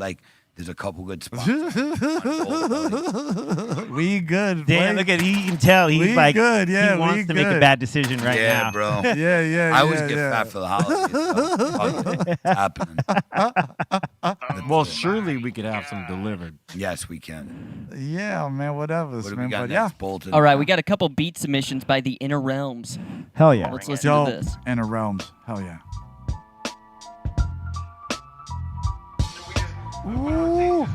there's a couple good spots. We good. Damn, boy. look at you can tell he's We like good, yeah, he wants we to make a good. bad decision right yeah, now. bro. Yeah. I always yeah, get yeah. fat for the holidays. It's happening. Well, surely we could have some delivered. Yes, we can. Yeah, man. Whatever, What do we man. got But next, Bolton? All right, we got a couple beat submissions by the Inner Realms. Hell yeah. Let's listen Dope to this. Inner Realms. Hell yeah. Ooh,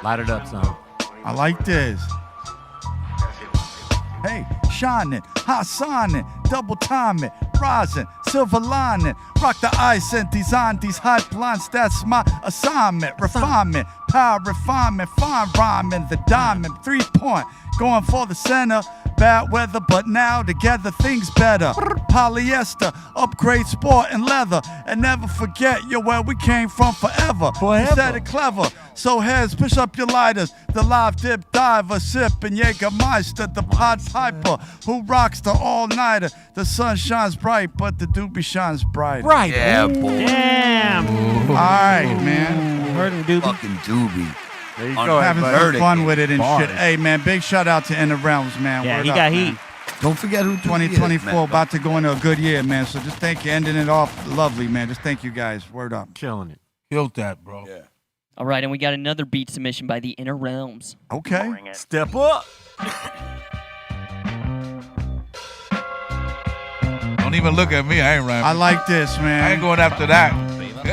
Light it up, son. I like this. Hey, shining, Hassanin, double timing, rising, silver lining, rock the ice and design these hype lines. That's my assignment, refinement, power refinement, fine rhyming, the diamond, 3-point, going for the center, bad weather, but now together things better. Polyester, upgrade sport and leather. And never forget, yo, where we came from forever. We said it clever. So heads, push up your lighters. The live dip diver, sip and Jägermeister. The Pod Piper, who rocks the all-nighter. The sun shines bright, but the Doobie shines bright. Right. Yeah, boy. Damn. All right, man. Heard him, Doobie. Fucking Doobie. There you On go. Having some Verdict. fun with it and Bars. shit. Hey, man, big shout out to Inner Realms, man. Yeah, Word he up, got man. heat. Don't forget who 2024 about to go into a good year, man. So just thank you, ending it off lovely, man. Just thank you guys. Word up. Killing it. Killed that, bro. Yeah. All right, and we got another beat submission by the Inner Realms. Okay. Step up. Don't even look at me. I ain't rhyming. I like this, man. I ain't going after that.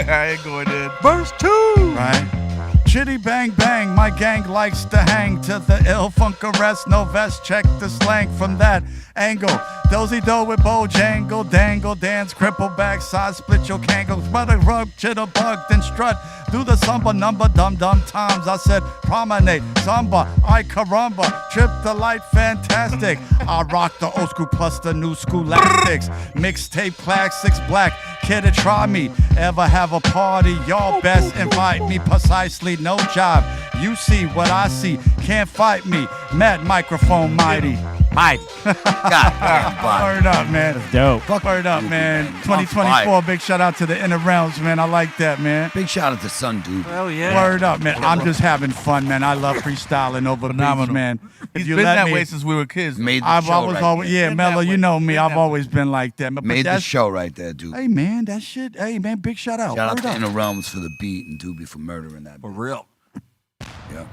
I ain't going in. Verse 2. Right? Chitty bang bang, my gang likes to hang to the ill funk arrest, no vest, check the slang from that angle. Dozy do with Bojangle, dangle, dance, cripple back, side split your kangles, mother rub, chitter bug, then strut, do the samba number, dum dum times. I said promenade, samba, I caramba, trip the light, fantastic. I rock the old school plus the new school lastics, mixtape classics, black, kid to try me, ever have a party, y'all best invite me precisely, no job. You see what I see, can't fight me. Mad microphone mighty. Mighty. Word up, man. Dope. Word up, man. 2024, big shout out to the Inner Realms, man. I like that, man. Big shout out to Son Doobie. Hell yeah. Word up, man. I'm just having fun, man. I love freestyling over beats, Phenomenal. man. If He's you been let that me, way since we were kids. Made the I've show always, right always, there. yeah, Been Mellow, that you way. know me. Been I've that always been like that. But Made the that's, show right there, Doobie. hey, man, that shit, hey, man, big shout out. Shout out Word to up. Inner Realms for the beat and Doobie for murdering that. For bitch. real. Yeah.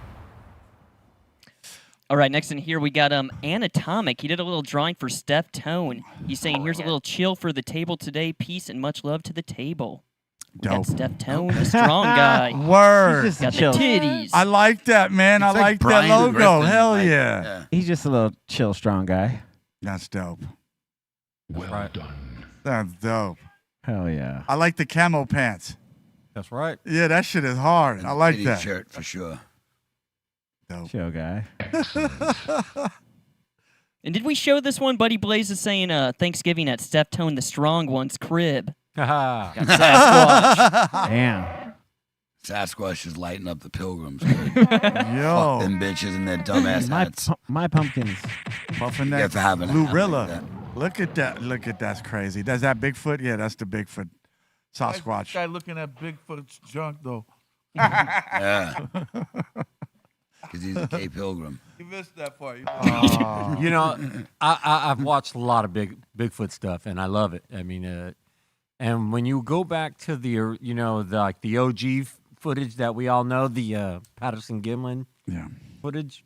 All right, next in here we got Anatomic. He did a little drawing for Steph Tone. He's saying, here's a little chill for the table today. Peace and much love to the table. We got Dope. Steph Tone, the strong guy. Word. He's just Got a the chill. titties. I like that, man. I It's like that Brian logo. Griffin, Hell like, yeah. He's just a little chill, strong guy. That's dope. Well done. That's dope. Hell yeah. I like the camo pants. That's right. Yeah, that shit is hard. And I like titty that. shirt for sure. Dope. Chill guy. And did we show this one? Buddy Blaze is saying Thanksgiving at Steph Tone, the strong one's crib. Haha. Got Sasquatch. Damn. Sasquatch is lighting up the pilgrims. Yo. Fuck them bitches and their dumbass hats. My pumpkins. Puffing Yeah, that for having a hat like Glorilla. that. Look at that. Look at that's crazy. That's that Bigfoot? Yeah, that's the Bigfoot Why is this Sasquatch. guy looking at Bigfoot's junk, though. Yeah. Because he's a gay pilgrim. You missed that part. You know, I've watched a lot of Bigfoot stuff, and I love it. I mean, and when you go back to the, you know, the like the OG footage that we all know, the Patterson Gimlin Yeah. footage.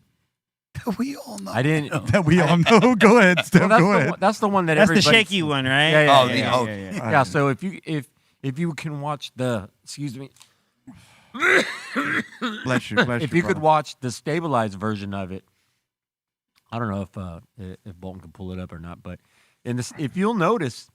We all know. I didn't. That we all know. Go ahead, Steph. Well, Go ahead. that's the one that That's the everybody. shaky one, right? Yeah, yeah, Oh, yeah, the- yeah, oh. yeah. Yeah, so if you can watch the, excuse me, Bless you. Bless if you. you could brother. watch the stabilized version of it, I don't know if Bolton can pull it up or not, but in this, if you'll notice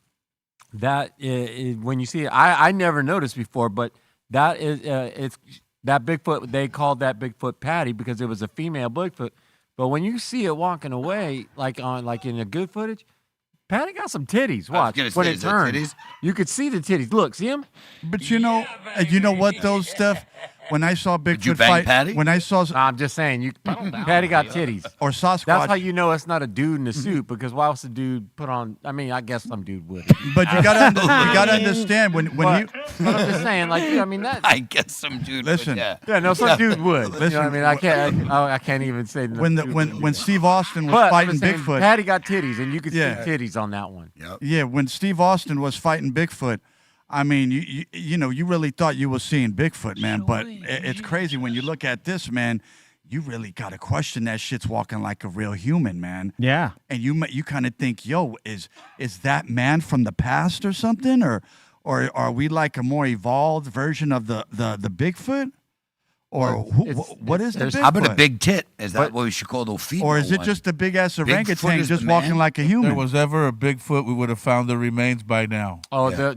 that when you see it, I never noticed before, but that is it's that Bigfoot. They called that Bigfoot Patty because it was a female Bigfoot. But when you see it walking away, like in the good footage, Patty got some titties. Watch gonna when say, it is that turns. titties? You could see the titties. Look, see them? But you know what, though, Steph? When I saw Bigfoot you bang fight, Patty? when I saw I'm just saying, you Patty got titties. or Sasquatch, That's how you know it's not a dude in a suit, because why else a dude put on? I mean, I guess some dude would. but you gotta understand when But, you but I'm just saying, like, I mean that. I guess some dude. Listen. Yeah. Yeah, no, some dude would. You know Listen, what I mean, I can't even say. when Steve Austin was but I'm fighting just saying, Bigfoot, Patty got titties, and you could Yeah. see titties on that one. Yep. yeah, when Steve Austin was fighting Bigfoot, I mean, you know, you really thought you were seeing Bigfoot, man. But it's crazy when you look at this, man. You really got to question that shit's walking like a real human, man. Yeah. And you kind of think, yo, is that man from the past or something, or are we like a more evolved version of the Bigfoot, or what is the Bigfoot? How about a big tit? Is that But- what we should call the female or is it one? just a big ass Bigfoot orangutan is just the walking man? like a If there human? was ever a Bigfoot, we would have found the remains by now. Oh, Yeah.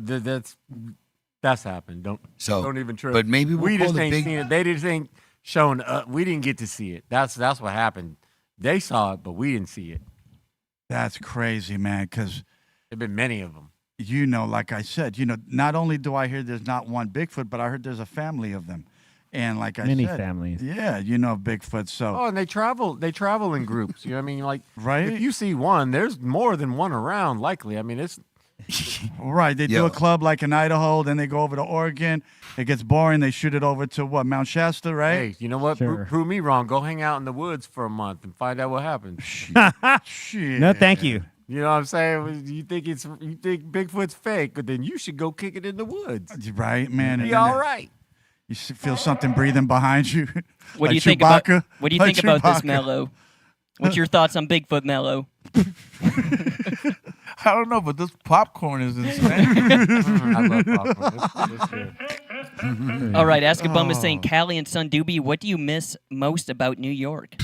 that's happened. Don't even trip. but maybe we'll we call just the ain't big- seen it. They just ain't shown. We didn't get to see it. That's what happened. They saw it, but we didn't see it. That's crazy, man, because There've been many of them. like I said, not only do I hear there's not one Bigfoot, but I heard there's a family of them. And like I Many said, families. Yeah, Bigfoot. So Oh, and they travel in groups. You know what I mean? Like, Right. if you see one, there's more than one around, likely. I mean, it's right, they do Yo. a club like in Idaho, then they go over to Oregon. It gets boring. They shoot it over to what, Mount Shasta, right? hey, you know what? Sure. Prove me wrong. Go hang out in the woods for a month and find out what happens. Shit. No, thank you. You know what I'm saying? You think Bigfoot's fake, but then you should go kick it in the woods. Right, man. And Be then all right. You feel something breathing behind you. What do like you think about? Chewbacca. What do you Like think about this, Chewbacca. Mellow? What's your thoughts on Bigfoot, Mellow? I don't know, but this popcorn is insane. I love popcorn. It's good. All right, Ask a Bum is saying, Oh. Callie and Son Doobie, what do you miss most about New York?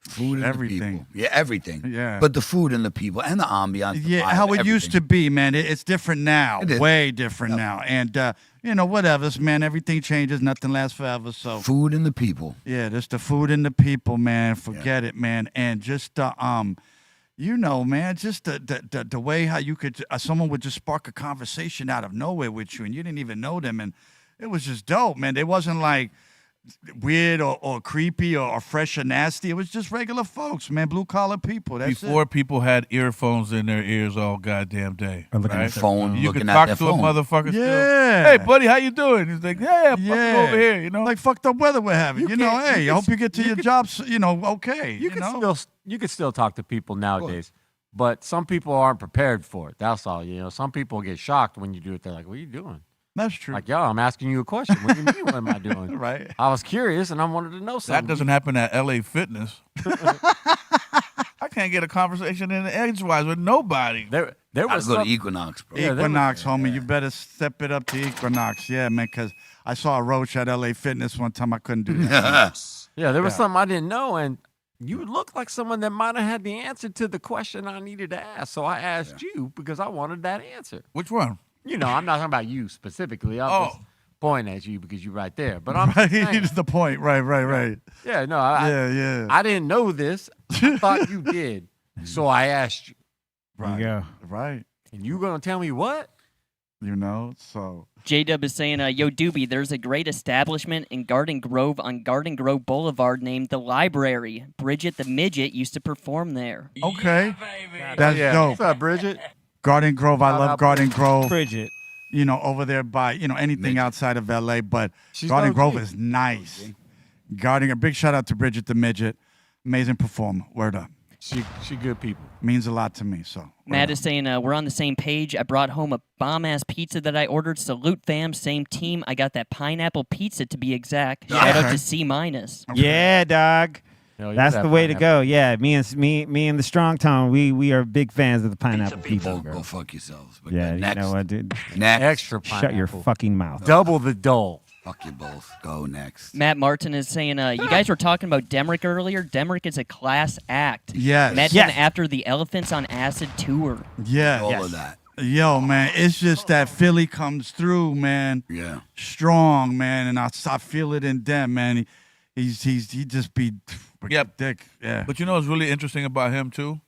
Food and Everything. the people. Yeah, everything. Yeah. But the food and the people and the ambiance. the Yeah, vibe, how it used to everything. be, man. It's different now. It is. Way different now. And, whatever, man. Everything changes. Nothing lasts forever. So, Food and the people. yeah, just the food and the people, man. Forget it, man. And just, man, just the way how you could, someone would just spark a conversation out of nowhere with you and you didn't even know them. And it was just dope, man. They wasn't like weird or creepy or fresh or nasty. It was just regular folks, man. Blue collar people. That's Before people had earphones in their ears all goddamn day. Or looking right? at their Phone, You looking could at talk their to phone. a motherfucker still. Yeah. Hey, buddy, how you doing? He's like, yeah, I'm fucking Yeah. over here, Like fucked up weather we're having. You can't- Hey, you I can- hope you get to you your can- jobs, okay. You can still talk to people nowadays, but some people aren't prepared for it. That's all. Some people get shocked when you do it. They're like, "What are you doing?" That's true. Like, yo, I'm asking you a question. What do you mean? What am I doing? Right. I was curious and I wanted to know something. That doesn't happen at LA Fitness. I can't get a conversation in edgewise with nobody. There I was go to some, Equinox, bro. Yeah, there Equinox, homie. You better step it up to Equinox. Yeah, man, because I saw a roach at LA Fitness one time. I couldn't do that. there was something I didn't know, and you look like someone that might have had the answer to the question I needed to ask. So I asked you because I wanted that answer. Which one? I'm not talking about you specifically. I'm Oh. just pointing at you because you're right there. But I'm Right. just saying, Here's the point. Right. yeah, no, Yeah. I didn't know this. I thought you did. So I asked you. There you go. Right. And you gonna tell me what? So. J-Dub is saying, yo, Doobie, there's a great establishment in Garden Grove on Garden Grove Boulevard named The Library. Bridget the Midget used to perform there. Okay. That's dope. What's up, Bridget? Garden Grove. I love Garden Grove. Bridget. Over there by, anything outside of LA. But She's Garden OG. Grove is nice. A big shout out to Bridget the Midget. Amazing performer. Word up. She good people. Means a lot to me. So. Matt is saying, we're on the same page. I brought home a bomb-ass pizza that I ordered. Salute, fam. Same team. I got that pineapple pizza, to be exact. Shout out to C-. Yeah, dog. Hell, you That's got the way to pineapple. go. Yeah, me and the Strong Tone, we are big fans of the pineapple pizza. Go fuck yourselves. But Yeah, next, you know what, dude? Next. Extra pineapple. Shut your fucking mouth. Double the dole. Fuck you both. Go next. Matt Martin is saying, you guys were talking about Demrick earlier. Demrick is a class act. Yes. Met him after the Elephants on Acid tour. Yeah. All of that. Yo, man, it's just that Philly comes through, man. Yeah. Strong, man, and I feel it in them, man. He just be Yep. dick. Yeah. But you know what's really interesting about him, too?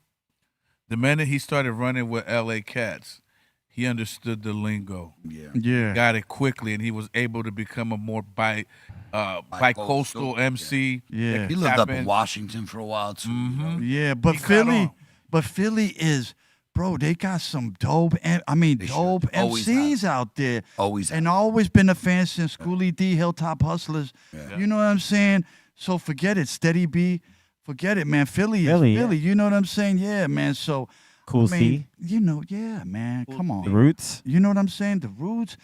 The minute he started running with LA Cats, he understood the lingo. Yeah. Yeah. Got it quickly, and he was able to become a more bi-coastal MC. Yeah. He lived Tap up in in. Washington for a while, too. Mm-hmm. Yeah, but He caught Philly, on. is, bro. They got some dope, dope Always MCs out there. Always And always been a fan since Schoolie D, Hilltop Hustlers. Yeah. You know what I'm saying? So forget it, Steady B. Forget it, man. Philly is Philly, Philly. yeah. You know what I'm saying? Yeah, man. So Cool I C. mean, yeah, man. Come on. The Roots. You know what I'm saying? The Roots.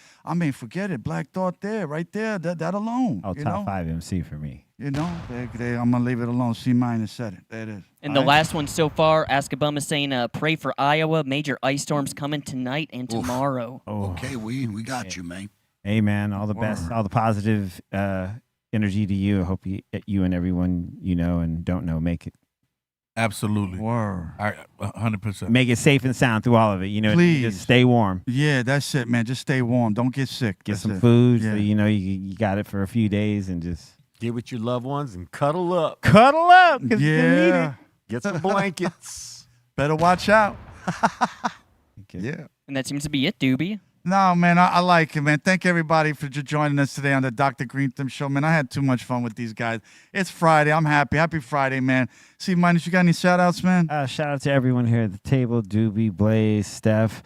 Forget it. Black Thought there, right there. That alone. Oh, you top know? 5 MC for me. I'm gonna leave it alone. C- said it. There it is. And the last one so far, Ask a Bum is saying, pray for Iowa. Major ice storms coming tonight and tomorrow. Oh, Okay, we got you, man. hey man, all the best, all the positive energy to you. I hope you and everyone you know and don't know make it Absolutely. Word. 100%. make it safe and sound through all of it. Please. Just stay warm. Yeah, that's it, man. Just stay warm. Don't get sick. Get That's some it. food, Yeah. so you got it for a few days, and just Get with your loved ones and cuddle up. cuddle up because you need it. Yeah. Get some blankets. Better watch out. Okay. Yeah. And that seems to be it, Doobie. No, man, I like it, man. Thank everybody for joining us today on the Dr. Greenthumb Show, man. I had too much fun with these guys. It's Friday. I'm happy. Happy Friday, man. See, Minus, you got any shout-outs, man? Shout out to everyone here at the table: Doobie, Blaze, Steph,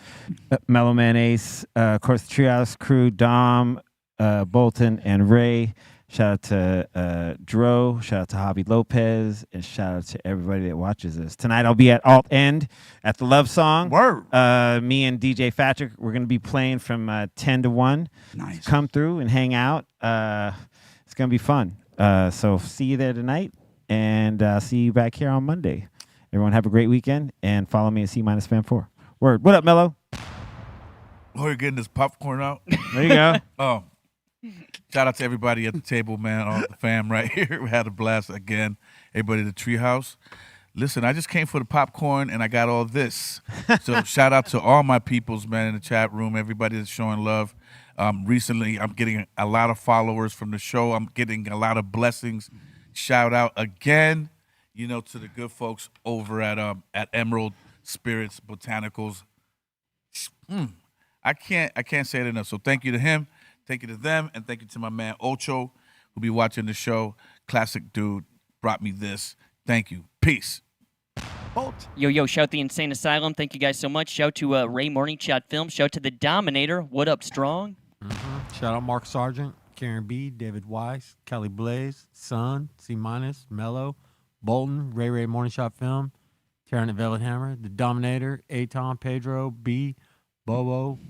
Mellow Man, Ace, of course, the Treehouse crew, Dom, Bolton, and Ray. Shout out to Dro. Shout out to Javi Lopez, and shout out to everybody that watches us tonight. I'll be at Alt End at the Love Song. Word. Me and DJ Patrick, we're gonna be playing from 10 to 1. Nice. Come through and hang out. It's gonna be fun. So see you there tonight, and see you back here on Monday. Everyone have a great weekend, and follow me at C-Fam4. Word. What up, Mellow? Oh, you're getting this popcorn out? There you go. Oh, shout out to everybody at the table, man. All the fam right here. We had a blast again. Everybody at the Treehouse. Listen, I just came for the popcorn and I got all this. So shout out to all my peoples, man, in the chat room. Everybody that's showing love. Recently, I'm getting a lot of followers from the show. I'm getting a lot of blessings. Shout out again, to the good folks over at Emerald Spirits Botanicals. I can't say it enough. So thank you to him. Thank you to them, and thank you to my man Ocho, who'll be watching the show. Classic dude, brought me this. Thank you. Peace. Yo, shout the Insane Asylum. Thank you guys so much. Shout to Ray Morning Shot Film. Shout to the Dominator. What up, Strong? Shout out Mark Sargent, Karen B, David Weiss, Kelly Blaze, Sun, C-, Mellow, Bolton, Ray Morning Shot Film, Karen at Velvet Hammer, the Dominator, Aton, Pedro, B, Bobo,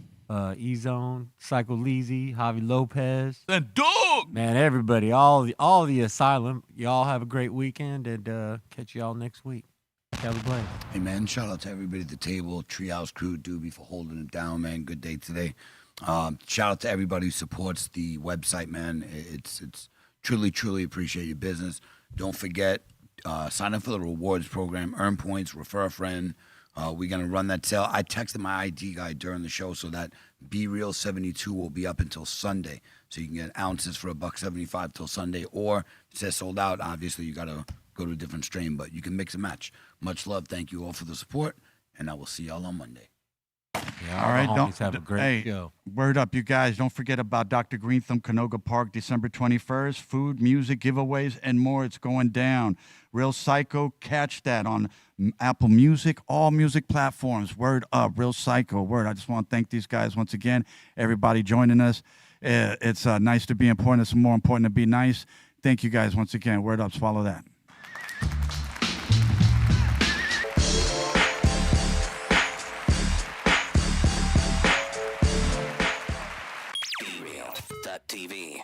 E-Zone, Psycho Leezy, Javi Lopez. And dog! Man, everybody, all the Asylum, y'all have a great weekend, and catch y'all next week. Kelly Blaze. Hey, man, shout out to everybody at the table, Treehouse crew, Doobie for holding it down, man. Good day today. Shout out to everybody who supports the website, man. It's truly appreciate your business. Don't forget, sign up for the rewards program, earn points, refer a friend. We're going to run that sale. I texted my ID guy during the show so that BREAL72 will be up until Sunday. So you can get ounces for $1.75 till Sunday. Or if it says sold out, obviously you got to go to a different strain. But you can mix and match. Much love. Thank you all for the support. And I will see y'all on Monday. Yeah, All right, don't have a great show. Word up, you guys. Don't forget about Dr. Greenthumb, Canoga Park, December 21st. Food, music, giveaways, and more. It's going down. Real Psycho, catch that on Apple Music, all music platforms. Word up, Real Psycho. Word. I just want to thank these guys once again. Everybody joining us. It's nice to be important. It's more important to be nice. Thank you guys once again. Word up, swallow that. BREALTV.